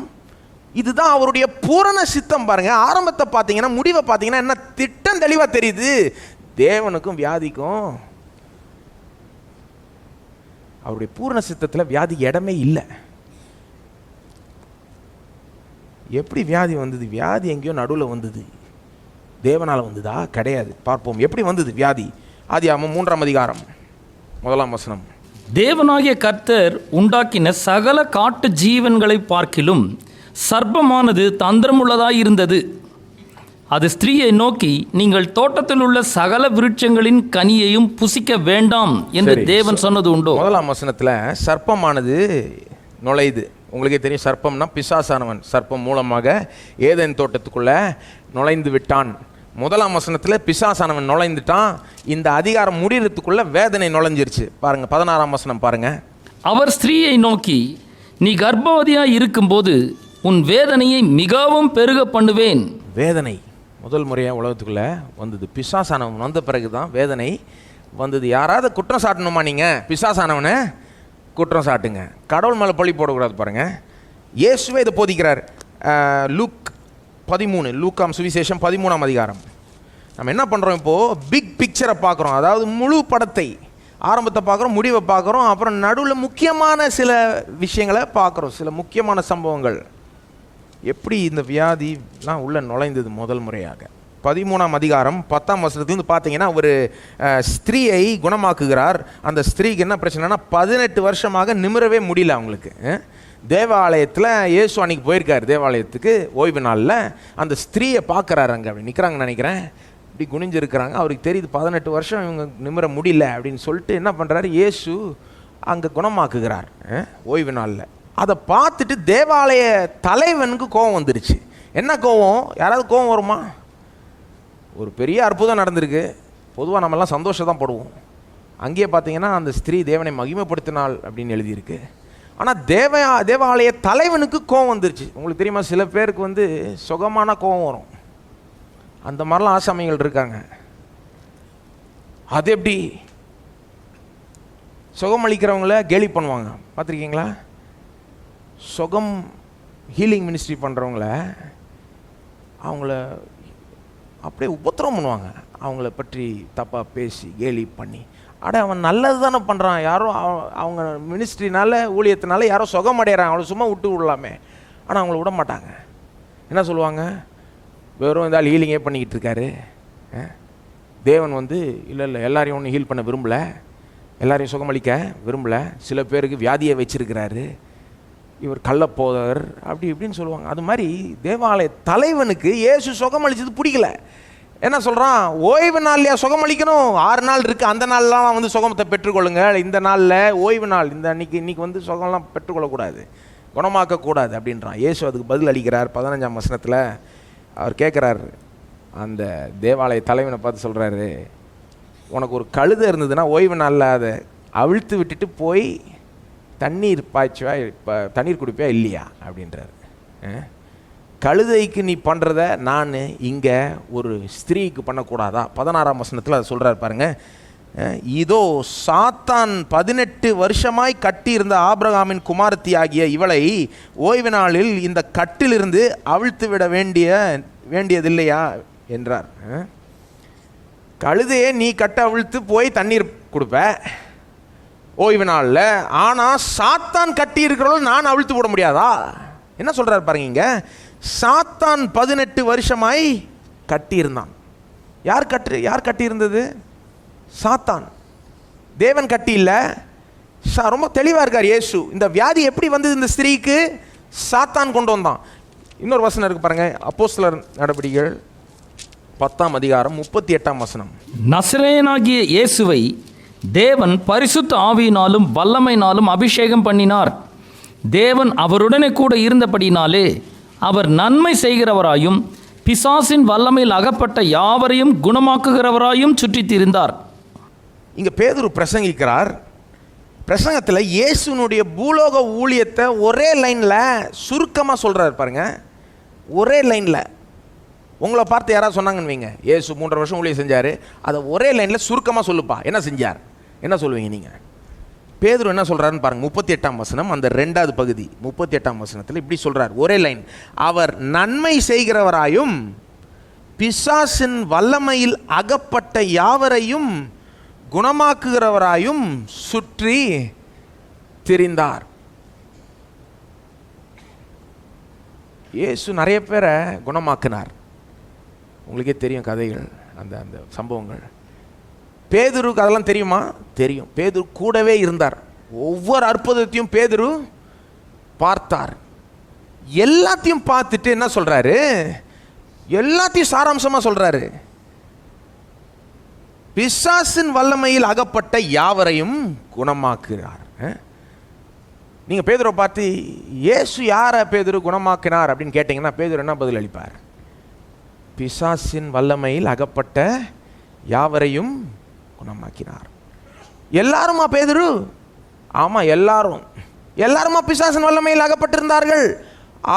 இதுதான் அவருடைய பூரண சித்தம். பாருங்க, ஆரம்பத்தை பார்த்தீங்கன்னா, முடிவை பார்த்தீங்கன்னா என்ன திட்டம் தெளிவாக தெரியுது. தேவனுக்கும் வியாதிக்கும் அவருடைய பூரண சித்தத்தில் வியாதிக்கு இடமே இல்லை. எப்படி வியாதி வந்தது? வியாதி எங்கேயோ நடுவில் வந்தது. தேவனால் வந்ததா? கிடையாது. பார்ப்போம் எப்படி வந்தது வியாதி. ஆதியாகமம் 3ஆம் அதிகாரம் 1ஆம் வசனம். தேவனாகிய கர்த்தர் உண்டாக்கின சகல காட்டு ஜீவன்களை பார்க்கிலும் சர்ப்பமானது தந்திரமுள்ளதாய் இருந்தது. அது ஸ்திரீயை நோக்கி, நீங்கள் தோட்டத்தில் உள்ள சகல விருட்சங்களின் கனியையும் புசிக்க வேண்டாம் என்று தேவன் சொன்னது உண்டோ? 1ஆம் வசனத்தில் சர்ப்பமானது நுழையுது. உங்களுக்கே தெரியும், சர்ப்பம்னா பிசாசானவன். சர்ப்பம் மூலமாக ஏதேன் தோட்டத்துக்குள்ளே நுழைந்து விட்டான். முதலாம் வசனத்தில் பிசாசானவன் நுழைந்துட்டான். இந்த அதிகாரம் முடிகிறதுக்குள்ள வேதனை நுழைஞ்சிருச்சு. பாருங்க 16ஆம் வசனம் பாருங்க. அவர் ஸ்திரீயை நோக்கி, நீ கர்ப்பவதியாய் இருக்கும்போது உன் வேதனையை மிகவும் பெருக பண்ணுவேன். வேதனை முதல் முறையாக உலகத்துக்குள்ளே வந்தது. பிசாசானவன் வந்த பிறகு தான் வேதனை வந்தது. யாராவது குற்றம் சாட்டணுமா? நீங்கள் பிசாசானவனை குற்றம் சாட்டுங்க, கடவுள் மேலே பழி போடக்கூடாது. பாருங்கள், இயேசுவே இதை போதிக்கிறார். லூக் 13, லூக்காம் சுவிசேஷம் 13ஆம் அதிகாரம். நம்ம என்ன பண்ணுறோம் இப்போது? பிக் பிக்சரை பார்க்குறோம். அதாவது முழு படத்தை, ஆரம்பத்தை பார்க்குறோம், முடிவை பார்க்குறோம், அப்புறம் நடுவில் முக்கியமான சில விஷயங்களை பார்க்குறோம், சில முக்கியமான சம்பவங்கள். எப்படி இந்த வியாதிலாம் உள்ளே நுழைந்தது முதல் முறையாக? 13ஆம் அதிகாரம் 10ஆம் வசனத்துலேருந்து பார்த்தீங்கன்னா, ஒரு ஸ்திரீயை குணமாக்குகிறார். அந்த ஸ்திரீக்கு என்ன பிரச்சனைனா, 18 வருஷமாக நிமிரவே முடியல அவங்களுக்கு. தேவாலயத்தில் இயேசு அன்னைக்கு போயிருக்காரு தேவாலயத்துக்கு ஓய்வு நாளில். அந்த ஸ்திரீயை பார்க்குறாரு, அங்கே அப்படி நிற்கிறாங்கன்னு நினைக்கிறேன், இப்படி குனிஞ்சிருக்கிறாங்க. அவருக்கு தெரியுது 18 வருஷம் இவங்க நிமிர முடியல அப்படின்னு சொல்லிட்டு என்ன பண்ணுறாரு, இயேசு அங்கே குணமாக்குகிறார் ஓய்வு நாளில். அதை பார்த்துட்டு தேவாலய தலைவனுக்கு கோபம் வந்துருச்சு. என்ன கோபம்? யாராவது கோபம் வருமா? ஒரு பெரிய அற்புதம் நடந்திருக்கு, பொதுவாக நம்மெல்லாம் சந்தோஷம் தான் படுவோம். அங்கேயே பார்த்தீங்கன்னா அந்த ஸ்திரீ தேவனை மகிமைப்படுத்தினாள் அப்படின்னு எழுதியிருக்கு. ஆனால் தேவாலய தலைவனுக்கு கோபம் வந்துருச்சு. உங்களுக்கு தெரியுமா, சில பேருக்கு வந்து சுகமான கோபம் வரும். அந்த மாதிரிலாம் ஆசாமிகள் இருக்காங்க. அது எப்படி? சுகம் அளிக்கிறவங்கள கேலி பண்ணுவாங்க, பார்த்துருக்கீங்களா? சுகம் ஹீலிங் மினிஸ்ட்ரி பண்ணுறவங்கள அவங்கள அப்படியே உபத்திரம் பண்ணுவாங்க, அவங்கள பற்றி தப்பாக பேசி கேலி பண்ணி. அவன் நல்லது தானே பண்ணுறான், யாரோ அவங்க மினிஸ்ட்ரினால ஊழியத்தினால யாரோ சுகம் அடைகிறாங்க, அவளை சும்மா விட்டு விடலாமே. ஆனால் அவங்கள விட மாட்டாங்க. என்ன சொல்லுவாங்க? வெறும் இந்த ஆள் ஹீலிங்கே பண்ணிக்கிட்டு இருக்காரு. தேவன் வந்து இல்லை எல்லாரையும் ஒன்றும் ஹீல் பண்ண விரும்பலை, எல்லாரையும் சுகமளிக்க விரும்பலை, சில பேருக்கு வியாதியை வச்சிருக்கிறாரு, இவர் கள்ளப்போதர், அப்படி இப்படின்னு சொல்லுவாங்க. அது மாதிரி தேவாலய தலைவனுக்கு இயேசு சுகமளிச்சது பிடிக்கல. என்ன சொல்கிறான்? ஓய்வு நாள்லையா சுகமளிக்கணும்? 6 நாள் இருக்குது, அந்த நாள்லாம் வந்து சுகமத்தை பெற்றுக்கொள்ளுங்க, இந்த நாளில் ஓய்வு நாள், இந்த இன்னைக்கு வந்து சுகம்லாம் பெற்றுக்கொள்ளக்கூடாது, குணமாக்கக்கூடாது அப்படின்றான். இயேசு அதுக்கு பதில் அளிக்கிறார். 15ஆம் வசனத்தில் அவர் கேட்குறாரு, அந்த தேவாலய தலைவனை பார்த்து சொல்கிறாரு, உனக்கு ஒரு கழுதை இருந்ததுன்னா ஓய்வு நாளில் அதை அவிழ்த்து விட்டுட்டு போய் தண்ணீர் பாய்ச்சுவா, இப்போ தண்ணீர் குடிப்பியா இல்லையா அப்படின்றாரு. கழுதைக்கு நீ பண்ணுறத நான் இங்கே ஒரு ஸ்திரீக்கு பண்ணக்கூடாதா? 16ஆம் வசனத்தில் அதை சொல்கிறார் பாருங்க. இதோ சாத்தான் 18 வருஷமாய் கட்டியிருந்த ஆபிரகாமின் குமாரத்தி ஆகிய இவளை ஓய்வு நாளில் இந்த கட்டிலிருந்து அவிழ்த்து விட வேண்டியதில்லையா என்றார். கழுதையை நீ கட்ட அவிழ்த்து போய் தண்ணீர் கொடுப்ப ஓய்வு நாளில், ஆனால் சாத்தான் கட்டி இருக்கிறவள் நான் அவிழ்த்து போட முடியாதா? என்ன சொல்கிறார் பாருங்க இங்கே. சாத்தான் 18 வருஷமாய் கட்டியிருந்தான். யார் கட்டியிருந்தது? சாத்தான். தேவன் கட்டி இல்லை. ரொம்ப தெளிவாக இருக்கார் இயேசு. இந்த வியாதி எப்படி வந்தது இந்த ஸ்திரீக்கு? சாத்தான் கொண்டு வந்தான். இன்னொரு வசனம் இருக்கு பாருங்க, அப்போஸ்தலர் நடபடிகள் 10ஆம் அதிகாரம் 38ஆம் வசனம். நசரேயனாகிய இயேசுவை தேவன் பரிசுத்த ஆவியினாலும் வல்லமையினாலும் அபிஷேகம் பண்ணினார். தேவன் அவருடனே கூட இருந்தபடினாலே அவர் நன்மை செய்கிறவராயும் பிசாசின் வல்லமையில் அகப்பட்ட யாவரையும் குணமாக்குகிறவராயும் சுற்றித் திரிந்தார். இங்கே பேதுரு பிரசங்கிக்கிறார். பிரசங்கத்தில் இயேசுனுடைய பூலோக ஊழியத்தை ஒரே லைனில் சுருக்கமாக சொல்கிறார் பாருங்க. ஒரே லைனில் உங்களை பார்த்து யாராவது சொன்னாங்கன்னு வைங்க, இயேசு 3.5 வருஷம் ஊழியம் செஞ்சார், அதை ஒரே லைனில் சுருக்கமாக சொல்லுப்பா, என்ன செஞ்சார், என்ன சொல்லுவீங்க நீங்கள்? பேதுரு என்ன சொல்கிறாருன்னு பாருங்கள். 38ஆம் வசனம், அந்த 2வது பகுதி 38ஆம் வசனத்தில் இப்படி சொல்கிறார், ஒரே லைன். அவர் நன்மை செய்கிறவராயும் பிசாசின் வல்லமையில் அகப்பட்ட யாவரையும் குணமாக்குகிறவராயும் சுற்றி திரிந்தார். இயேசு நிறைய பேரை குணமாக்கினார். உங்களுக்கே தெரியும் கதைகள், அந்த அந்த சம்பவங்கள். பேதுருக்கு அதெல்லாம் தெரியுமா? தெரியும். பேதுரு கூடவே இருந்தார். ஒவ்வொரு அற்புதத்தையும் பேதுரு பார்த்தார். எல்லாத்தையும் பார்த்துட்டு என்ன சொல்றாரு? எல்லாத்தையும் சாராம்சமாக சொல்றாரு. பிசாசின் வல்லமையில் அகப்பட்ட யாவரையும் குணமாக்குகிறார். நீங்கள் பேதுரை பார்த்து இயேசு யாரை பேதுரு குணமாக்கினார் அப்படின்னு கேட்டிங்கன்னா பேதுரு என்ன பதில் அளிப்பார்? பிசாசின் வல்லமையில் அகப்பட்ட யாவரையும் குணமாக்கினார். எல்லாருமா பேதுரு? ஆமாம், எல்லாருமா பிசாசின் வல்லமையில் அகப்பட்டிருந்தார்கள்?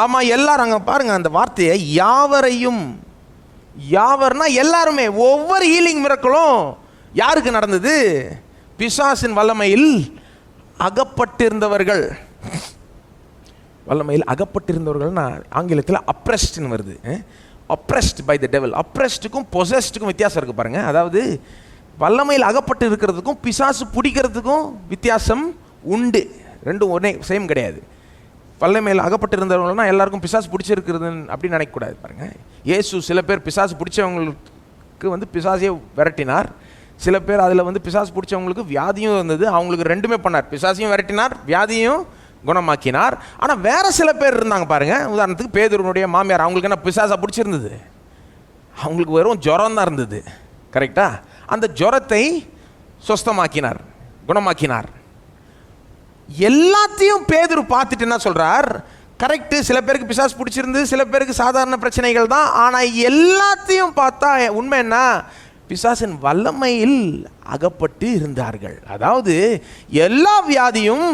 ஆமாம், எல்லாரும். அங்கே பாருங்க அந்த வார்த்தையை, யாவரையும். யாவர்னா எல்லாருமே. ஒவ்வொரு ஹீலிங் மிரக்கலும் யாருக்கு நடந்தது? பிசாசின் வல்லமையில் அகப்பட்டிருந்தவர்கள். வல்லமையில் அகப்பட்டிருந்தவர்கள்னா ஆங்கிலத்தில் அப்ரெஸ்ட்னு வருது. Oppressed by the devil. அப்ரெஸ்டுக்கும் பொசஸ்டுக்கும் வித்தியாசம் இருக்குது பாருங்க. அதாவது வல்லமையில் அகப்பட்டு இருக்கிறதுக்கும் பிசாசு பிடிக்கிறதுக்கும் வித்தியாசம் உண்டு. ரெண்டும் ஒன்றே, சேம் கிடையாது. வல்லமையில் அகப்பட்டு இருந்தவங்கன்னா எல்லாருக்கும் பிசாசு பிடிச்சிருக்கிறதுன்னு அப்படின்னு நினைக்கக்கூடாது பாருங்க. இயேசு சில பேர் பிசாசு பிடிச்சவங்களுக்கு பிசாசையே விரட்டினார். சில பேர் அதில் பிசாசு பிடிச்சவங்களுக்கு வியாதியும் இருந்தது, அவங்களுக்கு ரெண்டுமே பண்ணார். பிசாசையும் விரட்டினார், வியாதியும் குணமாக்கினார். ஆனால் வேற சில பேர் இருந்தாங்க பாருங்க. உதாரணத்துக்கு பேதுருனுடைய மாமியார், அவங்களுக்கு என்ன பிசாசா பிடிச்சிருந்தது? அவங்களுக்கு வெறும் ஜுரம் தான் இருந்தது. கரெக்டா? அந்த ஜுரத்தை சொஸ்தமாக்கினார், குணமாக்கினார். எல்லாத்தையும் பேதுரு பார்த்துட்டு என்ன சொல்றார்? கரெக்டு, சில பேருக்கு பிசாசு பிடிச்சிருந்து, சில பேருக்கு சாதாரண பிரச்சனைகள் தான். ஆனால் எல்லாத்தையும் பார்த்தா உண்மை என்ன? பிசாசின் வல்லமையில் அகப்பட்டு இருந்தார்கள். அதாவது எல்லா வியாதியும்,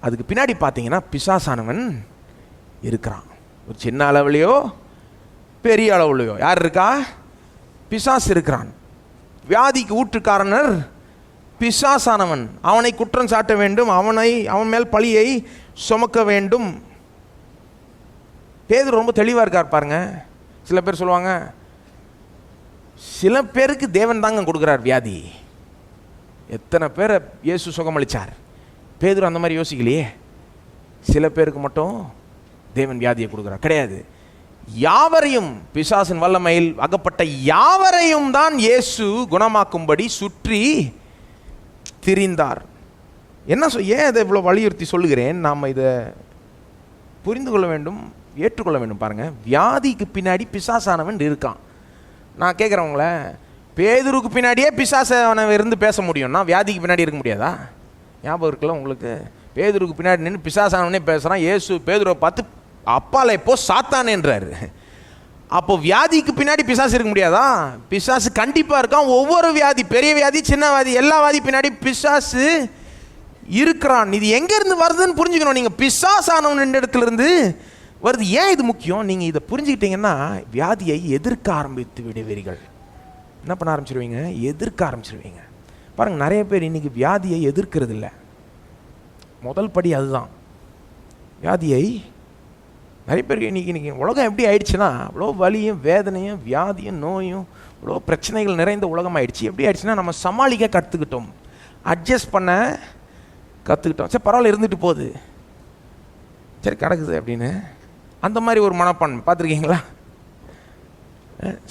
அதுக்கு பின்னாடி பார்த்தீங்கன்னா பிசாசானவன் இருக்கிறான். ஒரு சின்ன அளவுலையோ பெரிய அளவுலையோ யார் இருக்கா? பிசாசு இருக்கிறான். வியாதிக்கு ஊற்றுக்காரனர் பிசாசானவன். அவனை குற்றம் சாட்ட வேண்டும், அவன் மேல் பழியை சுமக்க வேண்டும். பேதுரு ரொம்ப தெளிவாக இருக்கார் பாருங்க. சில பேர் சொல்லுவாங்க, சில பேருக்கு தேவன் தாங்க கொடுக்குறார் வியாதி. எத்தனை பேரை இயேசு சுகமளிச்சார். பேதுரு அந்த மாதிரி யோசிக்கலையே. சில பேருக்கு மட்டும் தேவன் வியாதியை கொடுக்குறார் கிடையாது. யாவரையும், பிசாசின் வல்லமையில் அகப்பட்ட யாவரையும் தான் இயேசு குணமாக்கும்படி சுற்றி திரிந்தார். என்ன ஏன் இதை இவ்வளோ வலியுறுத்தி சொல்லுகிறேன்? நாம் இதை புரிந்து கொள்ள வேண்டும், ஏற்றுக்கொள்ள வேண்டும். பாருங்க, வியாதிக்கு பின்னாடி பிசாசானவன் இருக்கான். நான் கேட்குறவங்கள, பேதுருக்கு பின்னாடியே பிசாசானவன் இருந்து பேச முடியும்னா வியாதிக்கு பின்னாடி இருக்க முடியாதா? ஞாபகம் இருக்குல்ல உங்களுக்கு? பேதுருக்கு பின்னாடி நின்று பிசாசானவனே பேசுகிறான். இயேசு பேதுருவை பார்த்து அப்பாலே போ சாத்தானேன்றாரு. அப்போ வியாதிக்கு பின்னாடி பிசாசு இருக்க முடியாதா? பிசாசு கண்டிப்பாக இருக்கான். ஒவ்வொரு வியாதி, பெரிய வியாதி, சின்ன வியாதி, எல்லா வியாதி பின்னாடி பிசாசு இருக்கிறான். இது எங்கேருந்து வருதுன்னு புரிஞ்சுக்கணும். நீங்கள் பிசாசானவன் இடத்துல இருந்து வருது. ஏன் இது முக்கியம்? நீங்கள் இதை புரிஞ்சுக்கிட்டீங்கன்னா வியாதியை எதிர்க்க ஆரம்பித்து விடுவீர்கள். என்ன பண்ண ஆரம்பிச்சிருவீங்க? எதிர்க்க ஆரம்பிச்சிருவீங்க. பாருங்கள், நிறைய பேர் இன்றைக்கி வியாதியை எதிர்க்கிறது இல்லை. முதல் படி அதுதான். வியாதியை நிறைய பேர் இன்றைக்கி உலகம் எப்படி ஆயிடுச்சுன்னா, அவ்வளோ வலியும் வேதனையும் வியாதியும் நோயும் இவ்வளோ பிரச்சனைகள் நிறைந்த உலகம் ஆயிடுச்சு. எப்படி ஆயிடுச்சுன்னா, நம்ம சமாளிக்க கற்றுக்கிட்டோம், அட்ஜஸ்ட் பண்ண கற்றுக்கிட்டோம். சரி பரவாயில்ல, இருந்துட்டு போகுது, சரி கிடக்குது அப்படின்னு. அந்த மாதிரி ஒரு மனப்பான்மை பார்த்துருக்கீங்களா?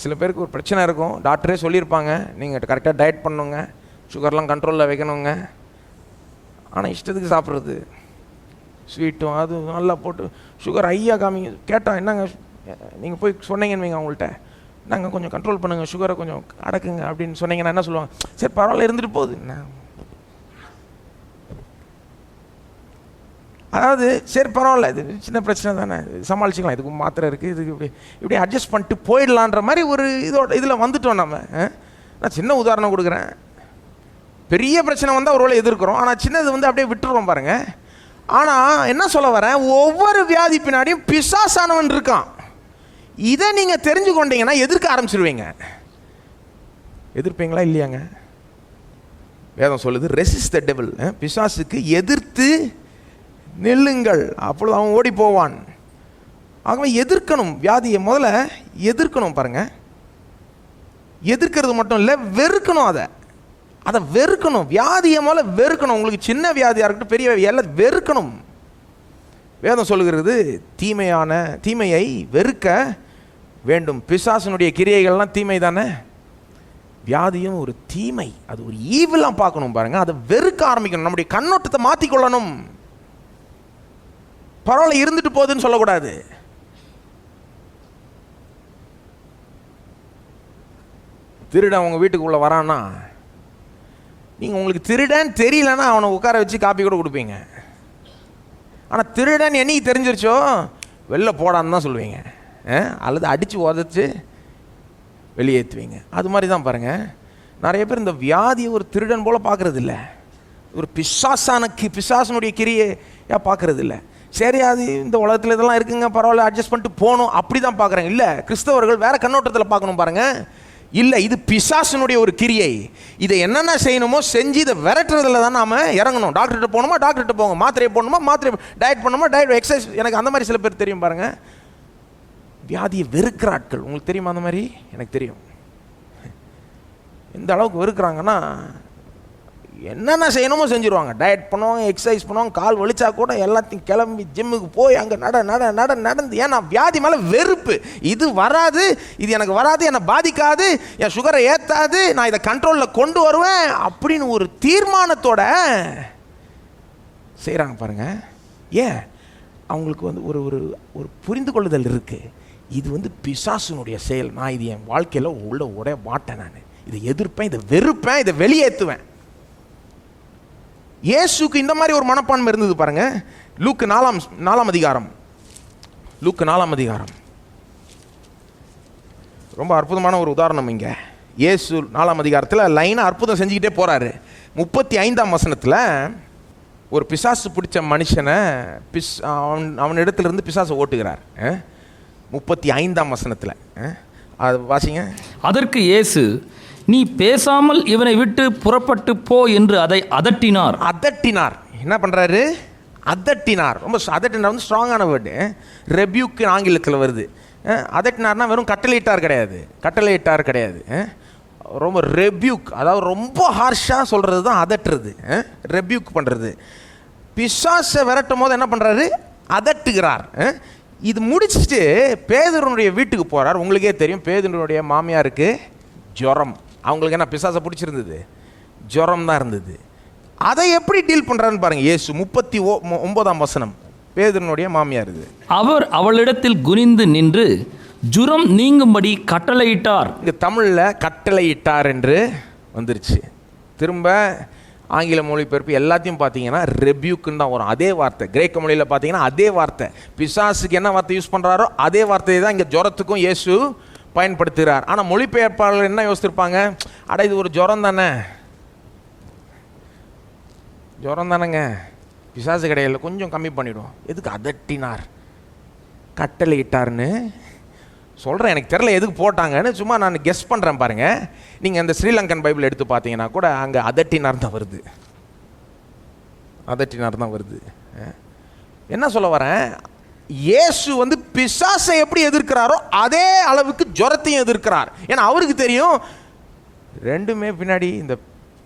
சில பேருக்கு ஒரு பிரச்சனை இருக்கும், டாக்டரே சொல்லியிருப்பாங்க, நீங்கள் கரெக்டாக டயட் பண்ணுங்க, சுகர்லாம் கண்ட்ரோலில் வைக்கணுங்க. ஆனால் இஷ்டத்துக்கு சாப்பிட்றது, ஸ்வீட்டும் அது நல்லா போட்டு சுகர் ஐயா காமிங்க. கேட்டால் என்னங்க, நீங்கள் போய் சொன்னீங்கன்னு வைங்க அவங்கள்ட்ட, நாங்கள் கொஞ்சம் கண்ட்ரோல் பண்ணுங்கள், சுகரை கொஞ்சம் அடக்குங்க அப்படின்னு சொன்னீங்கன்னா என்ன சொல்லுவாங்க? சரி பரவாயில்ல, இருந்துட்டு போகுது. அதாவது சரி பரவாயில்ல, இது சின்ன பிரச்சனை தானே, சமாளிச்சிக்கலாம், இதுக்கு மாத்திரை இருக்குது, இதுக்கு இப்படி அட்ஜஸ்ட் பண்ணிட்டு போயிடலான்ற மாதிரி ஒரு இதில் வந்துட்டோம் நம்ம. நான் சின்ன உதாரணம் கொடுக்குறேன். பெரிய பிரச்சனை வந்தால் ஒரு வேளை எதிர்க்கிறோம், ஆனால் சின்னது அப்படியே விட்டுருவோம் பாருங்கள். ஆனால் என்ன சொல்ல வரேன், ஒவ்வொரு வியாதி பின்னாடியும் பிசாசானவன் இருக்கான். இதை நீங்கள் தெரிஞ்சு கொண்டீங்கன்னா எதிர்க்க ஆரம்பிச்சிருவீங்க. எதிர்ப்பீங்களா இல்லையாங்க? வேதம் சொல்லுது, ரெசிஸ்ட் த டெவில். பிசாசுக்கு எதிர்த்து நெல்லுங்கள், அப்பொழுது அவன் ஓடி போவான். ஆகவே எதிர்க்கணும், வியாதியை முதல்ல எதிர்க்கணும். பாருங்க, எதிர்க்கிறது மட்டும் இல்லை, வெறுக்கணும். அதை வெறுக்கணும். வியாதியை முதல்ல வெறுக்கணும். உங்களுக்கு சின்ன வியாதியாக இருக்கட்டும், பெரிய எல்லாம் வெறுக்கணும். வேதம் சொல்லுகிறது, தீமையை வெறுக்க வேண்டும். பிசாசனுடைய கிரியைகள்லாம் தீமை தானே. வியாதியும் ஒரு தீமை, அது ஒரு ஈவெல்லாம் பார்க்கணும். பாருங்க, அதை வெறுக்க ஆரம்பிக்கணும். நம்முடைய கண்ணோட்டத்தை மாற்றிக்கொள்ளணும். பரவாயில்ல, இருந்துட்டு போகுதுன்னு சொல்லக்கூடாது. திருடன் உங்கள் வீட்டுக்குள்ளே வரான்னா, நீங்கள் உங்களுக்கு திருடன் தெரியலன்னா அவனை உட்கார வச்சு காப்பி கூட கொடுப்பீங்க. ஆனால் திருடன் என்னைக்கு தெரிஞ்சிருச்சோ வெளில போடான்னு தான் சொல்லுவீங்க. அல்லது அடித்து உதச்சி வெளியேற்றுவீங்க. அது மாதிரி தான் பாருங்கள், நிறைய பேர் இந்த வியாதியை ஒரு திருடன் போல் பார்க்குறது இல்லை, ஒரு பிசாசனுடைய கிரியையாக பார்க்குறது இல்லை. சரி, அது இந்த உலகத்தில் இதெல்லாம் இருக்குங்க, பரவாயில்ல, அட்ஜஸ்ட் பண்ணிட்டு போகணும், அப்படி தான் பார்க்குறாங்க. இல்லை, கிறிஸ்தவர்கள் வேறு கண்ணோட்டத்தில் பார்க்கணும் பாருங்கள். இல்லை, இது பிசாசனுடைய ஒரு கிரியை. இதை என்னென்ன செய்யணுமோ செஞ்சு இதை விரட்டுறதுல தான் நாம் இறங்கணும். டாக்டர்கிட்ட போகணுமா, டாக்டர்கிட்ட போங்க. மாத்திரையை போடணுமா, மாத்திரை. டயட் பண்ணணுமா, டயட். எக்ஸசைஸ். எனக்கு அந்த மாதிரி சில பேர் தெரியும் பாருங்கள், வியாதியை வெறுக்கிற ஆட்கள். உங்களுக்கு தெரியுமா அந்த மாதிரி? எனக்கு தெரியும். எந்த அளவுக்கு வெறுக்கிறாங்கன்னா, என்னென்ன செய்யணுமோ செஞ்சுருவாங்க. டயட் பண்ணுவாங்க, எக்ஸசைஸ் பண்ணுவாங்க, கால் வலிச்சா கூட எல்லாத்தையும் கிளம்பி ஜிம்முக்கு போய் அங்கே நடந்து. ஏன்னா வியாதி மேலே வெறுப்பு. இது வராது, இது எனக்கு வராது, என்னை பாதிக்காது, என் சுகரை ஏற்றாது, நான் இதை கண்ட்ரோலில் கொண்டு வருவேன் அப்படின்னு ஒரு தீர்மானத்தோட செய்கிறாங்க பாருங்கள். ஏன்? அவங்களுக்கு வந்து ஒரு ஒரு ஒரு புரிந்து கொள்ளுதல் இருக்குது. இது பிசாசுனுடைய செயல். நான் இது என் வாழ்க்கையில் உடைய மாட்டேன். நான் இதை எதிர்ப்பேன், இதை வெறுப்பேன், இதை வெளியேற்றுவேன். இயேசுக்கு இந்த மாதிரி ஒரு மனப்பான்மை இருந்தது பாருங்க. லூக்கு 4ஆம் அதிகாரம். லூக்கு 4ஆம் அதிகாரம் ரொம்ப அற்புதமான ஒரு உதாரணம். இங்கே இயேசு 4ஆம் அதிகாரத்தில் லைனாக அற்புதம் செஞ்சுக்கிட்டே போகிறாரு. 35ஆம் வசனத்தில் ஒரு பிசாசு பிடிச்ச மனுஷனை அவன் இடத்துலேருந்து பிசாசை ஓட்டுகிறார். 35ஆம் வசனத்தில் அது வாசிங்க. அதற்கு இயேசு, நீ பேசாமல் இவனை விட்டு புறப்பட்டு போ என்று அதை அதட்டினார். என்ன பண்ணுறாரு? அதட்டினார். ரொம்ப அதட்டினார் ஸ்ட்ராங்கான வேர்டு. ரெபியூக்கு ஆங்கிலத்தில் வருது. அதட்டினார்னா வெறும் கட்டளையிட்டார் கிடையாது. ரொம்ப ரெபியூக், அதாவது ரொம்ப ஹார்ஷாக சொல்கிறது தான் அதட்டுறது, ரெபியூக் பண்ணுறது. பிசாசை விரட்டும் போது என்ன பண்ணுறாரு? அதட்டுகிறார். இது முடிச்சுட்டு பேதுருனுடைய வீட்டுக்கு போகிறார். உங்களுக்கே தெரியும், பேதுருனுடைய மாமியாருக்கு ஜுரம். அவங்களுக்கு என்ன பிசாசை பிடிச்சிருந்தது? ஜுரம் தான் இருந்தது. அதை எப்படி டீல் பண்ணுறாருன்னு பாருங்கள். இயேசு 39ஆம் வசனம். பேதுருனுடைய மாமியார் இது. அவர் அவளிடத்தில் குனிந்து நின்று ஜுரம் நீங்கும்படி கட்டளையிட்டார். இங்கே தமிழில் கட்டளையிட்டார் என்று வந்துருச்சு. திரும்ப ஆங்கில மொழிபெயர்ப்பு எல்லாத்தையும் பார்த்தீங்கன்னா ரெபியூக்குன்னு தான் வரும். அதே வார்த்தை கிரேக்க மொழியில் பார்த்தீங்கன்னா அதே வார்த்தை. பிசாசுக்கு என்ன வார்த்தை யூஸ் பண்ணுறாரோ அதே வார்த்தையை தான் இங்கே ஜுரத்துக்கும் இயேசு பயன்படுத்துகிறார். ஆனால் மொழிபெயர்ப்பாளர் என்ன யோசிச்சிருப்பாங்க? அட இது ஒரு ஜுரம் தானேங்க, பிசாசு கிடையாது, கொஞ்சம் கம்மி பண்ணிவிடும். எதுக்கு அதட்டினார், கட்டளையிட்டார்னு சொல்கிறேன். எனக்கு தெரியல எதுக்கு போட்டாங்கன்னு, சும்மா நான் கெஸ் பண்ணுறேன் பாருங்கள். நீங்கள் அந்த ஸ்ரீலங்கன் பைபிள் எடுத்து பார்த்தீங்கன்னா கூட அங்கே அதட்டினார் தான் வருது. என்ன சொல்ல வரேன்? இயேசு பிசாசை எப்படி எதிர்க்கிறாரோ அதே அளவுக்கு ஜுரத்தையும் எதிர்க்கிறார். ஏன்னா அவருக்கு தெரியும், ரெண்டுமே பின்னாடி, இந்த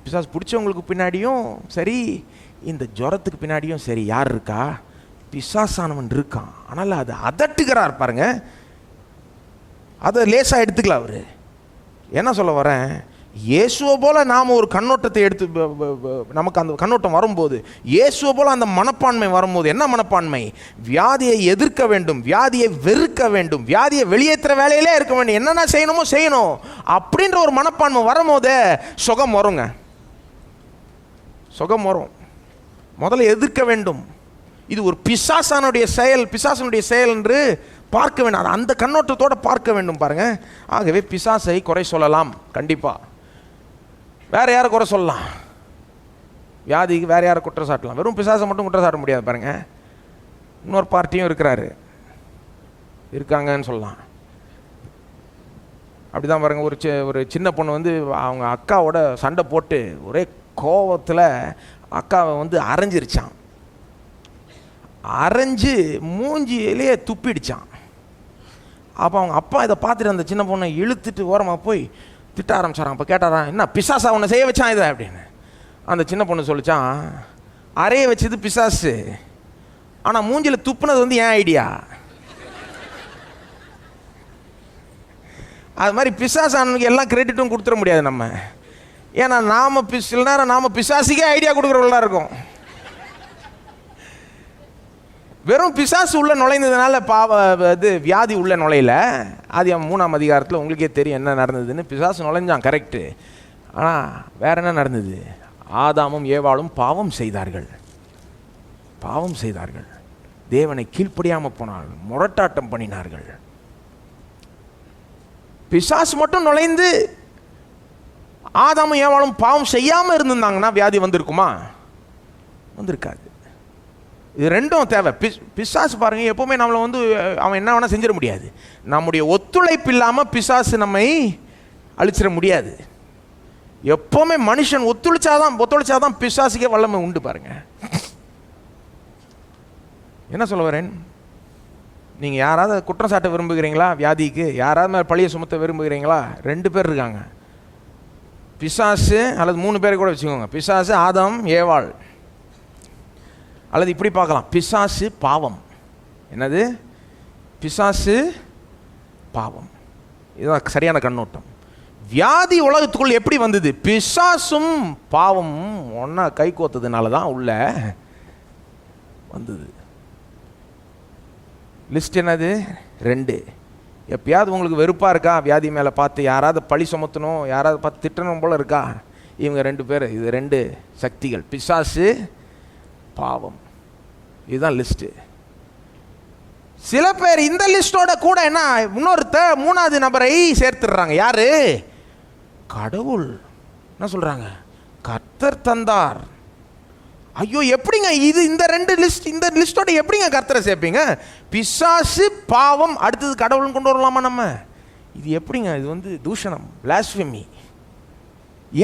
பிசாசு பிடிச்சவங்களுக்கு பின்னாடியும் சரி, இந்த ஜுரத்துக்கு பின்னாடியும் சரி, யார் இருக்கா? பிசாசானவன் இருக்கான். ஆனால் அதை அதட்டுகிறார் பாருங்க. அதை லேசாக எடுத்துக்கல அவர். என்ன சொல்ல வரேன்? இயேசுவை போல நாம் ஒரு கண்ணோட்டத்தை எடுத்து, நமக்கு அந்த கண்ணோட்டம் வரும்போது, இயேசுவை போல அந்த மனப்பான்மை வரும்போது, என்ன மனப்பான்மை? வியாதியை எதிர்க்க வேண்டும், வியாதியை வெறுக்க வேண்டும், வியாதியை வெளியேற்றுற வேலையிலே இருக்க வேண்டும், என்னென்ன செய்யணுமோ செய்யணும் அப்படின்ற ஒரு மனப்பான்மை வரும்போதே சுகம் வருங்க. சுகம் வரும். முதல்ல எதிர்க்க வேண்டும். இது ஒரு பிசாசனுடைய செயல் என்று பார்க்க வேண்டும். அந்த கண்ணோட்டத்தோடு பார்க்க வேண்டும் பாருங்க. ஆகவே பிசாசை குறை சொல்லலாம் கண்டிப்பாக. வேற யாரை குறை சொல்லலாம்? வியாதிக்கு வேற யாரை குற்றம் சாட்டலாம்? வெறும் பிசாசை மட்டும் குற்றம் சாட்ட முடியாது பாருங்க. இன்னொரு பார்ட்டியும் இருக்காங்கன்னு சொல்லலாம். அப்படிதான் பாருங்க. ஒரு சின்ன பொண்ணு அவங்க அக்காவோட சண்டை போட்டு ஒரே கோபத்தில் அக்காவை அரைஞ்சிருச்சான். அரைஞ்சு மூஞ்சியிலேயே துப்பிடுச்சான். அப்போ அவங்க அப்பா இதை பார்த்துட்டு அந்த சின்ன பொண்ணை இழுத்துட்டு ஓரமாக போய் திட்ட ஆரம்பிச்சாரான். அப்போ கேட்டாரான், என்ன பிசாசா உன்னை செய்ய வச்சான் இதை அப்படின்னு. அந்த சின்ன பொண்ணு சொல்லிச்சான், அறைய வச்சது பிசாசு, ஆனால் மூஞ்சில் துப்புனது என் ஐடியா. அது மாதிரி பிசாசானுக்கு எல்லாம் கிரெடிட்டும் கொடுத்துட முடியாது நம்ம. ஏன்னா சில நேரம் நாம் பிசாசுக்கே ஐடியா கொடுக்குறவங்களா இருக்கும். வெறும் பிசாசு உள்ள நுழைந்ததுனால வியாதி உள்ள நுழையில. அது 3ஆம் அதிகாரத்தில் உங்களுக்கே தெரியும் என்ன நடந்ததுன்னு. பிசாசு நுழைஞ்சான் கரெக்டு. ஆனால் வேற என்ன நடந்தது? ஆதாமும் ஏவாளும் பாவம் செய்தார்கள். தேவனை கீழ்ப்படியாமல் போனார்கள், முரட்டாட்டம் பண்ணினார்கள். பிசாசு மட்டும் நுழைந்து ஆதாமும் ஏவாளும் பாவம் செய்யாமல் இருந்திருந்தாங்கன்னா வியாதி வந்திருக்குமா? வந்திருக்காது. இது ரெண்டும் தேவை. பிசாசு பாருங்கள், எப்போவுமே நம்மளை வந்து அவன் என்ன வேணால் செஞ்சிட முடியாது. நம்முடைய ஒத்துழைப்பு இல்லாமல் பிசாசு நம்மை அழிச்சிட முடியாது. எப்போவுமே மனுஷன் ஒத்துழைச்சாதான் பிசாசுக்கே வல்லமை உண்டு. பாருங்க, என்ன சொல்ல வரேன், நீங்கள் யாராவது குற்றம் சாட்ட விரும்புகிறீங்களா? வியாதிக்கு யாராவது மேலே பழியை சுமத்த விரும்புகிறீங்களா? 2 பேர் இருக்காங்க, பிசாசு, அல்லது 3 பேரை கூட வச்சுக்கோங்க. பிசாசு, ஆதாம், ஏவாள். அல்லது இப்படி பார்க்கலாம், பிசாசு பாவம். என்னது? பிசாசு பாவம். இதுதான் சரியான கண்ணோட்டம். வியாதி உலகத்துக்குள் எப்படி வந்தது? பிசாசும் பாவமும் ஒன்றா கை கோத்ததுனால தான் உள்ள வந்தது. லிஸ்ட் என்னது? 2. எப்பயாவது உங்களுக்கு வெறுப்பாக இருக்கா? வியாதி மேலே பார்த்து யாராவது பழி சுமத்தணும், யாராவது பார்த்து திட்டணும் போல இருக்கா? இவங்க 2 பேர், இது 2 சக்திகள், பிசாசு, பாவம். இதுதான் லிஸ்ட்டு. சில பேர் இந்த லிஸ்டோட கூட என்ன இன்னொருத்த 3வது நபரை சேர்த்துடுறாங்க. யாரு? கடவுள். என்ன சொல்றாங்க? கர்த்தர் தந்தார். ஐயோ, எப்படிங்க இது? இந்த 2 லிஸ்ட், இந்த லிஸ்டோட எப்படிங்க கர்த்தரை சேர்ப்பீங்க? பிசாசு, பாவம், அடுத்தது கடவுள்னு கொண்டு வரலாமா நம்ம? இது எப்படிங்க? இது வந்து தூஷணம், பிளாஸ்பெமி.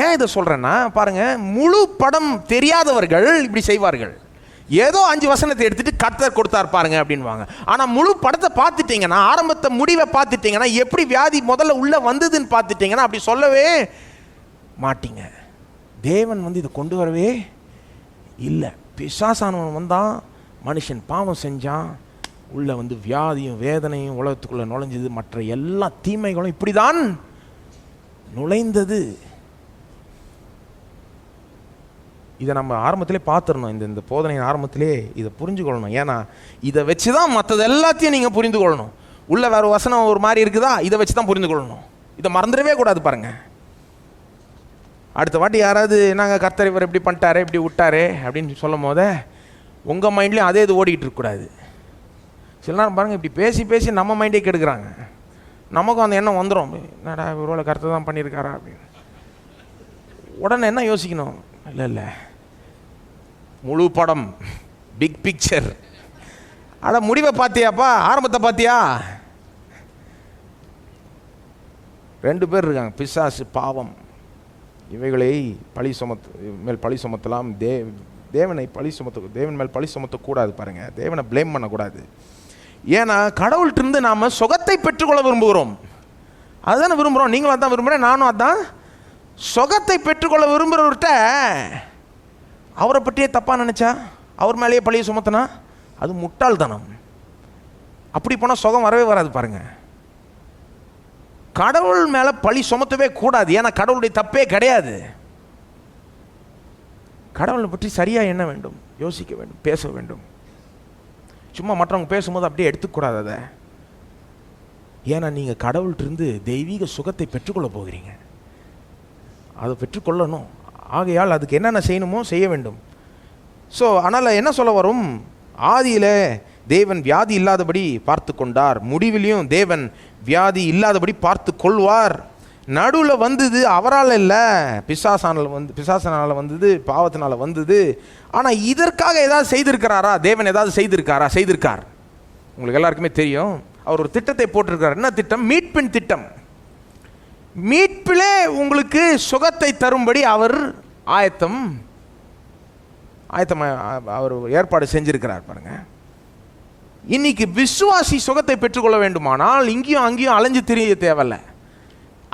ஏன் இதை சொல்றேன்னா பாருங்க, முழு படம் தெரியாதவர்கள் இப்படி செய்வார்கள். ஏதோ 5 வசனத்தை எடுத்துட்டு கர்த்தர் கொடுத்தார் பாருங்க அப்படின்வாங்க. ஆனால் முழு படத்தை பார்த்துட்டீங்கன்னா, ஆரம்பத்தை முடிவை பார்த்துட்டீங்கன்னா, எப்படி வியாதி முதல்ல உள்ள வந்ததுன்னு பார்த்துட்டீங்கன்னா அப்படி சொல்லவே மாட்டீங்க. தேவன் வந்து இதை கொண்டு வரவே இல்லை. பிசாசானவன் வந்தான், மனுஷன் பாவம் செஞ்சான், உள்ள வந்து வியாதியும் வேதனையும் உலகத்துக்குள்ள நுழைஞ்சது. மற்ற எல்லா தீமைகளும் இப்படி தான் நுழைந்தது. இதை நம்ம ஆரம்பத்திலே பார்த்துடணும். இந்த போதனையின் ஆரம்பத்திலே இதை புரிஞ்சுக்கொள்ளணும். ஏன்னா இதை வச்சு தான் மற்றது எல்லாத்தையும் நீங்கள் புரிந்து கொள்ளணும். உள்ள வேறு வசனம் ஒரு மாதிரி இருக்குதா, இதை வச்சு தான் புரிந்து கொள்ளணும். இதை மறந்துடவே கூடாது. பாருங்கள், அடுத்த வாட்டி யாராவது நாங்கள் கர்த்தர் இவர் இப்படி பண்ணிட்டாரே, இப்படி விட்டாரே அப்படின்னு சொல்லும் போதே உங்கள் மைண்ட்லேயும் அதே இது ஓடிக்கிட்டு இருக்கக்கூடாது. சில நேரம் பாருங்கள், இப்படி பேசி பேசி நம்ம மைண்டே கெடுக்கிறாங்க. நமக்கும் அந்த எண்ணம் வந்துடும், என்னடா இவரோட கர்த்தர் தான் பண்ணியிருக்காரா அப்படின்னு. உடனே என்ன யோசிக்கணும்? இல்லை, முழு படம், பிக் பிக்சர். அட முடிவை பார்த்தியாப்பா, ஆரம்பத்தை பார்த்தியா? 2 பேர் இருக்காங்க, பிசாசு, பாவம். இவைகளை மேல் பழி சுமத்தலாம். தேவன் மேல் பழி சுமத்தக்கூடாது. பாருங்க, தேவனை பிளேம் பண்ணக்கூடாது. ஏன்னா கடவுள்கிட்ட நாம் சுகத்தை பெற்றுக்கொள்ள விரும்புகிறோம். அதுதானே விரும்புகிறோம். நீங்களும் அதான் விரும்புகிறேன், நானும் அதான். சுகத்தை பெற்றுக்கொள்ள விரும்புகிறவர்கிட்ட அவரை பற்றியே தப்பாக நினச்சா, அவர் மேலேயே பழியை சுமத்தினா அது முட்டாள்தனம். அப்படி போனால் சுகம் வரவே வராது. பாருங்க, கடவுள் மேலே பழி சுமத்தவே கூடாது. ஏன்னா கடவுளுடைய தப்பே கிடையாது. கடவுளை பற்றி சரியாக எண்ண வேண்டும், யோசிக்க வேண்டும், பேச வேண்டும். சும்மா மற்றவங்க பேசும்போது அப்படியே எடுத்துக்கூடாது அதை. ஏன்னா நீங்கள் கடவுள்கிட்ட தெய்வீக சுகத்தை பெற்றுக்கொள்ள போகிறீங்க, அதை பெற்றுக்கொள்ளணும். ஆகையால் அதுக்கு என்னென்ன செய்யணுமோ செய்ய வேண்டும். ஸோ அதனால் என்ன சொல்ல வரும்? ஆதியில் தேவன் வியாதி இல்லாதபடி பார்த்து கொண்டார், முடிவிலையும் தேவன் வியாதி இல்லாதபடி பார்த்து கொள்வார். நடுவில் வந்தது அவரால் இல்லை, பிசாசனால் வந்தது, பாவத்தினால் வந்தது. ஆனால் இதற்காக ஏதாவது செய்திருக்கிறாரா? தேவன் ஏதாவது செய்திருக்கார். உங்களுக்கு எல்லாருக்குமே தெரியும், அவர் ஒரு திட்டத்தை போட்டிருக்கிறார். என்ன திட்டம்? மீட்பின் திட்டம். மீட்பிலே உங்களுக்கு சுகத்தை தரும்படி அவர் அவர் ஏற்பாடு செஞ்சிருக்கிறார். பாருங்க, இன்னைக்கு விசுவாசி சுகத்தை பெற்றுக்கொள்ள வேண்டுமானால் இங்கேயும் அங்கேயும் அலைஞ்சு தெரிய தேவையில்ல.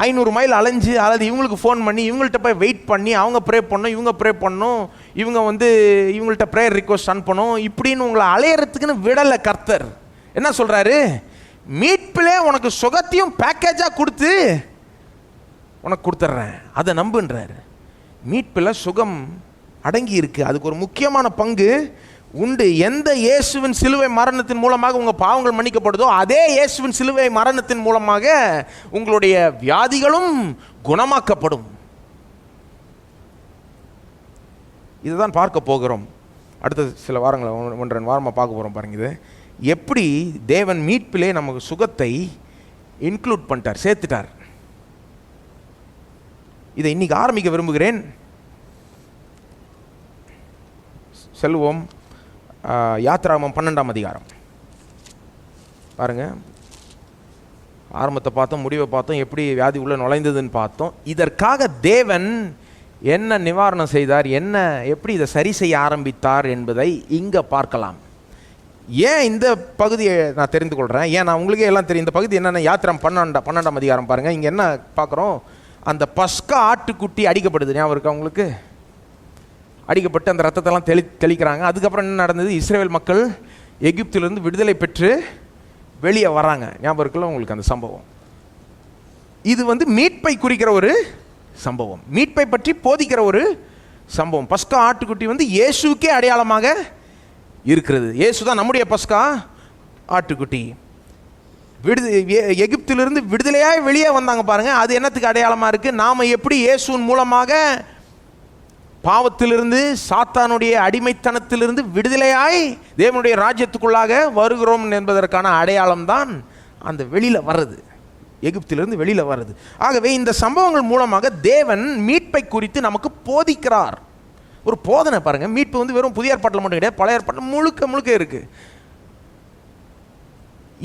500 மைல் அலைஞ்சு, அல்லது இவங்களுக்கு ஃபோன் பண்ணி இவங்கள்ட்ட போய் வெயிட் பண்ணி அவங்க ப்ரே பண்ணணும், இவங்க ப்ரே பண்ணணும், இவங்க வந்து இவங்கள்ட்ட ப்ரேயர் ரிக்வஸ்ட் அனுப்பணும், இப்படின்னு உங்களை அலையிறதுக்குன்னு விடலை. கர்த்தர் என்ன சொல்கிறாரு? மீட்பிலே உனக்கு சுகத்தையும் பேக்கேஜாக கொடுத்து உனக்கு கொடுத்துட்றேன், அதை நம்புன்றார். மீட்பில் சுகம் அடங்கி இருக்கு. அதுக்கு ஒரு முக்கியமான பங்கு உண்டு. எந்த இயேசுவின் சிலுவை மரணத்தின் மூலமாக உங்கள் பாவங்கள் மன்னிக்கப்படுதோ, அதே இயேசுவின் சிலுவை மரணத்தின் மூலமாக உங்களுடைய வியாதிகளும் குணமாக்கப்படும். இதுதான் பார்க்க போகிறோம். அடுத்த சில வாரங்கள், 1.5 வாரமாக பார்க்க போகிறோம். பாருங்க, இது எப்படி தேவன் மீட்பிலே நமக்கு சுகத்தை இன்க்ளூட் பண்ணிட்டார், சேர்த்துட்டார். இதை இன்னைக்கு ஆரம்பிக்க விரும்புகிறேன். செல்வோம் யாத்திராகமம் 12ஆம் அதிகாரம். பாருங்கள், ஆரம்பத்தை பார்த்தோம், முடிவை பார்த்தோம், எப்படி வியாதி உள்ள நுழைந்ததுன்னு பார்த்தோம். இதற்காக தேவன் என்ன நிவாரணம் செய்தார், எப்படி இதை சரி செய்ய ஆரம்பித்தார் என்பதை இங்கே பார்க்கலாம். ஏன் இந்த பகுதியை நான் தெரிந்து கொள்கிறேன், ஏன் நான் உங்களுக்கே எல்லாம் தெரியும். இந்த பகுதி என்னென்ன, யாத்திராகமம் 12ஆம் அதிகாரம் பாருங்கள். இங்கே என்ன பார்க்குறோம், அந்த பஸ்கா ஆட்டுக்குட்டி அடிக்கப்படுது. ஞாபகம் இருக்கா உங்களுக்கு? அடிக்கப்பட்டு அந்த ரத்தத்தெல்லாம் தெளிக்கிறாங்க. அதுக்கப்புறம் என்ன நடந்தது, இஸ்ரேல் மக்கள் எகிப்திலிருந்து விடுதலை பெற்று வெளியே வராங்க. ஞாபகம் இருக்குல்ல உங்களுக்கு அந்த சம்பவம்? இது மீட்பை குறிக்கிற ஒரு சம்பவம், மீட்பை பற்றி போதிக்கிற ஒரு சம்பவம். பஸ்கா ஆட்டுக்குட்டி இயேசுக்கே அடையாளமாக இருக்கிறது. இயேசு தான் நம்முடைய பஸ்கா ஆட்டுக்குட்டி. எகிப்திலிருந்து விடுதலையாக வெளியே வந்தாங்க பாருங்க. அது என்னத்துக்கு அடையாளமாக இருக்குது? நாம் எப்படி இயேசுவின் மூலமாக பாவத்திலிருந்து, சாத்தானுடைய அடிமைத்தனத்திலிருந்து விடுதலையாய் தேவனுடைய ராஜ்யத்துக்குள்ளாக வருகிறோம் என்பதற்கான அடையாளம் தான் அந்த வெளியில் வர்றது, எகிப்திலிருந்து வெளியில் வர்றது. ஆகவே இந்த சம்பவங்கள் மூலமாக தேவன் மீட்பை குறித்து நமக்கு போதிக்கிறார். ஒரு போதனை பாருங்கள். மீட்பு வெறும் புதிய ஏற்பாட்டில் மட்டும் கிடையாது, பழைய ஏற்பாட்டில் முழுக்க இருக்குது.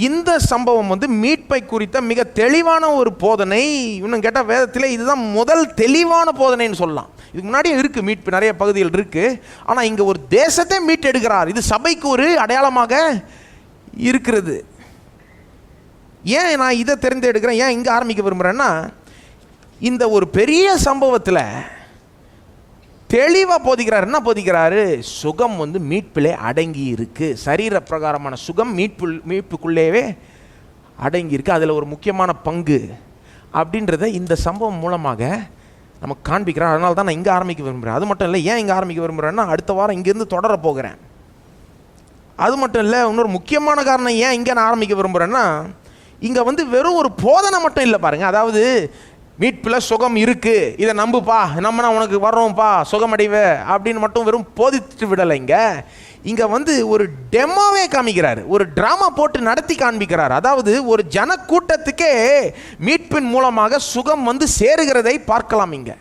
இந்த சம்பவம் மீட்பை குறித்த மிக தெளிவான ஒரு போதனை. இன்னும் கேட்டால் வேதத்தில் இதுதான் முதல் தெளிவான போதனைன்னு சொல்லலாம். இதுக்கு முன்னாடியே இருக்குது மீட்பு, நிறைய பகுதிகள் இருக்குது. ஆனால் இங்கே ஒரு தேசத்தை மீட்டெடுக்கிறார். இது சபைக்கு ஒரு அடையாளமாக இருக்கிறது. ஏன் நான் இதை தெரிந்தெடுக்கிறேன், ஏன் இங்கே ஆரம்பிக்க விரும்புகிறேன்னா, இந்த ஒரு பெரிய சம்பவத்தில் தெளிவாக போதிக்கிறார். என்ன போதிக்கிறாரு? சுகம் மீட்பிலே அடங்கி இருக்கு. சரீர பிரகாரமான சுகம் மீட்புக்குள்ளேவே அடங்கி இருக்கு. அதில் ஒரு முக்கியமான பங்கு அப்படின்றத இந்த சம்பவம் மூலமாக நமக்கு காண்பிக்கிறார். அதனால தான் நான் இங்கே ஆரம்பிக்க விரும்புகிறேன். அது மட்டும் இல்லை, ஏன் இங்கே ஆரம்பிக்க விரும்புகிறேன்னா, அடுத்த வாரம் இங்கேருந்து தொடர போகிறேன். அது மட்டும் இல்லை, இன்னொரு முக்கியமான காரணம் ஏன் இங்கே நான் ஆரம்பிக்க விரும்புகிறேன்னா, இங்கே வெறும் ஒரு போதனை மட்டும் இல்லை பாருங்கள். அதாவது மீட்பில் சுகம் இருக்குது, இதை நம்புப்பா, நம்மனா உனக்கு வர்றோம்ப்பா, சுகம் அடைவே அப்படின்னு மட்டும் வெறும் போதித்து விடலை. இங்கே ஒரு டெமோவே காமிக்கிறார், ஒரு ட்ராமா போட்டு நடத்தி காண்பிக்கிறார். அதாவது ஒரு ஜன கூட்டத்துக்கே மீட்பின் மூலமாக சுகம் சேருகிறதை பார்க்கலாம். இங்கே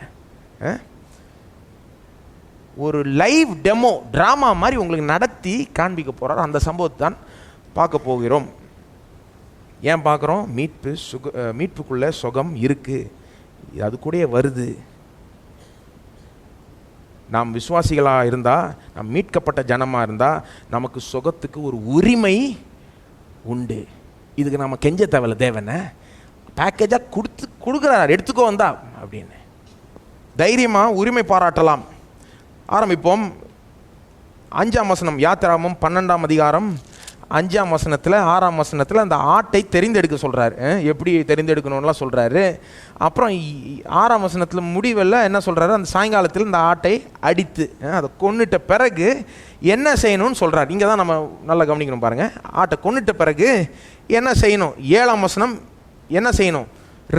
ஒரு லைவ் டெமோ ட்ராமா மாதிரி உங்களுக்கு நடத்தி காண்பிக்க போகிறார். அந்த சம்பவத்தை தான் பார்க்க போகிறோம். ஏன் பார்க்குறோம்? மீட்புக்குள்ளே சுகம் இருக்குது, அது கூட வருது. நாம் விசுவாசிகளாக இருந்தால், நாம் மீட்கப்பட்ட ஜனமாக இருந்தால், நமக்கு சுகத்துக்கு ஒரு உரிமை உண்டு. இதுக்கு நம்ம கெஞ்ச தேவையில்ல, தேவனை பேக்கேஜாக கொடுக்குறார், எடுத்துக்கோ வந்தா அப்படின்னு தைரியமாக உரிமை பாராட்டலாம். ஆரம்பிப்போம். 5ஆம் வசனம், யாத்திராகமம் 12ஆம் அதிகாரம் 5ஆம் வசனத்தில் 6ஆம் வசனத்தில் அந்த ஆட்டை தெரிந்தெடுக்க சொல்கிறார். எப்படி தெரிந்தெடுக்கணும்லாம் சொல்கிறாரு. அப்புறம் 6ஆம் வசனத்தில் முடிவில் என்ன சொல்கிறாரு, அந்த சாயங்காலத்தில் இந்த ஆட்டை அடித்து அதை கொன்னுட்ட பிறகு என்ன செய்யணும்னு சொல்கிறார். இங்கே தான் நம்ம நல்லா கவனிக்கணும் பாருங்கள். ஆட்டை கொன்னுட்ட பிறகு என்ன செய்யணும்? 7ஆம் வசனம் என்ன செய்யணும்?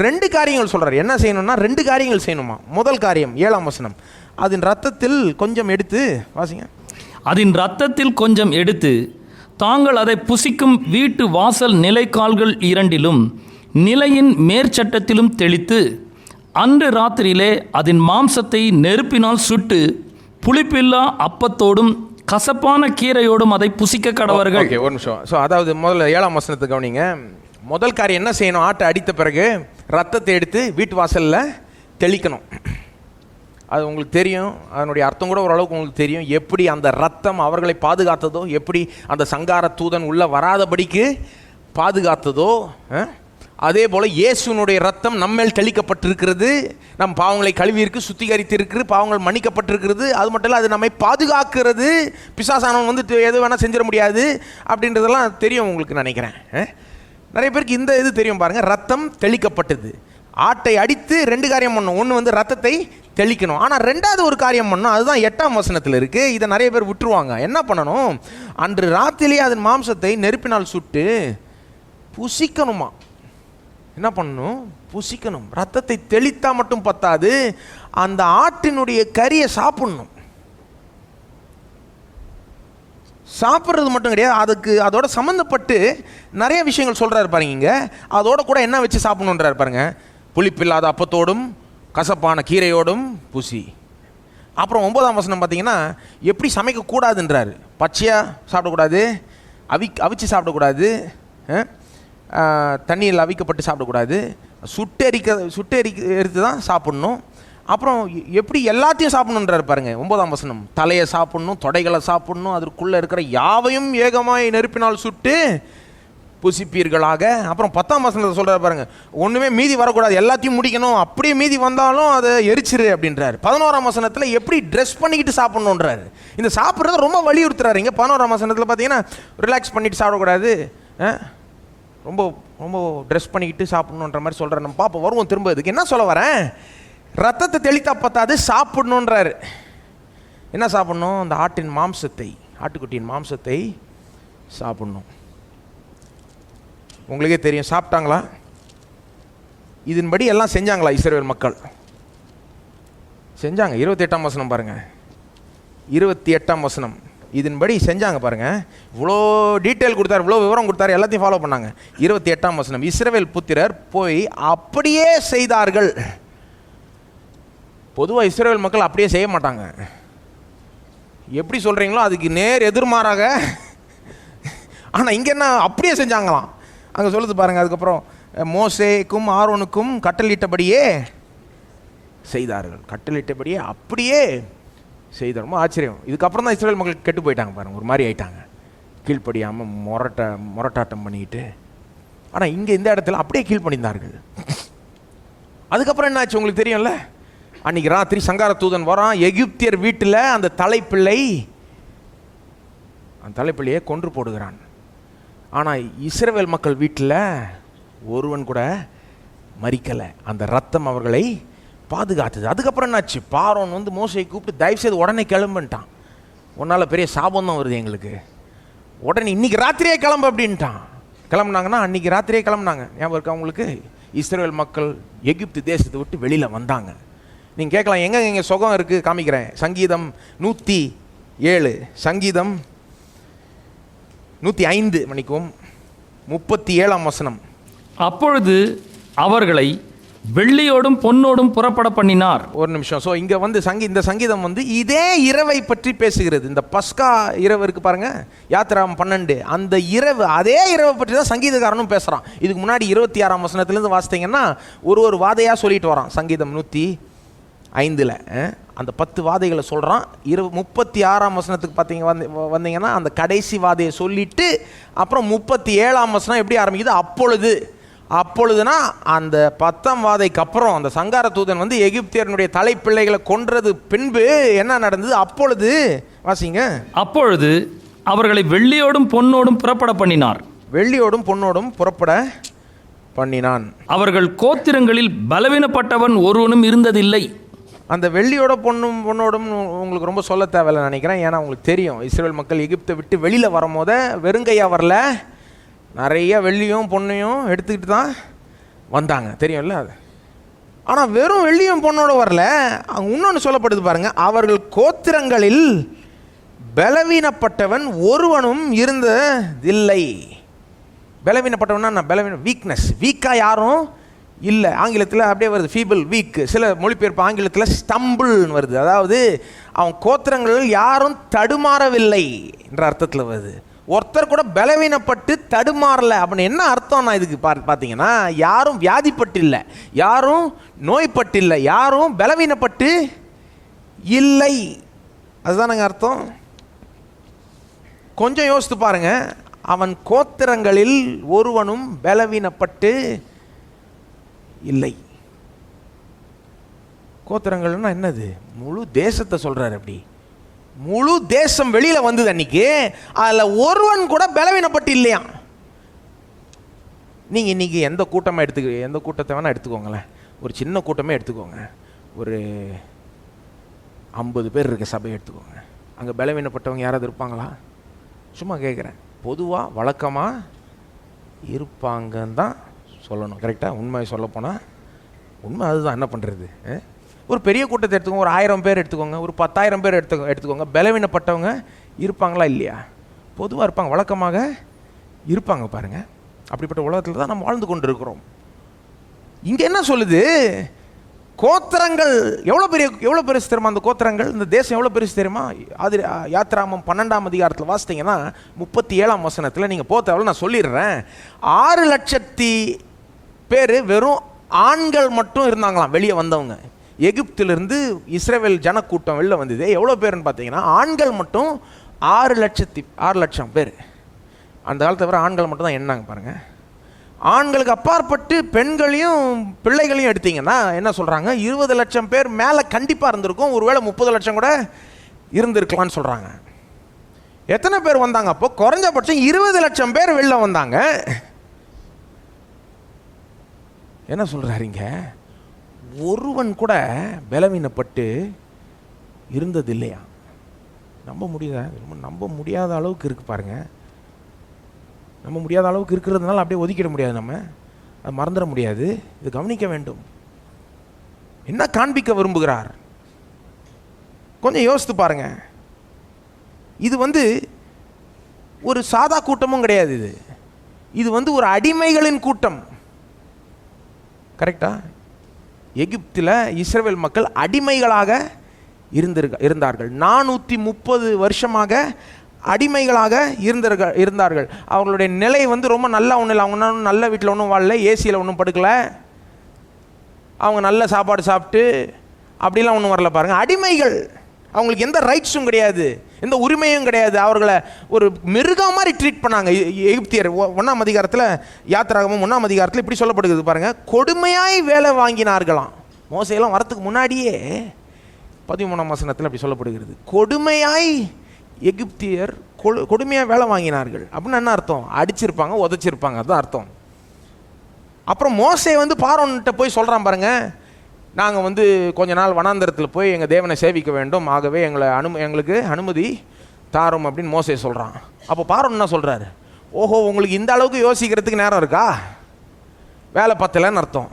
2 காரியங்கள் சொல்கிறார். என்ன செய்யணும்னா 2 காரியங்கள் செய்யணுமா. முதல் காரியம் 7ஆம் வசனம், அதன் ரத்தத்தில் கொஞ்சம் எடுத்து, வாசிங்க. அதன் ரத்தத்தில் கொஞ்சம் எடுத்து தாங்கள் அதை புசிக்கும் வீட்டு வாசல் நிலைக்கால்கள் 2லும் நிலையின் மேற்சட்டத்திலும் தெளித்து, அன்று ராத்திரியிலே அதன் மாம்சத்தை நெருப்பினால் சுட்டு புளிப்பில்லா அப்பத்தோடும் கசப்பான கீரையோடும் அதை புசிக்க கடவர்கள். ஓகே, ஒரு நிமிஷம். ஸோ அதாவது முதல்ல 7ஆம் வசனத்தை கவனிங்க. முதல் காரியம் என்ன செய்யணும்? ஆட்டை அடித்த பிறகு ரத்தத்தை எடுத்து வீட்டு வாசலில் தெளிக்கணும். அது உங்களுக்கு தெரியும், அதனுடைய அர்த்தம் கூட ஓரளவுக்கு உங்களுக்கு தெரியும். எப்படி அந்த ரத்தம் அவர்களை பாதுகாத்ததோ, எப்படி அந்த சங்கார தூதன் உள்ளே வராதபடிக்கு பாதுகாத்ததோ, அதே போல் இயேசுனுடைய ரத்தம் நம்மேல் தெளிக்கப்பட்டிருக்கிறது. நம் பாவங்களை கழுவியிருக்கு, சுத்திகரித்திருக்கு, பாவங்கள் மன்னிக்கப்பட்டிருக்கிறது. அது மட்டும் இல்லை, அது நம்மை பாதுகாக்கிறது. பிசாசானவன் எது வேணால் செஞ்சிட முடியாது அப்படின்றதெல்லாம் தெரியும் உங்களுக்கு நினைக்கிறேன். நிறைய பேருக்கு இந்த இது தெரியும் பாருங்கள். ரத்தம் தெளிக்கப்பட்டது. ஆட்டை அடித்து 2 காரியம் பண்ணணும். ஒன்று ரத்தத்தை தெளிக்கணும். ஆனால் 2வது ஒரு காரியம் பண்ணணும். அதுதான் 8ஆம் வசனத்தில் இருக்குது. இதை நிறைய பேர் விட்டுருவாங்க. என்ன பண்ணணும்? அன்று ராத்திரிலே அதன் மாம்சத்தை நெருப்பினால் சுட்டு புசிக்கணுமா. என்ன பண்ணணும்? புசிக்கணும். ரத்தத்தை தெளித்தா மட்டும் பத்தாது, அந்த ஆட்டினுடைய கறியை சாப்பிடணும். சாப்பிட்றது மட்டும் கிடையாது, அதுக்கு அதோட சம்மந்தப்பட்டு நிறைய விஷயங்கள் சொல்கிறாரு பாருங்க. இங்கே அதோட கூட என்ன வச்சு சாப்பிடணுன்றாரு பாருங்க. புளிப்பில்லாத அப்பத்தோடும் கசப்பான கீரையோடும் புசி. அப்புறம் 9ஆம் வசனம் பார்த்தீங்கன்னா எப்படி சமைக்கக்கூடாதுன்றாரு. பச்சையாக சாப்பிடக்கூடாது, அவிச்சு சாப்பிடக்கூடாது, தண்ணியில் அவிக்கப்பட்டு சாப்பிடக்கூடாது, சுட்டெரித்து தான் சாப்பிட்ணும். அப்புறம் எப்படி எல்லாத்தையும் சாப்பிடணுன்றாரு பாருங்க. 9ஆம் வசனம், தலையை சாப்பிட்ணும், தொடைகளை சாப்பிட்ணும், அதற்குள்ளே இருக்கிற யாவையும் ஏகமாய் நெருப்பினால் சுட்டு புசிப்பீர்களாக. அப்புறம் 10ஆம் வசனத்தை சொல்கிறார் பாருங்க, ஒன்றுமே மீதி வரக்கூடாது, எல்லாத்தையும் முடிக்கணும், அப்படியே மீதி வந்தாலும் அதை எரிச்சிரு அப்படின்றாரு. 11ஆம் வசனத்தில் எப்படி ட்ரெஸ் பண்ணிக்கிட்டு சாப்பிட்ணுன்றாரு. இந்த சாப்பிட்றத ரொம்ப வலியுறுத்துறாரு. இங்கே 11ஆம் வசனத்தில் பார்த்தீங்கன்னா ரிலாக்ஸ் பண்ணிட்டு சாப்பிடக்கூடாது, ரொம்ப ரொம்ப ட்ரெஸ் பண்ணிக்கிட்டு சாப்பிட்ணுன்ற மாதிரி சொல்கிறார். நம்ம பாப்பா வருவோம் திரும்ப. இதுக்கு என்ன சொல்ல வரேன், ரத்தத்தை தெளித்தா பத்தாது, சாப்பிடணுன்றாரு. என்ன சாப்பிட்ணும், அந்த ஆட்டுக்குட்டியின் மாம்சத்தை சாப்பிட்ணும். உங்களுக்கே தெரியும், சாப்பிட்டாங்களா? இதன்படி எல்லாம் செஞ்சாங்களா இஸ்ரவேல் மக்கள்? செஞ்சாங்க. 28ஆம் வசனம் பாருங்க, 28ஆம் வசனம், இதன்படி செஞ்சாங்க பாருங்க. இவ்வளோ டீட்டெயில் கொடுத்தாரு, இவ்வளோ விவரம் கொடுத்தாரு, எல்லாத்தையும் ஃபாலோ பண்ணாங்க. 28ஆம் வசனம், இஸ்ரவேல் புத்திரர் போய் அப்படியே செய்தார்கள். பொதுவாக இஸ்ரவேல் மக்கள் அப்படியே செய்ய மாட்டாங்க. எப்படி சொல்கிறீங்களோ அதுக்கு நேர் எதிர்மாறாக. ஆனால் இங்கே என்ன, அப்படியே செஞ்சாங்களாம். அங்கே சொல்லுது பாருங்கள். அதுக்கப்புறம் மோசேக்கும் ஆரோனுக்கும் கட்டளிட்டபடியே செய்தார்கள். கட்டளிட்டபடியே அப்படியே செய்தார். ரொம்ப ஆச்சரியம். இதுக்கப்புறம் தான் இஸ்ரவேல் மக்கள் கெட்டு போயிட்டாங்க பாருங்கள், ஒரு மாதிரி ஆயிட்டாங்க, கீழ்ப்படியாமல் முரட்டாட்டம் பண்ணிக்கிட்டு. ஆனால் இங்கே இந்த இடத்துல அப்படியே கீழ்ப்படிந்தார்கள். அதுக்கப்புறம் என்ன ஆச்சு உங்களுக்கு தெரியும்ல. அன்றைக்கி ராத்திரி சங்கார தூதன் வரான், எகிப்தியர் வீட்டில் அந்த தலைப்பிள்ளையை கொன்று போடுகிறான். ஆனால் இஸ்ரவேல் மக்கள் வீட்டில் ஒருவன் கூட மரிக்கலை. அந்த ரத்தம் அவர்களை பாதுகாத்தது. அதுக்கப்புறம் என்னாச்சு, பார்வோன் வந்து மோசையை கூப்பிட்டு தயவு செய்து உடனே கிளம்புன்ட்டான். உன்னால் பெரிய சாபம் தான் வருது எங்களுக்கு, உடனே இன்றைக்கி ராத்திரியே கிளம்பு அப்படின்ட்டான். கிளம்புனாங்கன்னா அன்றைக்கி ராத்திரியே கிளம்புனாங்க. ஞாபகம் இருக்கா உங்களுக்கு? இஸ்ரவேல் மக்கள் எகிப்து தேசத்தை விட்டு வெளியில் வந்தாங்க. நீங்கள் கேட்கலாம், எங்கே சுகம் இருக்குது, காமிக்கிறேன். சங்கீதம் 107, சங்கீதம் 105 மணிக்கும் 37ஆம் வசனம். அப்பொழுது அவர்களை வெள்ளியோடும் பொன்னோடும் புறப்பட பண்ணினார். ஒரு நிமிஷம். ஸோ இங்கே வந்து இந்த சங்கீதம் வந்து இதே இரவை பற்றி பேசுகிறது. இந்த பஸ்கா இரவு இருக்குது பாருங்கள், யாத்திராம் 12, அந்த இரவு, அதே இரவை பற்றி தான் சங்கீதக்காரனும் பேசுகிறான். இதுக்கு முன்னாடி 26ஆம் வசனத்துலேருந்து வாசித்தீங்கன்னா ஒரு வாதையாக சொல்லிட்டு வரான். சங்கீதம் 105 அந்த 10 வாதைகளை சொல்கிறான். 36ஆம் வசனத்துக்கு வந்தீங்கன்னா அந்த கடைசி வாதையை சொல்லிட்டு அப்புறம் 37ஆம் வசனம் எப்படி ஆரம்பிக்குது, அப்பொழுதுனா அந்த 10ஆம் வாதைக்கு அப்புறம் அந்த சங்கார தூதன் வந்து எகிப்தியர்களுடைய தலைப்பிள்ளைகளை கொன்றது பின்பு என்ன நடந்தது, அப்பொழுது வாசிங்க. அப்பொழுது அவர்களை வெள்ளியோடும் பொன்னோடும் புறப்பட பண்ணினார். வெள்ளியோடும் பொன்னோடும் புறப்பட பண்ணினான். அவர்கள் கோத்திரங்களில் பலவீனப்பட்டவன் ஒருவனும் இருந்ததில்லை. அந்த வெள்ளியோட பொண்ணோடும் உங்களுக்கு ரொம்ப சொல்ல தேவையில்லை நினைக்கிறேன். ஏன்னா உங்களுக்கு தெரியும், இஸ்ரவேல் மக்கள் எகிப்தை விட்டு வெளியில் வரும்போது வெறுங்கையாக வரல, நிறைய வெள்ளியும் பொண்ணையும் எடுத்துக்கிட்டு தான் வந்தாங்க, தெரியும்ல அது. ஆனால் வெறும் வெள்ளியும் பொண்ணோடு வரல, அங்கே இன்னொன்று சொல்லப்படுது பாருங்கள், அவர்கள் கோத்திரங்களில் பலவீனப்பட்டவன் ஒருவனும் இருந்ததில்லை. பலவீனப்பட்டவனா வீக்னஸ், வீக்காக யாரும் இல்லை. ஆங்கிலத்தில் அப்படியே வருது, ஃபீபிள், வீக். சில மொழிபெயர்ப்பு ஆங்கிலத்தில் ஸ்டம்பிள்னு வருது. அதாவது அவன் கோத்திரங்களில் யாரும் தடுமாறவில்லை என்ற அர்த்தத்தில் வருது. ஒருத்தர் கூட பலவீனப்பட்டு தடுமாறலை அப்படின்னு என்ன அர்த்தம்னா, இதுக்கு பார்த்தீங்கன்னா யாரும் வியாதிப்பட்டு இல்லை, யாரும் நோய்பட்டு இல்லை, யாரும் பலவீனப்பட்டு இல்லை, அதுதானங்க அர்த்தம். கொஞ்சம் யோசித்து பாருங்க, அவன் கோத்திரங்களில் ஒருவனும் பலவீனப்பட்டு இல்லை. கோத்திரங்கள்னா என்னது, முழு தேசத்தை சொல்றாரு. அப்படி முழு தேசம் வெளியில வந்தது அன்னைக்கு, அதுல ஒருவன் கூட பலவீனப்பட்டு இல்லையா. நீங்க இன்னைக்கு எந்த கூட்டத்தை வேணா எடுத்துக்கோங்களேன், ஒரு சின்ன கூட்டமே எடுத்துக்கோங்க, ஒரு 50 பேர் இருக்க சபையை எடுத்துக்கோங்க, அங்கே பலவீனப்பட்டவங்க யாராவது இருப்பாங்களா? சும்மா கேட்குறேன். பொதுவாக வழக்கமாக இருப்பாங்கன்னு தான் சொல்லணும், கரெக்டாக? உண்மை சொல்லப்போனால் உண்மை அதுதான். என்ன பண்ணுறது? ஒரு பெரிய கூட்டத்தை எடுத்துக்கோங்க, ஒரு 1000 பேர் எடுத்துக்கோங்க, ஒரு 10,000 பேர் எடுத்துக்கோங்க, பலவீனப்பட்டவங்க இருப்பாங்களா இல்லையா? பொதுவாக இருப்பாங்க, வழக்கமாக இருப்பாங்க. பாருங்கள், அப்படிப்பட்ட உலகத்தில் தான் நம்ம வாழ்ந்து கொண்டு இருக்கிறோம். இங்கே என்ன சொல்லுது, கோத்திரங்கள் எவ்வளோ பெருசு தெரியுமா? அந்த கோத்திரங்கள், இந்த தேசம் எவ்வளோ பெருசு தெரியுமா? அது யாத்திராமம் 12ஆம் அதிகாரத்தில் வாசித்தீங்கன்னா 37ஆம் வசனத்தில், நீங்கள் போத்தவரை நான் சொல்லிடுறேன், 6 லட்சத்தி பேர் வெறும் ஆண்கள் மட்டும் இருந்தாங்களாம் வெளியே வந்தவங்க. எகிப்திலிருந்து இஸ்ரவேல் ஜனக்கூட்டம் வெளில வந்தது. எவ்வளோ பேருன்னு பார்த்தீங்கன்னா ஆண்கள் மட்டும் 6 லட்சம் பேர். அந்த காலத்தை வர ஆண்கள் மட்டும் தான் என்னாங்க பாருங்கள். ஆண்களுக்கு அப்பாற்பட்டு பெண்களையும் பிள்ளைகளையும் எடுத்தீங்கன்னா என்ன சொல்கிறாங்க, 20 லட்சம் பேர் மேலே கண்டிப்பாக இருந்திருக்கும். ஒருவேளை 30 லட்சம் கூட இருந்திருக்கலான்னு சொல்கிறாங்க. எத்தனை பேர் வந்தாங்க அப்போ? குறைஞ்சபட்சம் 20 லட்சம் பேர் வெளில வந்தாங்க. என்ன சொல்கிறாருங்க, ஒருவன் கூட பலவீனப்பட்டு இருந்தது இல்லையா? நம்ப முடியுதா? நம்ப முடியாத அளவுக்கு இருக்கு பாருங்க. நம்ம முடியாத அளவுக்கு இருக்கிறதுனால அப்படியே ஒதுக்கிட முடியாது, நம்ம அதை மறந்துட முடியாது. இது கவனிக்க வேண்டும். என்ன காண்பிக்க விரும்புகிறார் கொஞ்சம் யோசித்து பாருங்க. இது ஒரு சாதா கூட்டமும் கிடையாது. இது ஒரு அடிமைகளின் கூட்டம். கரெக்டா? எகிப்தில் இஸ்ரவேல் மக்கள் அடிமைகளாக இருந்தார்கள். 430 வருஷமாக அடிமைகளாக இருந்தார்கள். அவங்களுடைய நிலை ரொம்ப நல்லா ஒன்றும் இல்லை. அவங்க நல்ல வீட்டில் ஒன்றும் வாழல, ஏசியில் ஒன்றும் படுக்கலை, அவங்க நல்ல சாப்பாடு சாப்பிட்டு அப்படிலாம் ஒன்றும் வரல பாருங்கள். அடிமைகள். அவங்களுக்கு எந்த ரைட்ஸும் கிடையாது, எந்த உரிமையும் கிடையாது. அவர்களை ஒரு மிருகம் மாதிரி ட்ரீட் பண்ணாங்க எகிப்தியர். 1ஆம் அதிகாரத்தில், யாத்திராகமம் 1ஆம் அதிகாரத்தில் இப்படி சொல்லப்படுகிறது பாருங்கள். கொடுமையாய் வேலை வாங்கினார்களாம். மோசையெல்லாம் வரத்துக்கு முன்னாடியே 13ஆம் வசனத்தில் அப்படி சொல்லப்படுகிறது. கொடுமையாய் எகிப்தியர் கொடுமையாக வேலை வாங்கினார்கள். அப்படின்னு என்ன அர்த்தம்? அடிச்சிருப்பாங்க, உதச்சிருப்பாங்க, அதுதான் அர்த்தம். அப்புறம் மோசே பார்வோன்கிட்ட போய் சொல்கிறான் பாருங்க, நாங்கள் கொஞ்ச நாள் வனாந்தரத்தில் போய் எங்கள் தேவனை சேவிக்க வேண்டும், ஆகவே எங்களுக்கு அனுமதி தாரும் அப்படின்னு மோசே சொல்கிறான். அப்போ பார்வோன் என்ன சொல்கிறாரு, ஓஹோ உங்களுக்கு இந்த அளவுக்கு யோசிக்கிறதுக்கு நேரம் இருக்கா? வேலை பத்தலைன்னு அர்த்தம்.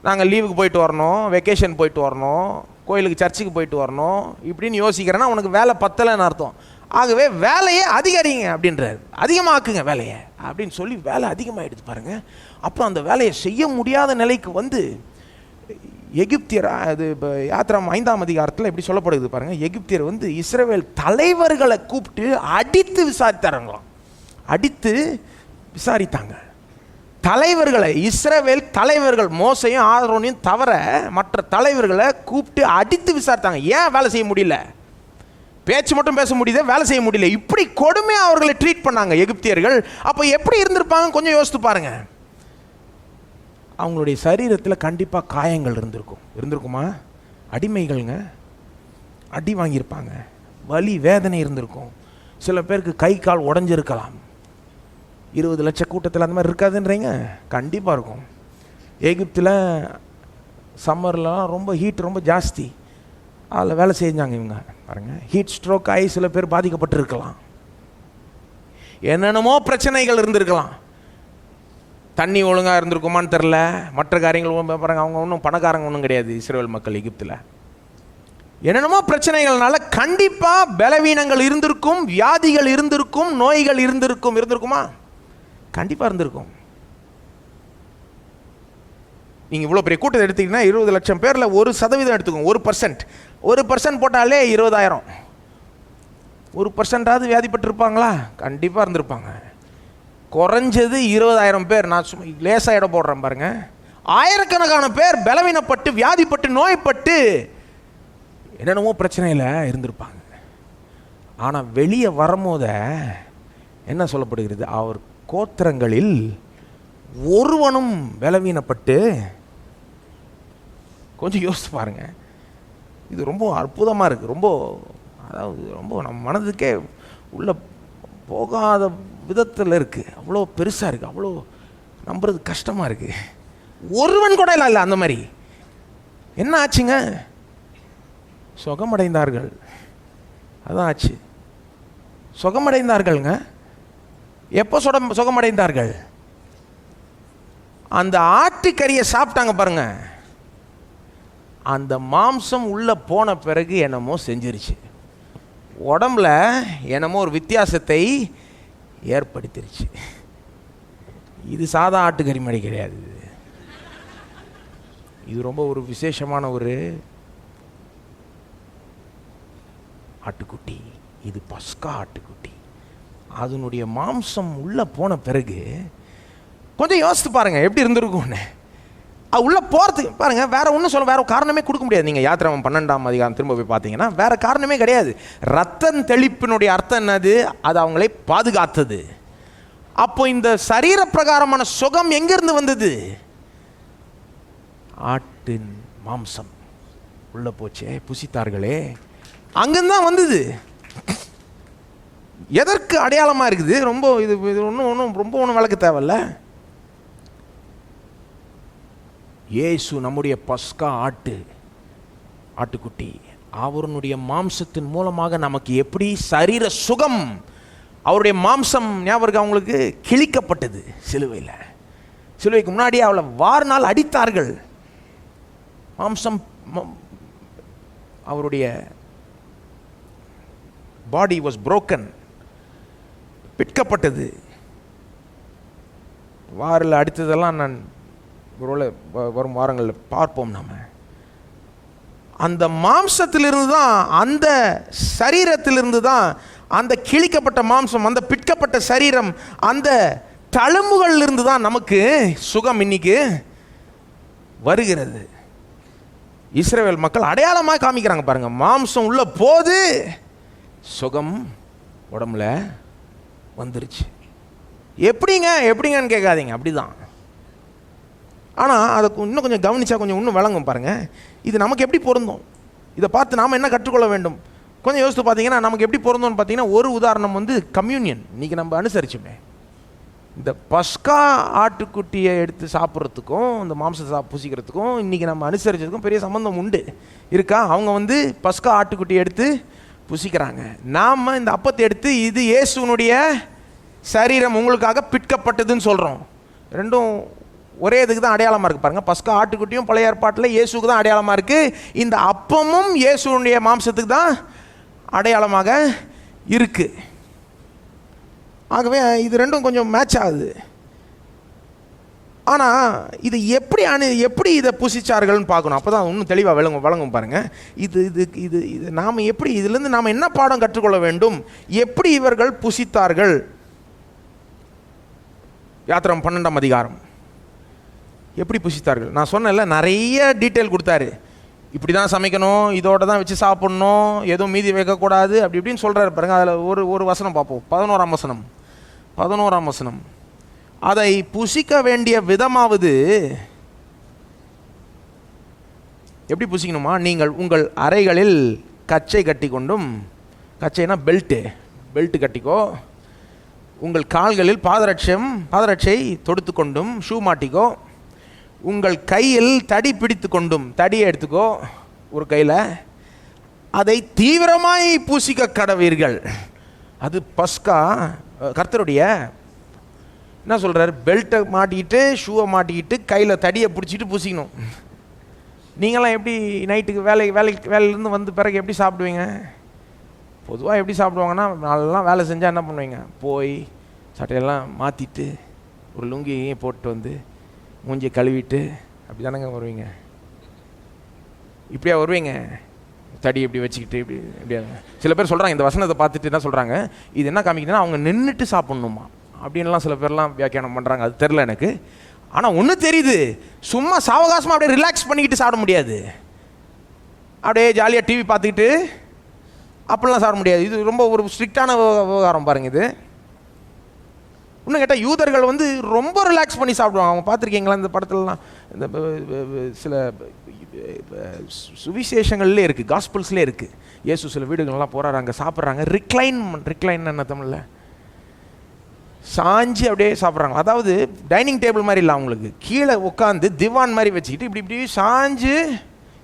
நாங்கள் லீவுக்கு போயிட்டு வரணும், வெக்கேஷன் போயிட்டு வரணும், கோயிலுக்கு சர்ச்சுக்கு போயிட்டு வரணும் இப்படின்னு யோசிக்கிறேன்னா உனக்கு வேலை பத்தலைன்னு அர்த்தம். ஆகவே வேலையை அதிகரிங்க அப்படின்றாரு, அதிகமாக்குங்க வேலையை அப்படின்னு சொல்லி வேலை அதிகமாகிடுது பாருங்க. அப்புறம் அந்த வேலையை செய்ய முடியாத நிலைக்கு எகிப்தியர், அது இப்போ யாத்திராம் 5ஆம் அதிகாரத்தில் எப்படி சொல்லப்படுது பாருங்க. எகிப்தியர் இஸ்ரவேல் தலைவர்களை கூப்பிட்டு அடித்து விசாரித்தாருங்களாம். அடித்து விசாரித்தாங்க தலைவர்களை. இஸ்ரவேல் தலைவர்கள் மோசையும் ஆரோனையும் தவிர மற்ற தலைவர்களை கூப்பிட்டு அடித்து விசாரித்தாங்க. ஏன் வேலை செய்ய முடியல? பேச்சு மட்டும் பேச முடியுது, வேலை செய்ய முடியல. இப்படி கொடுமையாக அவர்களை ட்ரீட் பண்ணாங்க எகிப்தியர்கள். அப்போ எப்படி இருந்திருப்பாங்க கொஞ்சம் யோசித்து பாருங்க. அவங்களுடைய சரீரத்தில் கண்டிப்பாக காயங்கள் இருந்திருக்குமா? அடிமைகள்ங்க, அடி வாங்கியிருப்பாங்க, வலி வேதனை இருந்திருக்கும். சில பேருக்கு கை கால் உடஞ்சிருக்கலாம். 20 லட்ச கூட்டத்தில் அந்த மாதிரி இருக்காதுன்றீங்க? கண்டிப்பாக இருக்கும். எகிப்தில் சம்மர்லாம் ரொம்ப ஹீட் ரொம்ப ஜாஸ்தி, அதில் வேலை செஞ்சாங்க இவங்க பாருங்கள். ஹீட் ஸ்ட்ரோக் ஆகி சில பேர் பாதிக்கப்பட்டிருக்கலாம். என்னென்னமோ பிரச்சனைகள் இருந்திருக்கலாம். தண்ணி ஒழுங்காக இருந்திருக்குமான்னு தெரில. மற்ற காரியங்கள் பாருங்கள், அவங்க ஒன்றும் பணக்காரங்க ஒன்றும் கிடையாது இஸ்ரேல் மக்கள் எகிப்தில். என்னென்னமோ பிரச்சனைகள்னால கண்டிப்பாக பலவீனங்கள் இருந்திருக்கும், வியாதிகள் இருந்திருக்கும், நோய்கள் இருந்திருக்குமா? கண்டிப்பாக இருந்திருக்கும். நீங்கள் இவ்வளோ பெரிய கூட்டத்தை எடுத்தீங்கன்னா 20 லட்சம் பேரில் 1% எடுத்துக்கோங்க, 1% போட்டாலே 20,000. 1% வியாதிப்பட்டிருப்பாங்களா? கண்டிப்பாக இருந்திருப்பாங்க. குறைஞ்சது 20,000 பேர். நான் சும்மா லேசாக இடம் போடுறேன் பாருங்க. ஆயிரக்கணக்கான பேர் பலவீனப்பட்டு வியாதிப்பட்டு நோய்பட்டு என்னென்னமோ பிரச்சனையில் இருந்திருப்பாங்க. ஆனால் வெளியே வரும்போத என்ன சொல்லப்படுகிறது, அவர் கோத்திரங்களில் ஒருவனும் பலவீனப்பட்டு. கொஞ்சம் யோசித்து பாருங்க. இது ரொம்ப அற்புதமாக இருக்குது. ரொம்ப நம்ம மனதுக்கே உள்ள போகாத விதத்தில் இருக்குது. அவ்வளோ பெருசாக இருக்குது, அவ்வளோ நம்புறது கஷ்டமாக இருக்குது. ஒருவன் கூட இல்லை அந்த மாதிரி. என்ன ஆச்சுங்க? சுகமடைந்தார்கள். அதான் ஆச்சு, சுகமடைந்தார்கள்ங்க. எப்போ சுகமடைந்தார்கள்? அந்த ஆட்டுக்கறியை சாப்பிட்டாங்க பாருங்க. அந்த மாம்சம் உள்ளே போன பிறகு என்னமோ செஞ்சிருச்சு, உடம்புல என்னமோ ஒரு வித்தியாசத்தை ஏற்படுத்திருச்சு. இது சாதா ஆட்டுக்கறி மாதிரி கிடையாது. இது ரொம்ப ஒரு விசேஷமான ஒரு ஆட்டுக்குட்டி. இது பஸ்கா ஆட்டுக்குட்டி. அதனுடைய மாம்சம் உள்ளே போன பிறகு கொஞ்சம் யோசித்து பாருங்கள் எப்படி இருந்திருக்கும்னு. அது உள்ளே போகிறதுக்கு பாருங்கள், வேறு ஒன்றும் சொல்ல, வேறு காரணமே கொடுக்க முடியாது. நீங்கள் யாத்திராமம் 12ஆம் அதிகாரம் திரும்ப போய் பார்த்தீங்கன்னா வேறு காரணமே கிடையாது. ரத்தம் தெளிப்பினுடைய அர்த்தம் என்னது? அது அவங்களை பாதுகாத்தது. அப்போ இந்த சரீர பிரகாரமான சுகம் எங்கிருந்து வந்தது? ஆட்டின் மாம்சம் உள்ள போச்சே, புசித்தார்களே, அங்கிருந்தான் வந்தது. எதற்கு அடையாளமாக இருக்குது? ரொம்ப இது ஒன்றும் ரொம்ப ஒன்றும் விளக்க தேவையில்ல. இயேசு நம்முடைய பஸ்கா ஆட்டுக்குட்டி. அவருடைய மாம்சத்தின் மூலமாக நமக்கு எப்படி சரீர சுகம், அவருடைய மாம்சம் ஞாபகம் அவங்களுக்கு கிழிக்கப்பட்டது சிலுவையில். சிலுவைக்கு முன்னாடி அவளை வாரினால் அடித்தார்கள். மாம்சம், அவருடைய பாடி வாஸ் broken, பிட்கப்பட்டது. வாரில் அடித்ததெல்லாம் நான் வரும் வாரங்களில் பார்ப்போம். நாம் அந்த மாம்சத்திலிருந்து தான், அந்த சரீரத்திலிருந்து தான், அந்த கிழிக்கப்பட்ட மாம்சம், அந்த பிட்கப்பட்ட சரீரம், அந்த தழும்புகளிலிருந்து தான் நமக்கு சுகம் இன்னைக்கு வருகிறது. இஸ்ரவேல் மக்கள் அடையாளமாக காமிக்கிறாங்க பாருங்க. மாம்சம் உள்ள போது சுகம் உடம்புல வந்துருச்சு. எப்படிங்கன்னு கேட்காதீங்க, அப்படிதான். ஆனால் அதை இன்னும் கொஞ்சம் கவனிச்சா கொஞ்சம் இன்னும் விளங்கும் பாருங்கள். இது நமக்கு எப்படி பொருந்தும், இதை பார்த்து நாம் என்ன கற்றுக்கொள்ள வேண்டும் கொஞ்சம் யோசித்து பார்த்தீங்கன்னா நமக்கு எப்படி பொருந்தோம்னு பார்த்தீங்கன்னா, ஒரு உதாரணம் வந்து கம்யூனியன். இன்றைக்கி நம்ம அனுசரிச்சுமே, இந்த பஸ்கா ஆட்டுக்குட்டியை எடுத்து சாப்பிட்றதுக்கும் இந்த மாம்சத்தை புசிக்கிறதுக்கும் இன்றைக்கி நம்ம அனுசரிச்சதுக்கும் பெரிய சம்பந்தம் உண்டு இருக்கா? அவங்க வந்து பஸ்கா ஆட்டுக்குட்டியை எடுத்து புசிக்கிறாங்க. நாம் இந்த அப்பத்தை எடுத்து இது இயேசுனுடைய சரீரம் உங்களுக்காக பிட்கப்பட்டதுன்னு சொல்கிறோம். ரெண்டும் ஒரே இதுக்கு தான் அடையாளமாக இருக்குது பாருங்கள். பஸ்கா ஆட்டுக்குட்டியும் பழைய ஏற்பாட்டில் இயேசுக்கு தான் அடையாளமாக இருக்குது. இந்த அப்பமும் இயேசுனுடைய மாம்சத்துக்கு தான் அடையாளமாக இருக்குது. ஆகவே இது ரெண்டும் கொஞ்சம் மேட்ச் ஆகுது. ஆனால் இது எப்படி இதை புசிச்சார்கள்னு பார்க்கணும். அப்போ தான் இன்னும் தெளிவாக வழங்கும் பாருங்கள். இது நாம் எப்படி, இதிலேருந்து நாம் என்ன பாடம் கற்றுக்கொள்ள வேண்டும், எப்படி இவர்கள் புசித்தார்கள்? யாத்திரம் 12ஆம் அதிகாரம் எப்படி புசித்தார்கள்? நான் சொன்னேன்ல, நிறைய டீட்டெயில் கொடுத்தாரு. இப்படி தான் சமைக்கணும், இதோட தான் வச்சு சாப்பிட்ணும், எதுவும் மீதி வைக்கக்கூடாது, அப்படி இப்படின்னு சொல்கிறாரு பாருங்க. அதில் ஒரு வசனம் பார்ப்போம். 11ஆம் வசனம். அதை புசிக்க வேண்டிய விதமாவது எப்படி புசிக்கணுமா? நீங்கள் உங்கள் அறைகளில் கச்சை கட்டி கொண்டும், கச்சைனா பெல்ட்டு கட்டிக்கோ, உங்கள் கால்களில் பாதரட்சை தொடுத்து கொண்டும், ஷூ மாட்டிக்கோ, உங்கள் கையில் தடி பிடித்து கொண்டும், தடியை எடுத்துக்கோ ஒரு கையில், அதை தீவிரமாய் பூசிக்க கடவீர்கள். அது பஸ்கா கர்த்தருடைய என்ன சொல்கிறார்? பெல்ட்டை மாட்டிக்கிட்டு, ஷூவை மாட்டிக்கிட்டு, கையில் தடியை பிடிச்சிட்டு பூசிக்கணும். நீங்களாம் எப்படி நைட்டுக்கு வேலையிலேருந்து வந்து பிறகு எப்படி சாப்பிடுவீங்க? பொதுவாக எப்படி சாப்பிடுவாங்கன்னா, நாளெல்லாம் வேலை செஞ்சால் என்ன பண்ணுவீங்க? போய் சட்டையெல்லாம் மாற்றிட்டு ஒரு லுங்கியையும் போட்டு வந்து மூஞ்சியை கழுவிட்டு அப்படி தானங்க வருவீங்க. இப்படியா வருவீங்க? தடி இப்படி வச்சுக்கிட்டு இப்படியா? சில பேர் சொல்கிறாங்க, இந்த வசனத்தை பார்த்துட்டு என்ன சொல்கிறாங்க, இது என்ன காமிக்குதுன்னா அவங்க நின்றுட்டு சாப்பிட்ணுமா அப்படின்லாம் சில பேர்லாம் வியாக்கியானம் பண்ணுறாங்க. அது தெரில எனக்கு. ஆனால் ஒன்று தெரியுது, சும்மா சாவகாசமாக அப்படியே ரிலாக்ஸ் பண்ணிக்கிட்டு சாப்பிட முடியாது. அப்படியே ஜாலியாக டிவி பார்த்துக்கிட்டு அப்படிலாம் சாப்பிட முடியாது. இது ரொம்ப ஒரு ஸ்ட்ரிக்டான விவகாரம் பாருங்கள். இது இன்னும் கேட்டால் யூதர்கள் வந்து ரொம்ப ரிலாக்ஸ் பண்ணி சாப்பிடுவாங்க. அவங்க பார்த்துருக்கீங்களா இந்த படத்துலலாம்? இந்த சில சுவிசேஷங்கள்லேயே இருக்குது, காஸ்பிள்ஸ்லேயே இருக்குது. இயேசு சில வீடுகள்லாம் போகிறாரு, அங்கே சாப்பிட்றாங்க. ரிக்ளைன் என்ன தமிழில்? சாஞ்சு அப்படியே சாப்பிட்றாங்க. அதாவது டைனிங் டேபிள் மாதிரி இல்லை, அவங்களுக்கு கீழே உட்காந்து திவான் மாதிரி வச்சுக்கிட்டு இப்படி சாஞ்சு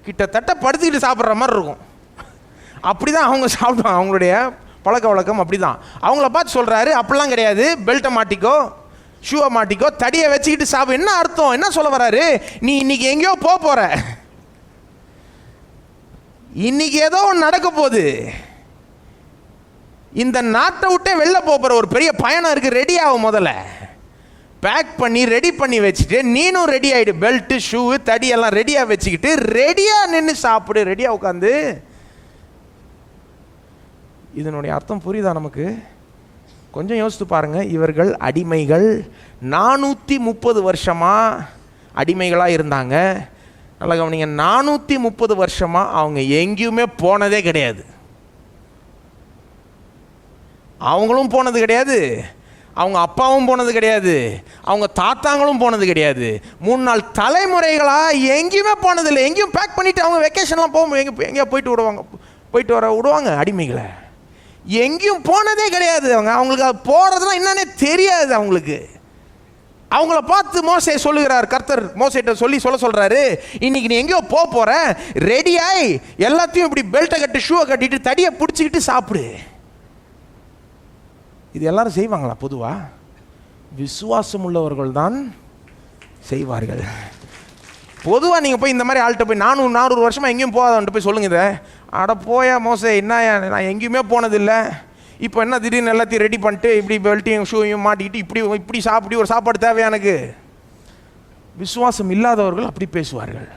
கிட்டத்தட்ட படுத்துக்கிட்டு சாப்பிட்ற மாதிரி இருக்கும். அப்படி தான் அவங்க சாப்பிடுவாங்க. அவங்களுடைய பழக்க வழக்கம் அப்படி தான். அவங்கள பார்த்து சொல்கிறாரு, அப்படிலாம் கிடையாது, பெல்ட்டை மாட்டிக்கோ, ஷூவை மாட்டிக்கோ, தடியை வச்சுக்கிட்டு சாப்பிடு. என்ன அர்த்தம்? என்ன சொல்ல வராரு? நீ இன்னைக்கு எங்கேயோ போகிற, இன்னைக்கு ஏதோ ஒன்று நடக்க போகுது, இந்த நாட்டை விட்டே வெளில போகிற ஒரு பெரிய பயணம் இருக்குது, ரெடி ஆகும். முதல்ல பேக் பண்ணி ரெடி பண்ணி வச்சுட்டு நீனும் ரெடி ஆகிடு, பெல்ட்டு ஷூ தடி எல்லாம் ரெடியாக வச்சுக்கிட்டு ரெடியாக நின்று சாப்பிடு, ரெடியாக உட்காந்து. இதனுடைய அர்த்தம் புரியுதா நமக்கு? கொஞ்சம் யோசித்து பாருங்கள். இவர்கள் அடிமைகள், 430 வருஷமாக அடிமைகளாக இருந்தாங்க. நல்லா கவனிங்க, 430 வருஷமாக அவங்க எங்கேயுமே போனதே கிடையாது. அவங்களும் போனது கிடையாது, அவங்க அப்பாவும் போனது கிடையாது, அவங்க தாத்தாங்களும் போனது கிடையாது. 3 நாள் தலைமுறைகளாக எங்கேயுமே போனதில்லை. எங்கேயும் பேக் பண்ணிவிட்டு அவங்க வெக்கேஷன்லாம் போக எங்கேயா போயிட்டு வர விடுவாங்க அடிமைகளை. எங்கேயும் போனதே கிடையாது. அவங்களுக்கு அது போகிறதுலாம் என்னன்னே தெரியாது. அவங்கள பார்த்து மோசே சொல்லுகிறார், கர்த்தர் மோசேட்ட சொல்ல சொல்கிறாரு, இன்னைக்கு நீ எங்கேயோ போகிற, ரெடியாய் எல்லாத்தையும் இப்படி பெல்ட்டை கட்டி ஷூவை கட்டிட்டு தடியை பிடிச்சிக்கிட்டு சாப்பிடு. இது எல்லாரும் செய்வாங்களா? பொதுவாக விசுவாசம் உள்ளவர்கள் தான் செய்வார்கள். பொதுவாக நீங்கள் போய் இந்த மாதிரி ஆள்கிட்ட போய் 400 வருஷமாக எங்கேயும் போகாதவன்ட்டு போய் சொல்லுங்க, இதை அட போயா மோசே, என்ன நான் எங்கேயுமே போனதில்லை, இப்போ என்ன திடீர்னு எல்லாத்தையும் ரெடி பண்ணிட்டு இப்படி பெல்ட்டையும் ஷூவையும் மாட்டிக்கிட்டு இப்படி சாப்பிட்டு ஒரு சாப்பாடு தேவையா எனக்கு? விசுவாசம் இல்லாதவர்கள் அப்படி பேசுவார்கள்.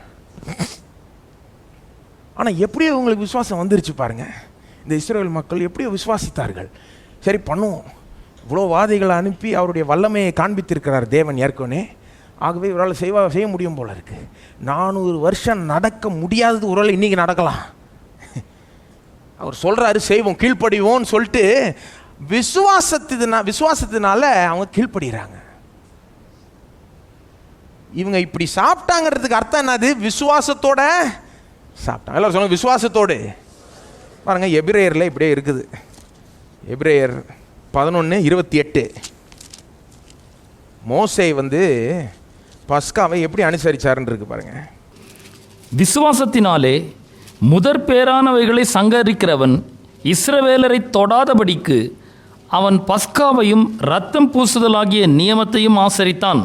ஆனால் எப்படியோ உங்களுக்கு விசுவாசம் வந்துருச்சு பாருங்க. இந்த இஸ்ரவேல் மக்கள் எப்படியோ விசுவாசித்தார்கள். சரி பண்ணுவோம், இவ்வளோ வாதிகளை அனுப்பி அவருடைய வல்லமையை காண்பித்திருக்கிறார் தேவன் ஏற்கனவே. ஆகவே இவரால் செய்ய முடியும் போல இருக்கு. 400 வருஷம் நடக்க முடியாதது ஒருவேளை இன்றைக்கி நடக்கலாம். அவர் சொல்கிறாரு செய்வோம், கீழ்ப்படிவோன்னு சொல்லிட்டு விசுவாசத்தினால அவங்க கீழ்ப்படுகிறாங்க. இவங்க இப்படி சாப்பிட்டாங்கிறதுக்கு அர்த்தம் என்னது? விசுவாசத்தோட சாப்பிட்டாங்க. எல்லாரும் சொல்லுங்க விசுவாசத்தோடு. பாருங்க, எபிரேயரில் இப்படியே இருக்குது. எபிரேயர் 11:28 மோசே பஸ்காவை எப்படி அனுசரிச்சாருன்னு இருக்கு பாருங்க. விசுவாசத்தினாலே முதற் பேரானவைகளை சங்கரிக்கிறவன் இஸ்ரவேலரை தொடாதபடிக்கு அவன் பஸ்காவையும் ரத்தம் பூசுதலாகிய நியமத்தையும் ஆசரித்தான்.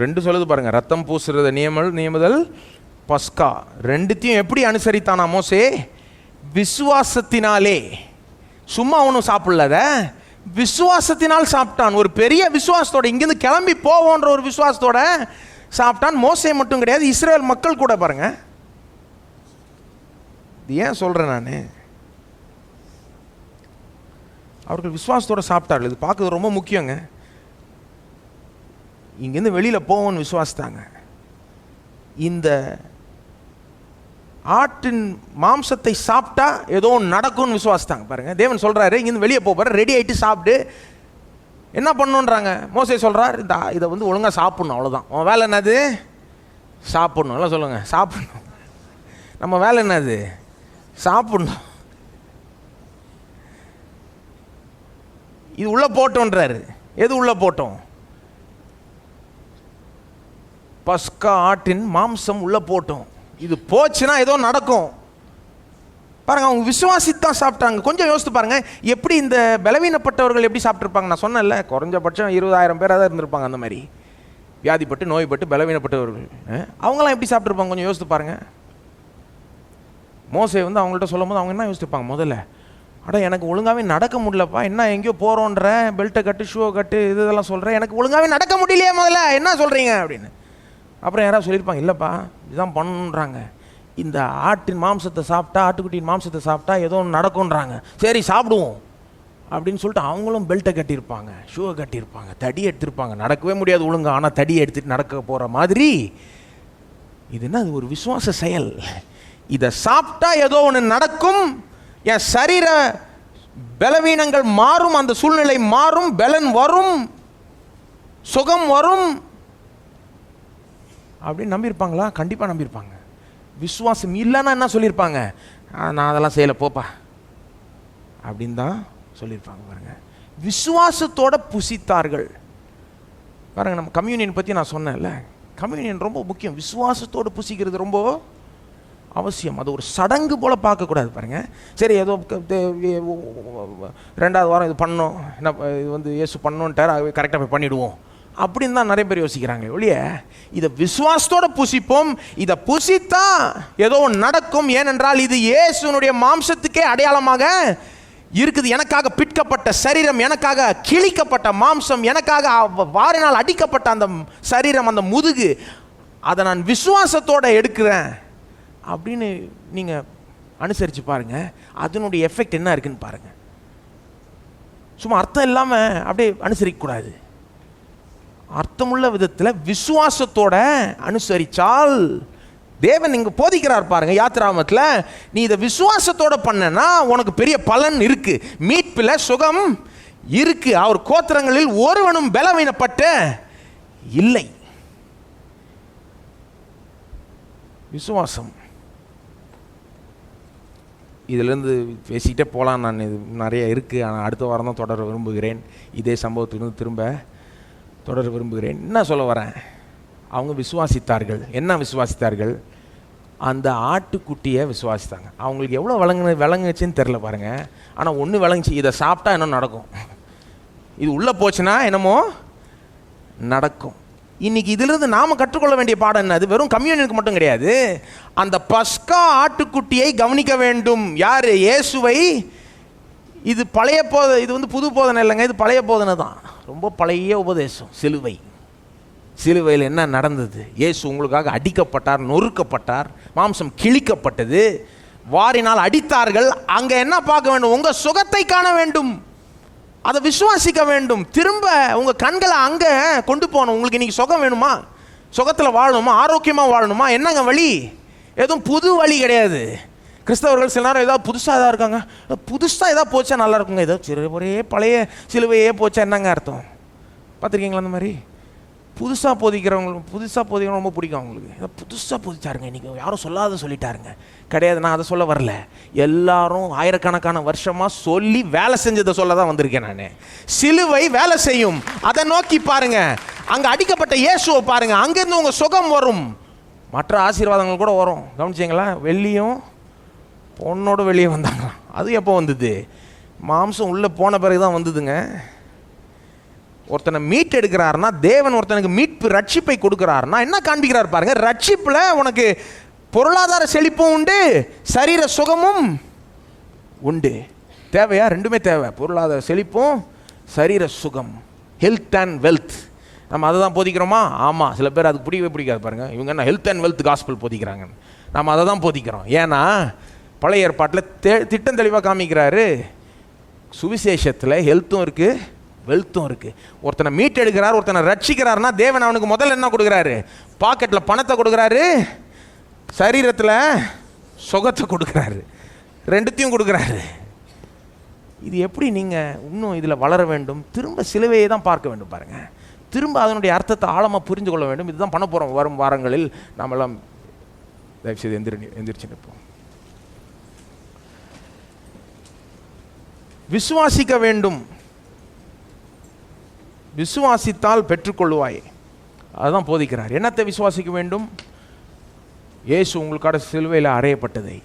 2 சொல்லுது பாருங்க, ரத்தம் பூசுறத நியமுதல் பஸ்கா ரெண்டுத்தையும் எப்படி அனுசரித்தானா மோசே? விசுவாசத்தினாலே. சும்மா அவனும் சாப்பிடலத, விசுவாசத்தினால் சாப்பிட்டான். ஒரு பெரிய விசுவாசத்தோட, இங்கிருந்து கிளம்பி போவோன்ற ஒரு விசுவாசத்தோட சாப்பிட்டான். மோசே மட்டும் கிடையாது, இஸ்ரவேல் மக்கள் கூட பாருங்க. இது ஏன் சொல்றேன் நான்? அவர்கள் விசுவாசத்தோட சாப்பிட்டார்கள். இது பார்க்கறது ரொம்ப முக்கியங்க. இங்கேருந்து வெளியில் போவோன்னு விசுவாசித்தாங்க. இந்த ஆட்டின் மாம்சத்தை சாப்பிட்டா ஏதோ நடக்கும்னு விசுவாசித்தாங்க பாருங்க. தேவன் சொல்றாரு, இங்கேருந்து வெளியே போகிற, ரெடி ஆகிட்டு சாப்பிட்டு என்ன பண்ணுன்றாங்க. மோசே சொல்றார், இதை ஒழுங்காக சாப்பிடணும், அவ்வளோதான். உன் வேலை என்னது? சாப்பிடணும். எல்லாம் சொல்லுங்க, சாப்பிடணும். நம்ம வேலை என்னது? சாப்பிடணும். இது உள்ள போட்டோன்றாரு. எது உள்ள போட்டோம்? பஸ்கா ஆட்டின் மாம்சம் உள்ள போட்டோம். இது போச்சுன்னா ஏதோ நடக்கும் பாருங்க. அவங்க விசுவாசித்தான் சாப்பிட்டாங்க. கொஞ்சம் யோசித்து பாருங்க, எப்படி இந்த பலவீனப்பட்டவர்கள் எப்படி சாப்பிட்ருப்பாங்க. நான் சொன்னேன்ல, குறைஞ்சபட்சம் 20,000 பேராக தான் இருந்திருப்பாங்க. அந்த மாதிரி வியாதிப்பட்டு நோய்பட்டு பலவீனப்பட்டவர்கள் அவங்களாம் எப்படி சாப்பிட்ருப்பாங்க? கொஞ்சம் யோசித்து பாருங்க. மோசே அவங்கள்ட்ட சொல்லும் போது அவங்க என்ன யோசிச்சுப்பாங்க? முதல்ல, அட எனக்கு ஒழுங்காகவே நடக்க முடியலப்பா, என்ன எங்கேயோ போகிறோன்ற, பெல்ட்டை கட்டு ஷூவை கட்டு இதெல்லாம் சொல்கிறேன், எனக்கு ஒழுங்காகவே நடக்க முடியலையே, முதல்ல என்ன சொல்கிறீங்க அப்படின்னு. அப்புறம் யாராவது சொல்லியிருப்பாங்க, இல்லைப்பா இதுதான் பண்ணுன்றாங்க, இந்த ஆட்டின் மாம்சத்தை சாப்பிட்டா, ஆட்டுக்குட்டியின் மாம்சத்தை சாப்பிட்டா ஏதோ ஒன்று நடக்கும்ன்றாங்க, சரி சாப்பிடுவோம் அப்படின்னு சொல்லிட்டு அவங்களும் பெல்ட்டை கட்டியிருப்பாங்க, ஷூவை கட்டியிருப்பாங்க, தடி எடுத்திருப்பாங்க. நடக்கவே முடியாது ஒழுங்கா, ஆனால் தடியை எடுத்துகிட்டு நடக்க போகிற மாதிரி. இது என்ன? அது ஒரு விசுவாச செயல். இதை சாப்பிட்டா ஏதோ ஒன்று நடக்கும், என் சரீர பலவீனங்கள் மாறும், அந்த சூழ்நிலை மாறும், பலன் வரும், சுகம் வரும் அப்படின்னு நம்பியிருப்பாங்களா? கண்டிப்பாக நம்பியிருப்பாங்க. விசுவாசம் இல்லைன்னா என்ன சொல்லியிருப்பாங்க? நான் அதெல்லாம் செய்யலை போப்பா அப்படின்னு தான் சொல்லியிருப்பாங்க. பாருங்க, விசுவாசத்தோட புசித்தார்கள். பாருங்க, நம்ம கம்யூனியன் பற்றி நான் சொன்னேன்ல, கம்யூனியன் ரொம்ப முக்கியம். விசுவாசத்தோடு புசிக்கிறது ரொம்ப அவசியம். அது ஒரு சடங்கு போல் பார்க்கக்கூடாது. பாருங்க, சரி ஏதோ 2வது வாரம் இது பண்ணோம், என்ன இது இயேசு பண்ணோன்ட்டார், கரெக்டாக போய் பண்ணிவிடுவோம் அப்படின்னு தான் நிறைய பேர் யோசிக்கிறாங்க ஒழிய, இதை விசுவாசத்தோட புசிப்போம், இதை புசித்தா ஏதோ நடக்கும். ஏனென்றால் இது இயேசுனுடைய மாம்சத்துக்கே அடையாளமாக இருக்குது. எனக்காக பிற்கப்பட்ட சரீரம், எனக்காக கிழிக்கப்பட்ட மாம்சம், எனக்காக வாரினால் அடிக்கப்பட்ட அந்த சரீரம், அந்த முதுகு, அதை நான் விசுவாசத்தோடு எடுக்கிறேன் அப்படின்னு நீங்கள் அனுசரித்து பாருங்கள். அதனுடைய எஃபெக்ட் என்ன இருக்குன்னு பாருங்கள். சும்மா அர்த்தம் இல்லாமல் அப்படியே அனுசரிக்கக்கூடாது. அர்த்தமுள்ள விதத்தில் விசுவாசத்தோட அனுசரித்தால் தேவன் இங்கே போதிக்கிறார் பாருங்க. யாத்திராமத்தில் நீ இதை விசுவாசத்தோட பண்ணனா உனக்கு பெரிய பலன் இருக்கு, மீட்பில் சுகம் இருக்கு. அவர் கோத்திரங்களில் ஒருவனும் பலவீனப்பட்ட இல்லை. விசுவாசம். இதிலேருந்து பேசிக்கிட்டே போகலாம். நான் இது நிறைய இருக்குது, ஆனால் அடுத்த வாரம் தான் தொடர விரும்புகிறேன். இதே சம்பவத்திலிருந்து திரும்ப தொடர விரும்புகிறேன். என்ன சொல்ல வரேன்? அவங்க விசுவாசித்தார்கள். என்ன விசுவாசித்தார்கள்? அந்த ஆட்டுக்குட்டியை விசுவாசித்தாங்க. அவங்களுக்கு எவ்வளோ விளங்குச்சுன்னு தெரில பாருங்கள். ஆனால் ஒன்று விளங்குச்சு, இதை சாப்பிட்டா என்ன நடக்கும், இது உள்ளே போச்சுன்னா என்னமோ நடக்கும். இன்றைக்கி இதிலிருந்து நாம் கற்றுக்கொள்ள வேண்டிய பாடம் என்ன? அது வெறும் கம்யூனியனுக்கு மட்டும் கிடையாது. அந்த பஸ்கா ஆட்டுக்குட்டியை கவனிக்க வேண்டும். யார்? இயேசுவை. இது பழைய இது புது போதனை இல்லைங்க, இது பழைய போதனை தான். ரொம்ப பழைய உபதேசம். சிலுவையில் என்ன நடந்தது? இயேசு உங்களுக்காக அடிக்கப்பட்டார், நொறுக்கப்பட்டார், மாம்சம் கிழிக்கப்பட்டது, வாரினால் அடித்தார்கள். அங்கே என்ன பார்க்க வேண்டும்? உங்கள் சுகத்தை காண வேண்டும், அதை விசுவாசிக்க வேண்டும். திரும்ப உங்கள் கண்களை அங்கே கொண்டு போகணும். உங்களுக்கு இன்றைக்கி சுகம் வேணுமா? சுகத்தில் வாழணுமா? ஆரோக்கியமாக வாழணுமா? என்னங்க வழி? எதுவும் புது வழி கிடையாது. கிறிஸ்தவர்கள் சில நேரம் ஏதாவது புதுசாக எதாவது இருக்காங்க, புதுசாக ஏதாவது போச்சா நல்லா இருக்குங்க, ஏதோ ஒரே பழைய சிலுவையே போச்சா என்னங்க அர்த்தம்? பார்த்துருக்கீங்களா அந்த மாதிரி? புதுசாக போதிக்கிறவங்க ரொம்ப பிடிக்கும் அவங்களுக்கு. ஏதோ புதுசாக போதிச்சாருங்க, இன்றைக்கி யாரும் சொல்லாத சொல்லிட்டாருங்க. கிடையாது, நான் அதை சொல்ல வரல. எல்லாரும் ஆயிரக்கணக்கான வருஷமாக சொல்லி வேலை செஞ்சதை சொல்ல தான் வந்திருக்கேன் நான். சிலுவை வேலை செய்யும், அதை நோக்கி பாருங்க. அங்கே அடிக்கப்பட்ட இயேசுவை பாருங்க, அங்கேருந்து உங்கள் சுகம் வரும், மற்ற ஆசீர்வாதங்கள் கூட வரும். கவனிச்சிங்களா? வெள்ளியும் பொண்ணோட வெளியே வந்தாங்க. அது எப்போ வந்தது? மாம்சம் உள்ளே போன பிறகு தான் வந்ததுங்க. ஒருத்தனை மீட் எடுக்கிறாருன்னா, தேவன் ஒருத்தனுக்கு மீட்பு ரட்சிப்பை கொடுக்குறாருன்னா என்ன காண்பிக்கிறார் பாருங்க. ரட்சிப்பில் உனக்கு பொருளாதார செழிப்பும் உண்டு, சரீர சுகமும் உண்டு. தேவையா? ரெண்டுமே தேவை. பொருளாதார செழிப்பும் சரீர சுகம், ஹெல்த் அண்ட் வெல்த். நம்ம அதை தான் போதிக்கிறோமா? ஆமாம். சில பேர் அதுக்கு பிடிக்காது பாருங்கள். இவங்க என்ன ஹெல்த் அண்ட் வெல்த் காஸ்பல் போதிக்கிறாங்க. நம்ம அதை தான் போதிக்கிறோம். ஏன்னா பழைய ஏற்பாட்டில் திட்டம் தெளிவாக காமிக்கிறாரு. சுவிசேஷத்தில் ஹெல்த்தும் இருக்குது, வெல்த்தும் இருக்குது. ஒருத்தனை மீட் எடுக்கிறார், ஒருத்தனை ரட்சிக்கிறாருன்னா தேவன் அவனுக்கு முதல்ல என்ன கொடுக்குறாரு? பாக்கெட்டில் பணத்தை கொடுக்குறாரு, சரீரத்தில் சுகத்தை கொடுக்குறாரு, ரெண்டுத்தையும் கொடுக்குறாரு. இது எப்படி நீங்கள் இன்னும் இதில் வளர வேண்டும்? திரும்ப சிலுவையை தான் பார்க்க வேண்டும் பாருங்கள். திரும்ப அதனுடைய அர்த்தத்தை ஆழமாக புரிந்து கொள்ள வேண்டும். இதுதான் பண்ண போகிறோம் வரும் வாரங்களில். நாமெல்லாம் தயவுசெய்து எந்திரிச்சு நிற்போம். விசுவாசிக்க வேண்டும். விசுவாசித்தால் பெற்றுக்கொள்வாய். அதுதான் போதிக்கிறார். என்னத்தை விசுவாசிக்க வேண்டும்? இயேசு உங்களுக்காக சிலுவையில் அறையப்பட்டதை,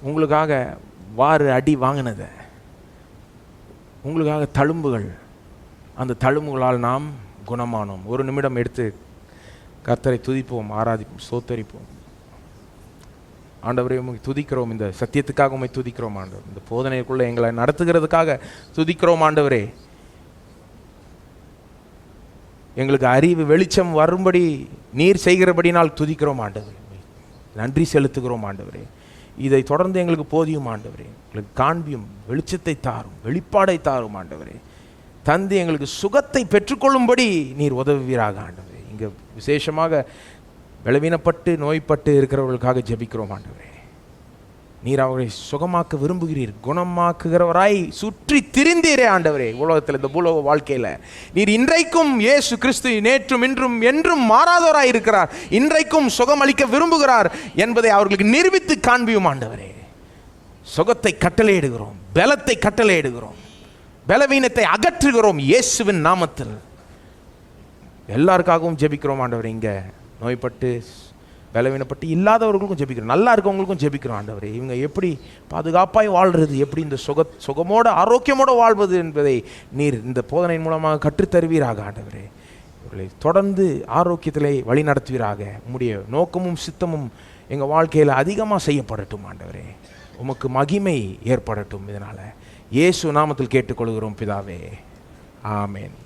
உங்களுக்காக வாறு அடி வாங்கினதை, உங்களுக்காக தழும்புகள், அந்த தழும்புகளால் நாம் குணமானோம். ஒரு நிமிடம் எடுத்து கர்த்தரை துதிப்போம், ஆராதிப்போம், ஸ்தோத்தரிப்போம். ஆண்டவரே, உண்மை துதிக்கிறோம். இந்த சத்தியத்துக்காக உண்மை துதிக்கிறோம் ஆண்டவர். இந்த போதனைக்குள்ளே எங்களை நடத்துகிறதுக்காக துதிக்கிறோம் ஆண்டவரே. எங்களுக்கு அறிவு வெளிச்சம் வரும்படி நீர் செய்கிறபடினால் துதிக்கிறோம் ஆண்டவரே. நன்றி செலுத்துகிறோம் ஆண்டவரே. இதை தொடர்ந்து எங்களுக்கு போதியும் ஆண்டவரே. எங்களுக்கு காண்பியும், வெளிச்சத்தை தாரும், வெளிப்பாடை தாரும் ஆண்டவரே. தந்து எங்களுக்கு சுகத்தை பெற்றுக்கொள்ளும்படி நீர் உதவுவீராக ஆண்டவரே. இங்கே விசேஷமாக பலவீனப்பட்டு நோய்பட்டு இருக்கிறவர்களுக்காக ஜெபிக்கிறோம் ஆண்டவரே. நீர் அவர்களை சுகமாக்க விரும்புகிறீர், குணமாக்குகிறவராய் சுற்றி திரிந்தீரே ஆண்டவரே. உலகத்தில், இந்த பூலோக வாழ்க்கையில் நீர் இன்றைக்கும் இயேசு கிறிஸ்து நேற்றும் இன்றும் என்றும் மாறாதவராய் இருக்கிறார். இன்றைக்கும் சுகமளிக்க விரும்புகிறார் என்பதை அவர்களுக்கு நிரூபித்து காண்பியும் ஆண்டவரே. சுகத்தை கட்டளையிடுகிறோம், பலத்தை கட்டளையிடுகிறோம், பலவீனத்தை அகற்றுகிறோம் இயேசுவின் நாமத்தில். எல்லாருக்காகவும் ஜெபிக்கிறோம் ஆண்டவரே. இங்கே நோய்பட்டு பலவீனப்பட்டு இல்லாதவர்களுக்கும் ஜெபிக்கிறோம், நல்லா இருக்கவங்களுக்கும் ஜெபிக்கிறோம் ஆண்டவரே. இவங்க எப்படி பாதுகாப்பாய் வாழ்கிறது, எப்படி இந்த சுகமோட ஆரோக்கியமோடு வாழ்வது என்பதை நீர் இந்த போதனையின் மூலமாக கற்றுத்தருவீராக ஆண்டவரே. இவர்களை தொடர்ந்து ஆரோக்கியத்திலே வழி நடத்துவீராக. உம்முடைய நோக்கமும் சித்தமும் எங்கள் வாழ்க்கையில் அதிகமாக செய்யப்படட்டும் ஆண்டவரே. உமக்கு மகிமை ஏற்படட்டும். இதனால் இயேசு நாமத்தில் கேட்டுக்கொள்கிறோம் பிதாவே, ஆமேன்.